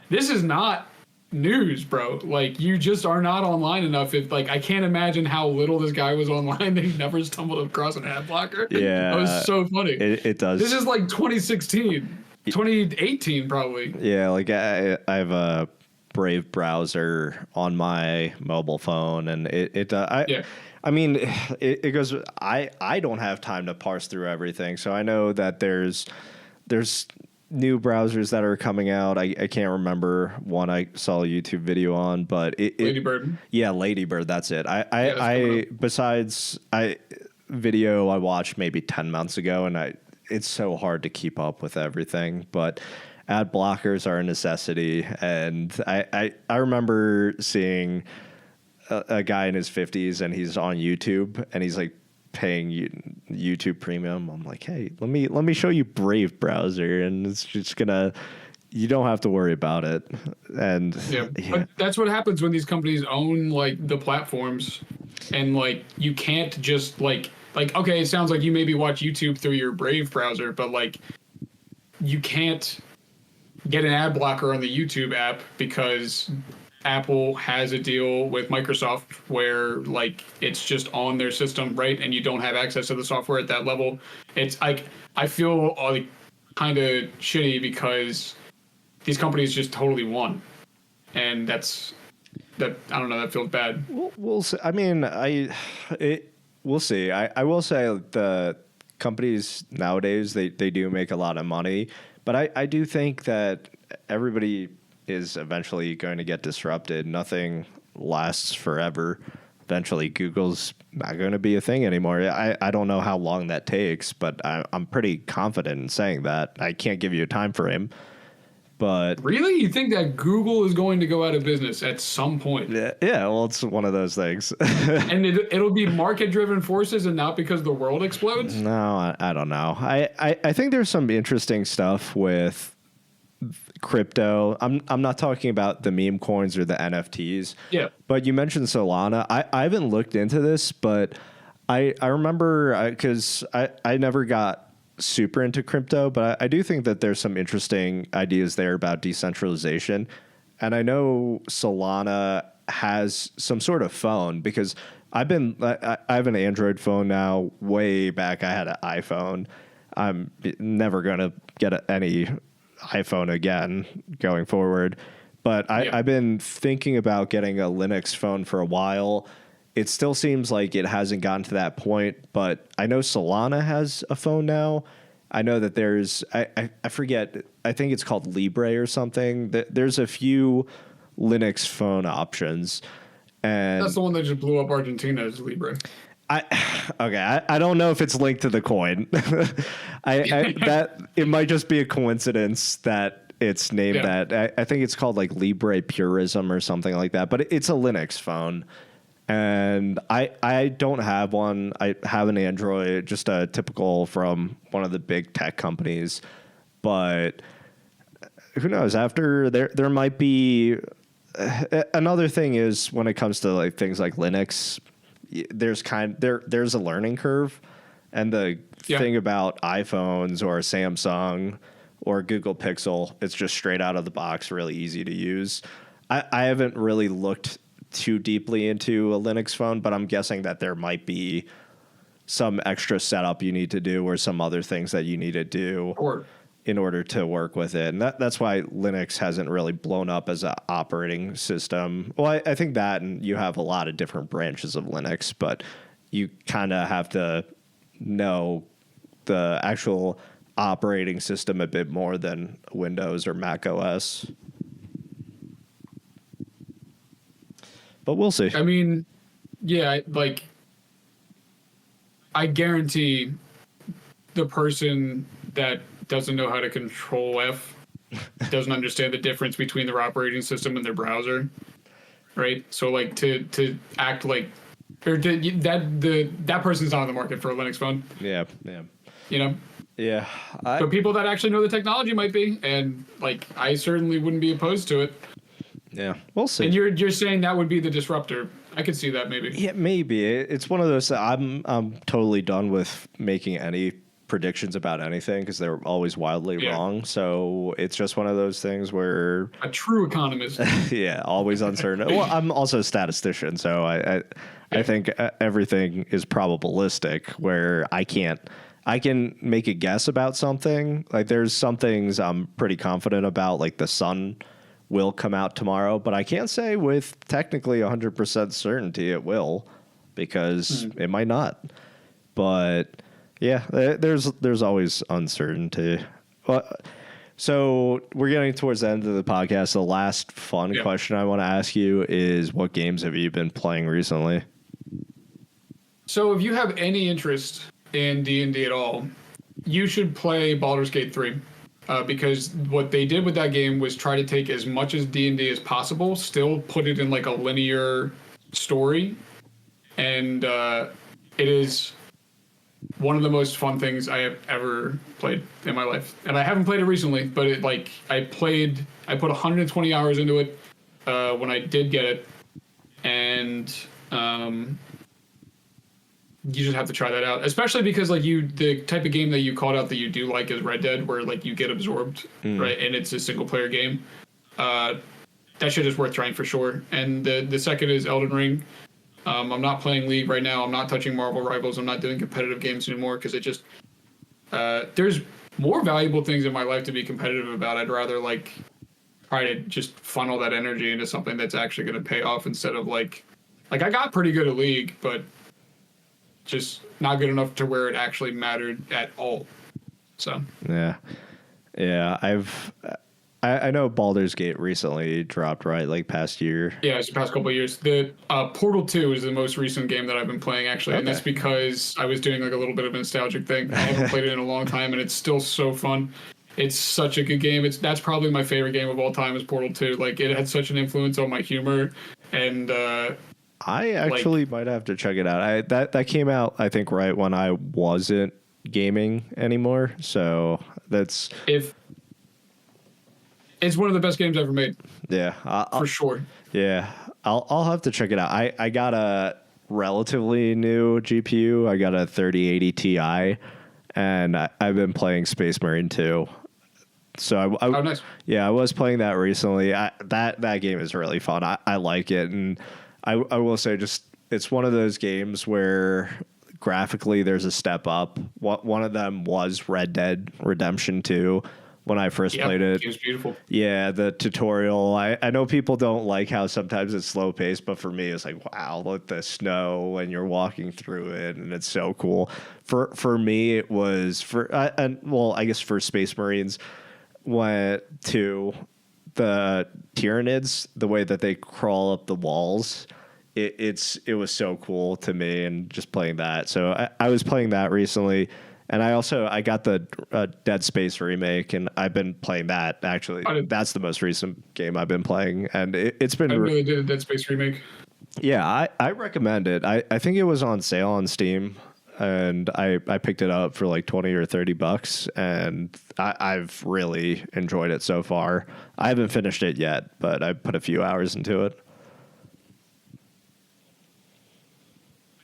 this is not news, bro. Like you just are not online enough. If like I can't imagine how little this guy was online that he never stumbled across an ad blocker. Yeah, that was so funny. It does. This is like 2016, 2018 probably. Yeah, like I have a Brave browser on my mobile phone, and I mean, it goes. I don't have time to parse through everything, so I know that there's new browsers that are coming out. I can't remember one I saw a YouTube video on, but Ladybird. Yeah, Ladybird. That's it. Besides video I watched maybe 10 months ago, and it's so hard to keep up with everything, but ad blockers are a necessity. And I remember seeing a guy in his 50s, and he's on YouTube, and he's like paying YouTube Premium. I'm like, hey, let me show you Brave browser, and it's just you don't have to worry about it. And but that's what happens when these companies own like the platforms, and like you can't just like okay, it sounds like you maybe watch YouTube through your Brave browser, but like you can't get an ad blocker on the YouTube app because Apple has a deal with Microsoft where like it's just on their system, right? And you don't have access to the software at that level. It's like I feel like kind of shitty because these companies just totally won, and I don't know, that feels bad. We'll see. I mean, we'll see. I will say the companies nowadays they do make a lot of money, but I do think that everybody is eventually going to get disrupted. Nothing lasts forever. Eventually, Google's not going to be a thing anymore. I don't know how long that takes, but I'm pretty confident in saying that. I can't give you a time frame, but... Really? You think that Google is going to go out of business at some point? Yeah, well, it's one of those things. And it'll be market-driven forces and not because the world explodes? No, I don't know. I think there's some interesting stuff with crypto. I'm not talking about the meme coins or the NFTs. Yeah. But you mentioned Solana. I haven't looked into this, but I remember because I never got super into crypto, but I do think that there's some interesting ideas there about decentralization. And I know Solana has some sort of phone because I have an Android phone now. Way back, I had an iPhone. I'm never going to get any iPhone again going forward, but I've been thinking about getting a Linux phone for a while. It still seems like it hasn't gotten to that point, but I know Solana has a phone now. I know that there's I forget, I think it's called Libre or something. There's a few Linux phone options, and that's the one that just blew up Argentina, is Libre. I don't know if it's linked to the coin. That it might just be a coincidence that it's named that. I think it's called like Libre Purism or something like that. But it's a Linux phone, and I don't have one. I have an Android, just a typical from one of the big tech companies. But who knows? After there might be another thing is when it comes to like things like Linux. There's a learning curve, and the thing about iPhones or Samsung or Google Pixel, it's just straight out of the box, really easy to use. I haven't really looked too deeply into a Linux phone, but I'm guessing that there might be some extra setup you need to do or some other things that you need to do. in order to work with it. And that's why Linux hasn't really blown up as an operating system. Well, I think that, and you have a lot of different branches of Linux, but you kind of have to know the actual operating system a bit more than Windows or Mac OS. But we'll see. I mean, yeah, like, I guarantee the person that doesn't know how to control F doesn't understand the difference between their operating system and their browser, right? So like to act like, or that person's not on the market for a Linux phone. Yeah. You know. Yeah. But people that actually know the technology might be, and like I certainly wouldn't be opposed to it. Yeah, we'll see. And you're saying that would be the disruptor. I could see that maybe. Yeah, maybe. It's one of those that I'm totally done with making any predictions about anything because they're always wildly wrong. So it's just one of those things where a true economist. Yeah, always uncertain. Well, I'm also a statistician, so I think everything is probabilistic. Where I can make a guess about something. Like there's some things I'm pretty confident about, like the sun will come out tomorrow, but I can't say with technically 100% certainty it will, because it might not. But yeah, there's always uncertainty. So we're getting towards the end of the podcast. The last fun question I want to ask you is, what games have you been playing recently? So if you have any interest in D&D at all, you should play Baldur's Gate 3. Because what they did with that game was try to take as much as D&D as possible, still put it in like a linear story, and it is one of the most fun things I have ever played in my life. And I haven't played it recently, but I put 120 hours into it when I did get it, and you just have to try that out, especially because like the type of game that you called out that you do like is Red Dead, where like you get absorbed, right? And it's a single player game. That shit is worth trying for sure. And the second is Elden Ring. I'm not playing League right now. I'm not touching Marvel Rivals. I'm not doing competitive games anymore because it just there's more valuable things in my life to be competitive about. I'd rather like try to just funnel that energy into something that's actually going to pay off instead of like I got pretty good at League, but just not good enough to where it actually mattered at all. So yeah, I know Baldur's Gate recently dropped, right? Like past year. Yeah, it's the past couple of years. The Portal 2 is the most recent game that I've been playing actually, and that's because I was doing like a little bit of a nostalgic thing. I haven't played it in a long time, and it's still so fun. It's such a good game. That's probably my favorite game of all time is Portal 2. Like it had such an influence on my humor, and I actually might have to check it out. That came out, I think, right when I wasn't gaming anymore. So that's it's one of the best games ever made. Yeah, for sure. Yeah, I'll have to check it out. I got a relatively new GPU. I got a 3080 Ti, and I've been playing Space Marine 2. So oh, nice. Yeah, I was playing that recently. That game is really fun. I like it, and I will say, just it's one of those games where graphically there's a step up. One of them was Red Dead Redemption 2 when I first played it. It was beautiful. Yeah, the tutorial. I know people don't like how sometimes it's slow paced, but for me it's like, wow, look at the snow when you're walking through it, and it's so cool. For me it was I guess for Space Marines went to the Tyranids, the way that they crawl up the walls. It was so cool to me, and just playing that. So I was playing that recently, and I got the Dead Space remake, and I've been playing that. Actually, that's the most recent game I've been playing, and it's been. I really did a Dead Space remake. Yeah, I recommend it. I think it was on sale on Steam, and I picked it up for like $20 or $30, and I've really enjoyed it so far. I haven't finished it yet, but I put a few hours into it.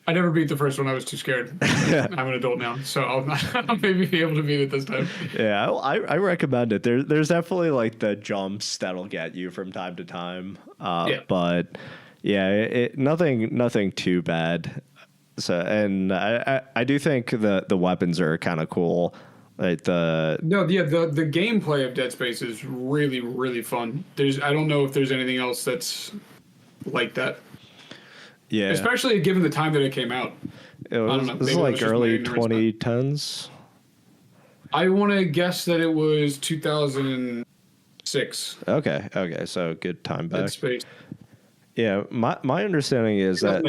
I never beat the first one. I was too scared. I'm an adult now, so I'll maybe be able to beat it this time. Yeah, I recommend it. There's definitely like the jumps that'll get you from time to time. But yeah, nothing too bad. So, and I do think the weapons are kind of cool. Like No, yeah, the gameplay of Dead Space is really, really fun. I don't know if there's anything else that's like that. Yeah. Especially given the time that it came out. It was, this is like early 2010s. I want to guess that it was 2006. Okay, so good time back. Dead Space. Yeah, my understanding is that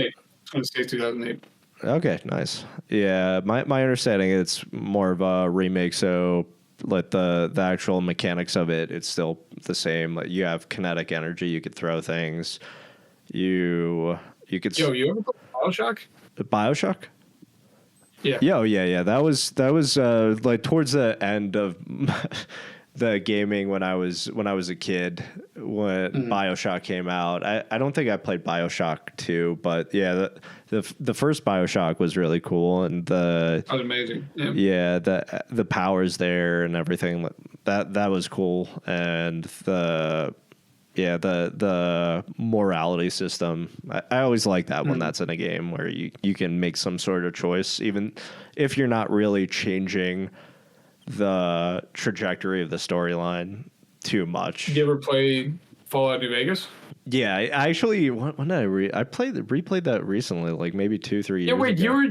2008. Okay, nice. Yeah, my understanding it's more of a remake, so like the actual mechanics of it's still the same. Like you have kinetic energy, you could throw things. You could. Yo, you ever played BioShock? BioShock? Yeah. Yeah. That was like towards the end of the gaming when I was a kid when BioShock came out. I don't think I played BioShock 2, but yeah, the first BioShock was really cool, and that was amazing. Yeah, the powers there and everything that was cool, and the morality system. I always like that when that's in a game where you can make some sort of choice, even if you're not really changing the trajectory of the storyline too much. Did you ever play Fallout New Vegas? Yeah, I actually when did I replayed that recently, like maybe 2-3 years ago.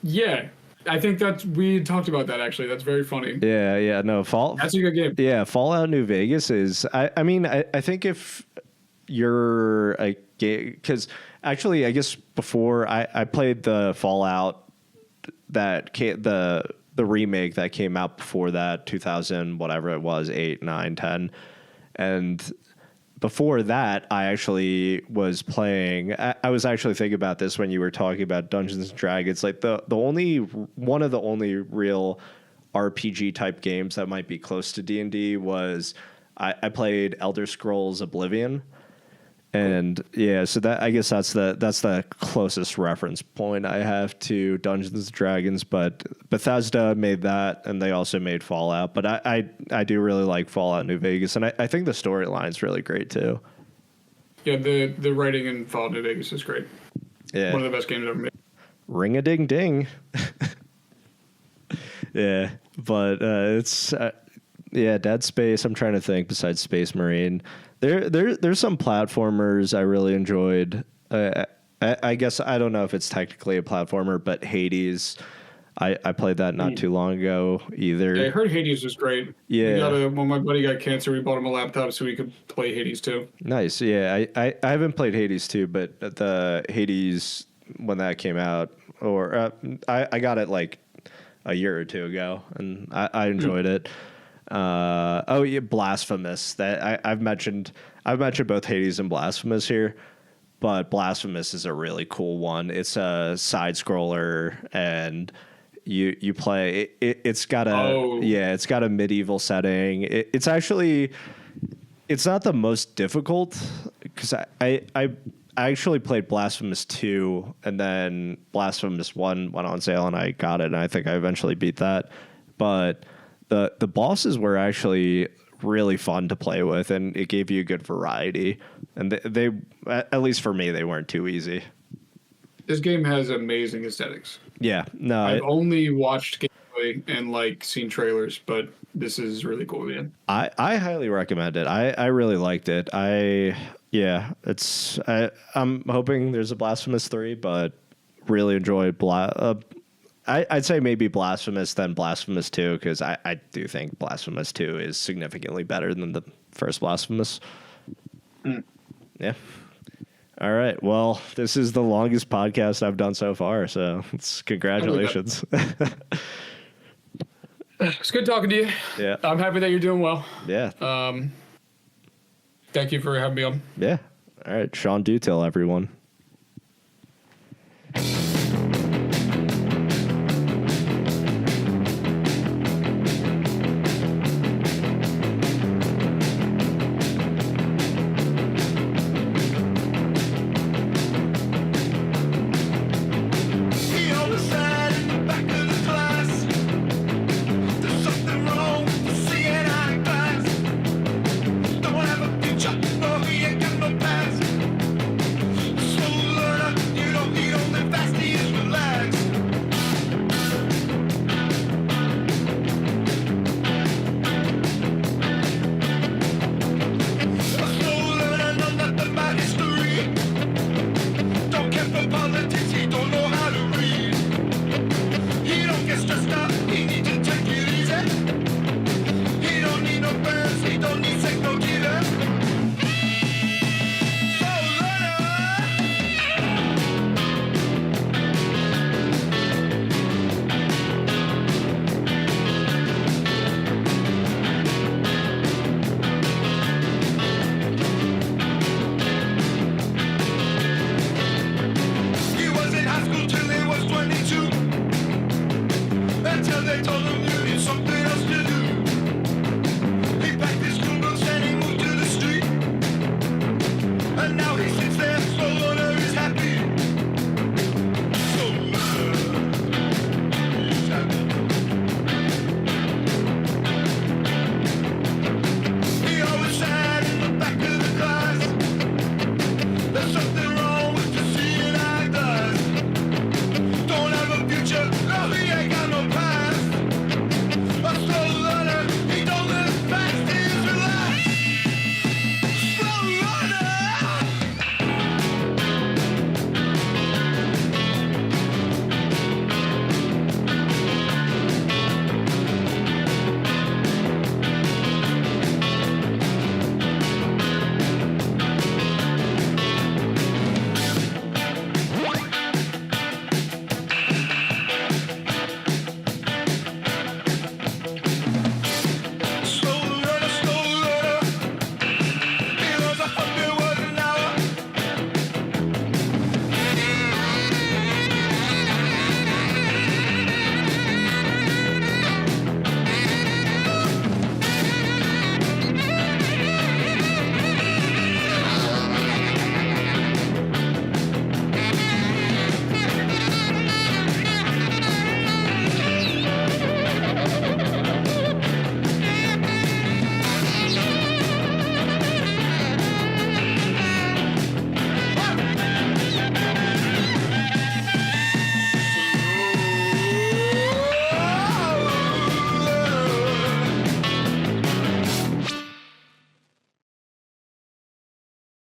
Yeah. I think we talked about that actually. That's very funny. Yeah, no, that's a good game. Yeah, Fallout New Vegas is. I mean, I think if you're a game, because actually, I guess before I played the Fallout the remake that came out before that, 2000 whatever it was, 8, 9, 10, and before that, I actually was playing. I was actually thinking about this when you were talking about Dungeons and Dragons. Like one of the only real RPG type games that might be close to D&D was I played Elder Scrolls Oblivion, and yeah, so that I guess that's the closest reference point I have to Dungeons and Dragons. But Bethesda made that, and they also made Fallout. But I do really like Fallout New Vegas, and I think the storyline's really great too. Yeah, the writing in Fallout New Vegas is great. Yeah, one of the best games ever made. Ring a ding ding. Yeah, but it's Dead Space. I'm trying to think besides Space Marine. There's some platformers I really enjoyed. I guess I don't know if it's technically a platformer, but Hades. I played that not too long ago either. Yeah, I heard Hades was great. Yeah. When my buddy got cancer, we bought him a laptop so we could play Hades too. Nice. Yeah, I haven't played Hades 2, but the Hades when that came out, or I got it like a year or two ago, and I enjoyed it. Blasphemous. That I've mentioned both Hades and Blasphemous here, but Blasphemous is a really cool one. It's a side scroller, and you play. It's got a medieval setting. It's not the most difficult because I actually played Blasphemous 2, and then Blasphemous 1 went on sale, and I got it, and I think I eventually beat that, but the bosses were actually really fun to play with, and it gave you a good variety. And they at least for me, they weren't too easy. This game has amazing aesthetics. Yeah, no, I've only watched gameplay and seen trailers, but this is really cool, man. I highly recommend it. I really liked it. I'm hoping there's a Blasphemous 3, but really enjoyed I'd say maybe Blasphemous, then Blasphemous 2, because I do think Blasphemous 2 is significantly better than the first Blasphemous. Yeah. All right. Well, this is the longest podcast I've done so far, so congratulations. It's good talking to you. Yeah. I'm happy that you're doing well. Yeah. Thank you for having me on. Yeah. All right. Shawn Dutill, everyone. they told